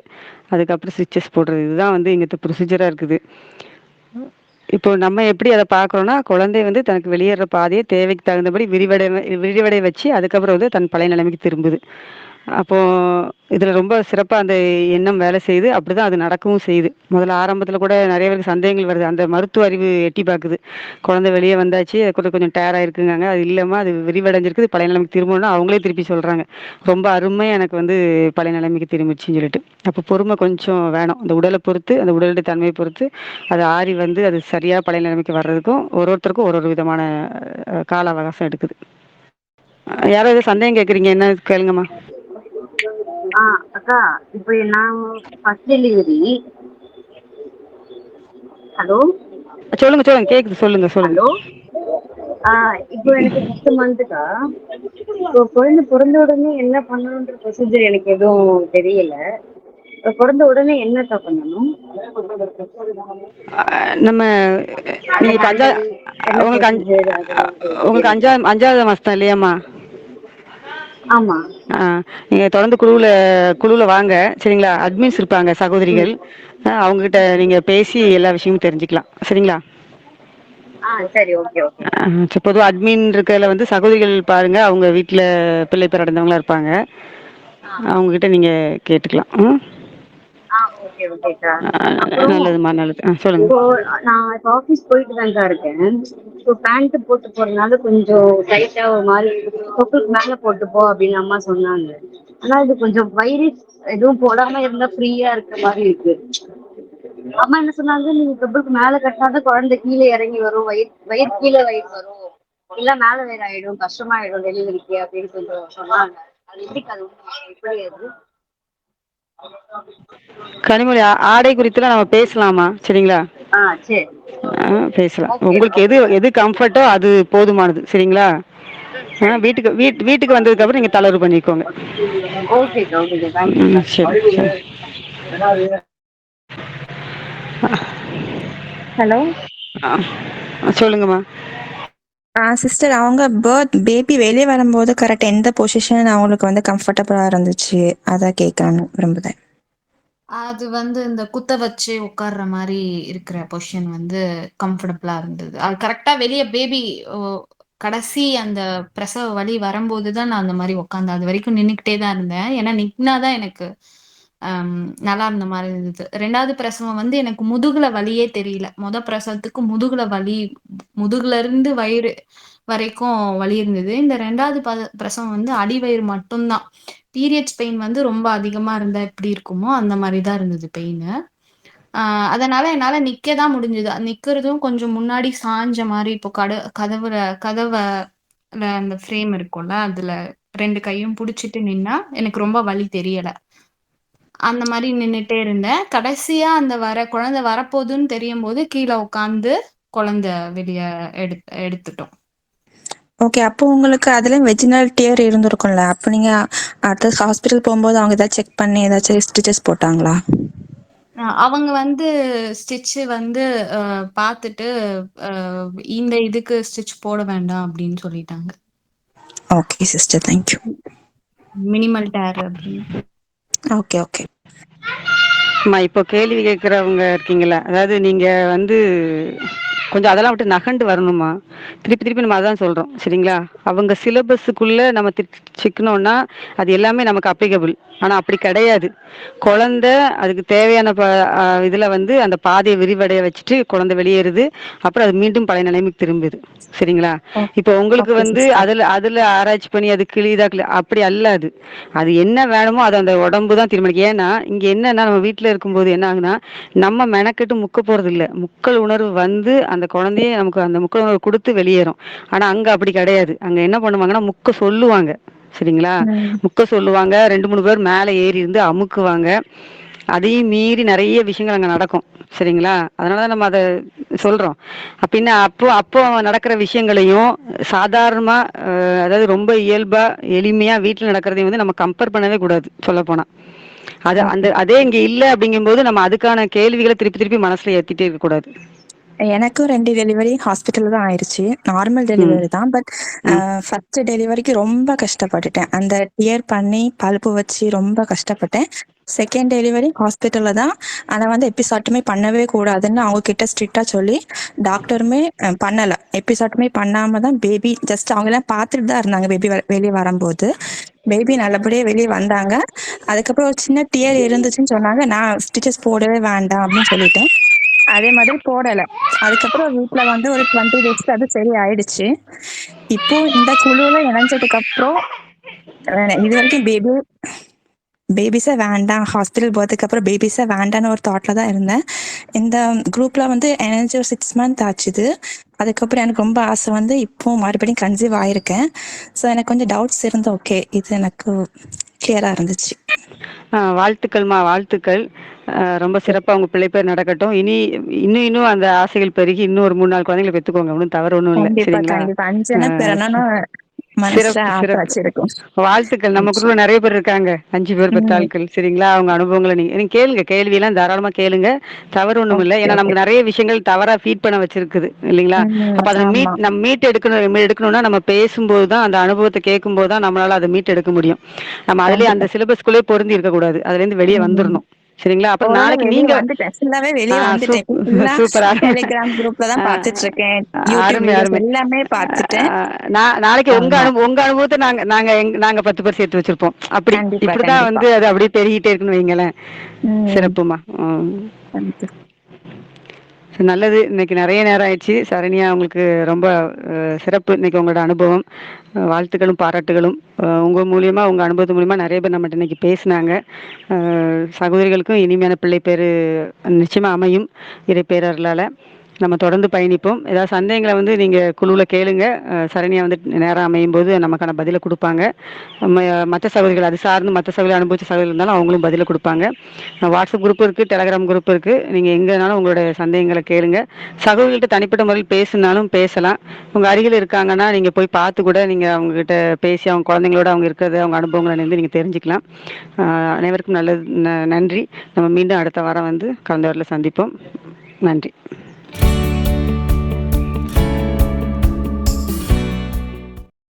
அதுக்கப்புறம் ஸ்டிச்சஸ் போடுறது, இதுதான் வந்து இங்கத்த ப்ரொசீஜராக இருக்குது. இப்போ நம்ம எப்படி அதை பார்க்குறோன்னா, குழந்தை வந்து தனக்கு வெளியேற பாதையை தேவைக்கு தகுந்தபடி விரிவடை வச்சு அதுக்கப்புறம் வந்து தன் பழைய நிலைமைக்கு திரும்புது. அப்போ இதில் ரொம்ப சிறப்பாக அந்த எண்ணம் வேலை செய்யுது. அப்படி தான் அது நடக்கவும் செய்யுது. முதல்ல ஆரம்பத்தில் கூட நிறைய பேருக்கு சந்தேகங்கள் வருது. அந்த மருத்துவ அறிவு எட்டி பார்க்குது. குழந்தை வெளியே வந்தாச்சு, அது கூட கொஞ்சம் டேர் ஆயிருக்குங்காங்க. அது இல்லாமல் அது விரிவடைஞ்சிருக்குது, பழைய நிலைமைக்கு திரும்பணும்னா அவங்களே திருப்பி சொல்கிறாங்க, ரொம்ப அருமையாக எனக்கு வந்து பழைய நிலைமைக்கு திரும்பிடுச்சின்னு சொல்லிட்டு. அப்போ பொறுமை கொஞ்சம் வேணும். அந்த உடலை பொறுத்து, அந்த உடலுடைய தன்மையை பொறுத்து அது ஆறி வந்து அது சரியாக பழைய நிலைமைக்கு வர்றதுக்கும் ஒருத்தருக்கும் ஒரு விதமான கால அவகாசம் எடுக்குது. யாராவது சந்தேகம் கேட்குறீங்க? என்ன கேளுங்கம்மா. அக்கா, இப்போ நான் ஃபர்ஸ்ட் டெலிவரி ஹலோ சொல்லுங்க சொல்லுங்க, கேக்குது, சொல்லுங்க சொல்லுங்க. ஹலோ. இப்போ எனக்கு 6 மந்த்துக்கா. இப்போ குழந்தை பிறந்த உடனே என்ன பண்ணணுன்ற ப்ரொசீஜர் எனக்கு எதுவும் தெரியல. இப்போ பிறந்த உடனே என்னக்கா பண்ணணும்? நம்ம அதை நீங்க இப்ப ஹேண்டில் என்ன உங்களுக்கு ப்ரொசீஜர் அதெல்லாம் உங்களுக்கு கேளுங்க. அஞ்சாவது மாசம் தான் இல்லையாம்மா? ஆமா. நீங்க தொடர்ந்து குழுவுல வாங்க, சரிங்களா? அட்மின்ஸ் இருப்பாங்க, ம். சகோதரிகள். அவங்க கிட்ட நீங்க பேசி எல்லா விஷயமும் தெரிஞ்சுக்கலாம், சரிங்களா? சரி, ஓகே ஓகே. சரி, பொதுவா அட்மின் இருக்கிறதுல வந்து சகோதரிகள் பாருங்க, அவங்க வீட்டில் பிள்ளை பேர் அடைந்தவங்களா இருப்பாங்க. அவங்க கிட்ட நீங்க கேட்டுக்கலாம். ஓகே ஓகேக்கா. அப்புறம் நல்லதுமா, நல்லது. சொல்லுங்க. இப்போ நான் இப்போ ஆஃபீஸ் போயிட்டு தான்க்கா இருக்கேன். இப்போ பேண்ட் போட்டு போறதுனால கொஞ்சம் டைட்டா ஒரு மாதிரி தொப்புளுக்கு மேல போட்டு போ அப்படின்னு அம்மா சொன்னாங்க. ஆனா இது கொஞ்சம் வயிறு எதுவும் போடாம இருந்தா ஃப்ரீயா இருக்க மாதிரி இருக்கு. அம்மா என்ன சொன்னாங்க, நீங்க தொப்புளுக்கு மேல கட்டினாதான் குழந்தை கீழே இறங்கி வரும், வயிறு கீழே வயிறு வரும், இல்ல மேல வேற ஆயிடும், கஷ்டமாயிடும் டெலிவரிக்கு அப்படின்னு கொஞ்சம் சொன்னாங்க. அது எப்படிக்கா, அது எப்படி அது? கனிமொழி, ஆடை குறித்துலாம் நம்ம பேசலாமா? சரிங்களா? சரி. பேசலாம். ஓகேக்கா, உங்களுக்கு எது ஓகேக்கா. எது கம்ஃபர்ட்டோ அது போதுமானது, சரிங்களா? சரிக்கா. வீட்டுக்கு வந்ததுக்கு அப்புறம் நீங்க தளர்வு பண்ணிக்கோங்க. ஓகேக்கா, ஓகேக்கா. தேங்க்யூக்கா. சரி சரி. ஹலோ. சொல்லுங்கம்மா. சிஸ்டர், அவங்க பேபி வெளியே வரும்போது கரெக்ட் எந்த பொசிஷன் அவங்களுக்கு வந்து கம்ஃபர்டபுளா இருந்துச்சு, அதை கேட்கணும்னு விரும்புதேன். அது வந்து இந்த குத்த வச்சு உட்கார்ற மாரி இருக்கிற பொசிஷன் வந்து கம்ஃபர்டபுளா இருந்தது. அது கரெக்ட்டா வெளிய பேபி கடைசி அந்த பிரசவ வலி வரும்போது தான் நான் அந்த மாரி உட்காந்தேன். அதுவரைக்கும் நின்னுக்கிட்டே தான் இருந்தேன். ஏன்னா நின்னா தான் எனக்கு அம் நல்லா இருந்த மாரி இருந்தது. 2வது பிரசவம் வந்து எனக்கு முதுகுல வலியே தெரியல. பிரசவத்துக்கு முதுகுல வலி, முதுகுல இருந்து வயிறு வரைக்கும் வலி இருந்தது. இந்த 2வது பிரசவம் வந்து அடிவயிறு மட்டும் தான். பீரியட்ஸ் பெயின் வந்து ரொம்ப அதிகமா இருந்தா எப்படி இருக்குமோ, அந்த மாரி தான் இருந்தது பெயினு. ஆ அதனால என்னால நிக்க தான் முடிஞ்சது. நிக்கிறதும் கொஞ்சம் முன்னாடி சாய்ஞ்ச மாரி, இப்போ கதவ அந்த ஃப்ரேம் இருக்கும்ல, அதுல 2 கையும் புடிச்சிட்டு நின்னா, எனக்கு ரொம்ப வலி தெரியல. அந்த மாரி நின்னுட்டே இருந்தேன். கடைசியா அந்த குழந்தை வரப்போதுன்னு தெரியும்போது, கீழ உட்காந்து குழந்தை வெளிய எடுத்துட்டோம். ஓகே. அப்போ உங்களுக்கு அதுல வெஜினல் டியர் இருந்திருக்கும்ல. அப்போ நீங்க அடுத்த ஹாஸ்பிட்டல் போகும்போது அவங்க ஏதாச்சும் செக் பண்ணி ஏதாச்சும் ஸ்டிச்சஸ் போட்டாங்களா? அவங்க வந்து ஸ்டிட்ச் வந்து பார்த்துட்டு, அ இந்த இதுக்கு ஸ்டிட்ச் போட வேண்டாம் அப்படின்னு சொல்லிட்டாங்க. Okay sister, thank you. மினிமல் டேர் அப்படின்னு. Okay okay. இப்போ கேள்வி கேட்குறவங்க இருக்கீங்களா? அதாவது நீங்க வந்து கொஞ்சம் அதெல்லாம் விட்டு நகண்டு வரணுமா? திருப்பி திருப்பி நம்ம அதான் சொல்றோம், சரிங்களா? அவங்க சிலபஸுக்குள்ள நம்ம சிக்கனோம்னா அது எல்லாமே நமக்கு அப்ளிகபிள். ஆனா அப்படி கிடையாது. குழந்தை அதுக்கு தேவையான இதுல வந்து அந்த பாதையை விரிவடைய வச்சுட்டு குழந்தை வெளியேறுது. அப்புறம் அது மீண்டும் பழைய நிலைமைக்கு திரும்புது, சரிங்களா? இப்போ உங்களுக்கு ஓகே வந்து சிஸ்டர். அதுல ஆராய்ச்சி பண்ணி அது கிளிதா அப்படி அல்ல. அது அது என்ன வேணுமோ அது அந்த உடம்பு தான் தீர்மானிக்கும். ஏன்னா இங்க என்னன்னா, நம்ம வீட்டுல இருக்கும்போது என்ன ஆகுனா, நம்ம மெனக்கெட்டு முக்க போறது இல்ல. முக்கல் உணர்வு வந்து அந்த குழந்தைய நமக்கு அந்த முக்கல் உணர்வு கொடுத்து வெளியேறும். ஆனா அங்க அப்படி கிடையாது. அங்க என்ன பண்ணுவாங்கன்னா, முக்க சொல்லுவாங்க, சரிங்களா? முக்க சொல்லுவாங்க. 2 3 பேர் மேல ஏறி இருந்து அமுக்குவாங்க. அதையும் மீறி நிறைய விஷயங்கள் அங்க நடக்கும், சரிங்களா? அதனாலதான் நம்ம அதை சொல்றோம். அப்படின்னா அப்போ அப்போ நடக்கிற விஷயங்களையும் சாதாரணமா, அதாவது ரொம்ப இயல்பா எளிமையா வீட்டுல நடக்கிறதையும் வந்து நம்ம கம்பேர் பண்ணவே கூடாது, சொல்ல போனா. ஓகே. அதே இங்க இல்ல அப்படிங்கும்போது நம்ம அதுக்கான கேள்விகளை திருப்பி திருப்பி மனசுல ஏத்திட்டே இருக்க கூடாது. எனக்கும் 2 டெலிவரி ஹாஸ்பிட்டல்ல தான் ஆயிருச்சு. நார்மல் ம். டெலிவரி தான். பட் ம். ஃபர்ஸ்ட் டெலிவரிக்கு ரொம்ப கஷ்டப்பட்டுட்டேன். அந்த டியர் பண்ணி பல்பு வச்சு ரொம்ப கஷ்டப்பட்டேன். செகண்ட் டெலிவரி ஹாஸ்பிட்டல்ல தான். ஆனா வந்து எபிசாட்டமி பண்ணவே கூடாதுன்னு அவங்க கிட்ட ஸ்ட்ரிக்ட்டா சொல்லி டாக்டருமே பண்ணல. எபிசாட்டமி பண்ணாம தான் பேபி ஜஸ்ட் அவங்கலாம் பார்த்துட்டு தான் இருந்தாங்க பேபி வெளிய வரும்போது. பேபி நல்லபடியா வெளிய வந்தாங்க. அதுக்கப்புறம் ஒரு சின்ன டியர் இருந்துச்சுன்னு சொன்னாங்க. நான் ஸ்டிச்சஸ் போடவே வேண்டாம் அப்படின்னு சொல்லிட்டேன். அதே மாதிரி போடல. அதுக்கப்புறம் வீட்ல வந்து ஒரு 20 டேஸ்ல அது சரி ஆயிடுச்சு. இப்போ இந்த குழுவுல இணைஞ்சதுக்கு அப்புறம் இதுவரைக்கும் பேபி பேபிஸே வேண்டாம், ஹாஸ்பிட்டல் போகிறதுக்கு அப்புறம் பேபிஸே வேண்டான்னு ஒரு தாட்டில் தான் இருந்தேன். இந்த குரூப்பில் வந்து எனர்ஜி ஒரு 6 மந்த் ஆச்சுது. அதுக்கப்புறம் எனக்கு ரொம்ப ஆசை வந்து இப்போ மறுபடியும் கன்சீவ் ஆயிருக்கேன். ஸோ எனக்கு கொஞ்சம் டவுட்ஸ் இருந்து ஓகே இது எனக்கு கிளியராக இருந்துச்சு. வாழ்த்துக்கள்மா, வாழ்த்துக்கள். ரொம்ப சிறப்பா உங்க பிள்ளை பேர் நடக்கட்டும். இன்னும் அந்த ஆசைகள் பெருகி இன்னும் ஒரு 3, 4 குழந்தைகளை பெத்துக்கோங்க. ஒன்றும் தவறு ஒன்றும் இல்லை. கண்டிப்பா சரிங்களா? கண்டிப்பா 5 பிறனா மனசுல சிறப்பு ஆசை சிறப்பு. வச்சிருக்கோம். வாழ்த்துக்கள். நம்ம குரூப்ல நிறைய பேர் இருக்காங்க. 5 பேர் பெத்த ஆட்கள். சரிங்களா? அவங்க அனுபவங்களை நீங்க கேளுங்க. கேள்வியெல்லாம் தாராளமா கேளுங்க. தவறு ஒண்ணும் இல்ல. ஓகே ஏன்னா ஓகே. நமக்கு நிறைய விஷயங்கள் தவறா ஃபீட் பண்ண வச்சிருக்குது இல்லைங்களா? அப்ப அதை ஆமா. நம்ம மீட் எடுக்கணும்னா நம்ம பேசும்போது தான், அந்த அனுபவத்தை கேட்கும்போது தான் நம்மளால அதை மீட் எடுக்க முடியும். நம்ம அதுலயே கண்டிப்பா. அந்த சிலபஸ்குள்ளே பொருந்தி இருக்கக்கூடாது. அதுல இருந்து வெளியே வந்துடணும். சரிங்களா? அப்புறம் ஓரளவு நாளைக்கு வெளிய நீங்க வந்துட்டேன். ஃபுல்லாவே வெளிய வந்துட்டேன். ஃபுல்லா சூப்பர். டெலிகிராம் குரூப்ல தான் பார்த்துட்டு இருக்கேன். யூடியூப் அருமை வீடியோஸ் அருமை. எல்லாமே பார்த்துட்டேன். நாளைக்கு ஆமா. உங்க அனுபவத்தை நாங்க 10 பேர் சேர்த்து வச்சிருப்போம். அப்படி கண்டிப்பா இப்படிதான் கண்டிப்பா. வந்து அது அப்படியே பெருகிட்டே இருக்குன்னு வைங்களேன். ம். சிறப்புமா. கண்டிப்பா. நல்லது. இன்னைக்கு நிறைய நேரம் ஆயிடுச்சு. சரண்யா, உங்களுக்கு ரொம்ப சிறப்பு இன்னைக்கு உங்களோட அனுபவம். வாழ்த்துக்களும் பாராட்டுகளும். உங்க மூலியமா, உங்க அனுபவத்து மூலியமா நிறைய பேர் நம்மகிட்ட இன்னைக்கு பேசினாங்க. சகோதரிகளுக்கும் இனிமையான பிள்ளை பேரு நிச்சயமா அமையும் இறை பேரருளால. நம்ம தொடர்ந்து பயணிப்போம். ஏதாவது சந்தேகங்களை வந்து நீங்க குழுவில் கேளுங்க. சரண்யா வந்து நேரம் அமையும் போது நமக்கான பதிலை கொடுப்பாங்க. மற்ற சகோதரிகள் அது சார்ந்து மற்ற சகோதரி அனுபவிச்ச சகோதரிகள் இருந்தாலும் அவங்களும் பதிலை கொடுப்பாங்க. வாட்ஸ்அப் குரூப் இருக்கு, டெலகிராம் குரூப் இருக்கு. நீங்க எங்கனாலும் உங்களுடைய சந்தேகங்களை கேளுங்க. சகோதரிகிட்ட தனிப்பட்ட முறையில் பேசினாலும் பேசலாம். உங்க அருகில் இருக்காங்கன்னா நீங்க போய் பார்த்து கூட நீங்க அவங்க கிட்ட பேசி அவங்க குழந்தைங்களோட அவங்க இருக்கிறது அவங்க அனுபவங்களை வந்து நீங்க தெரிஞ்சுக்கலாம். அனைவருக்கும் நல்லது. நன்றி. நம்ம மீண்டும் அடுத்த வாரம் வந்து கலந்தவரில் சந்திப்போம். நன்றி.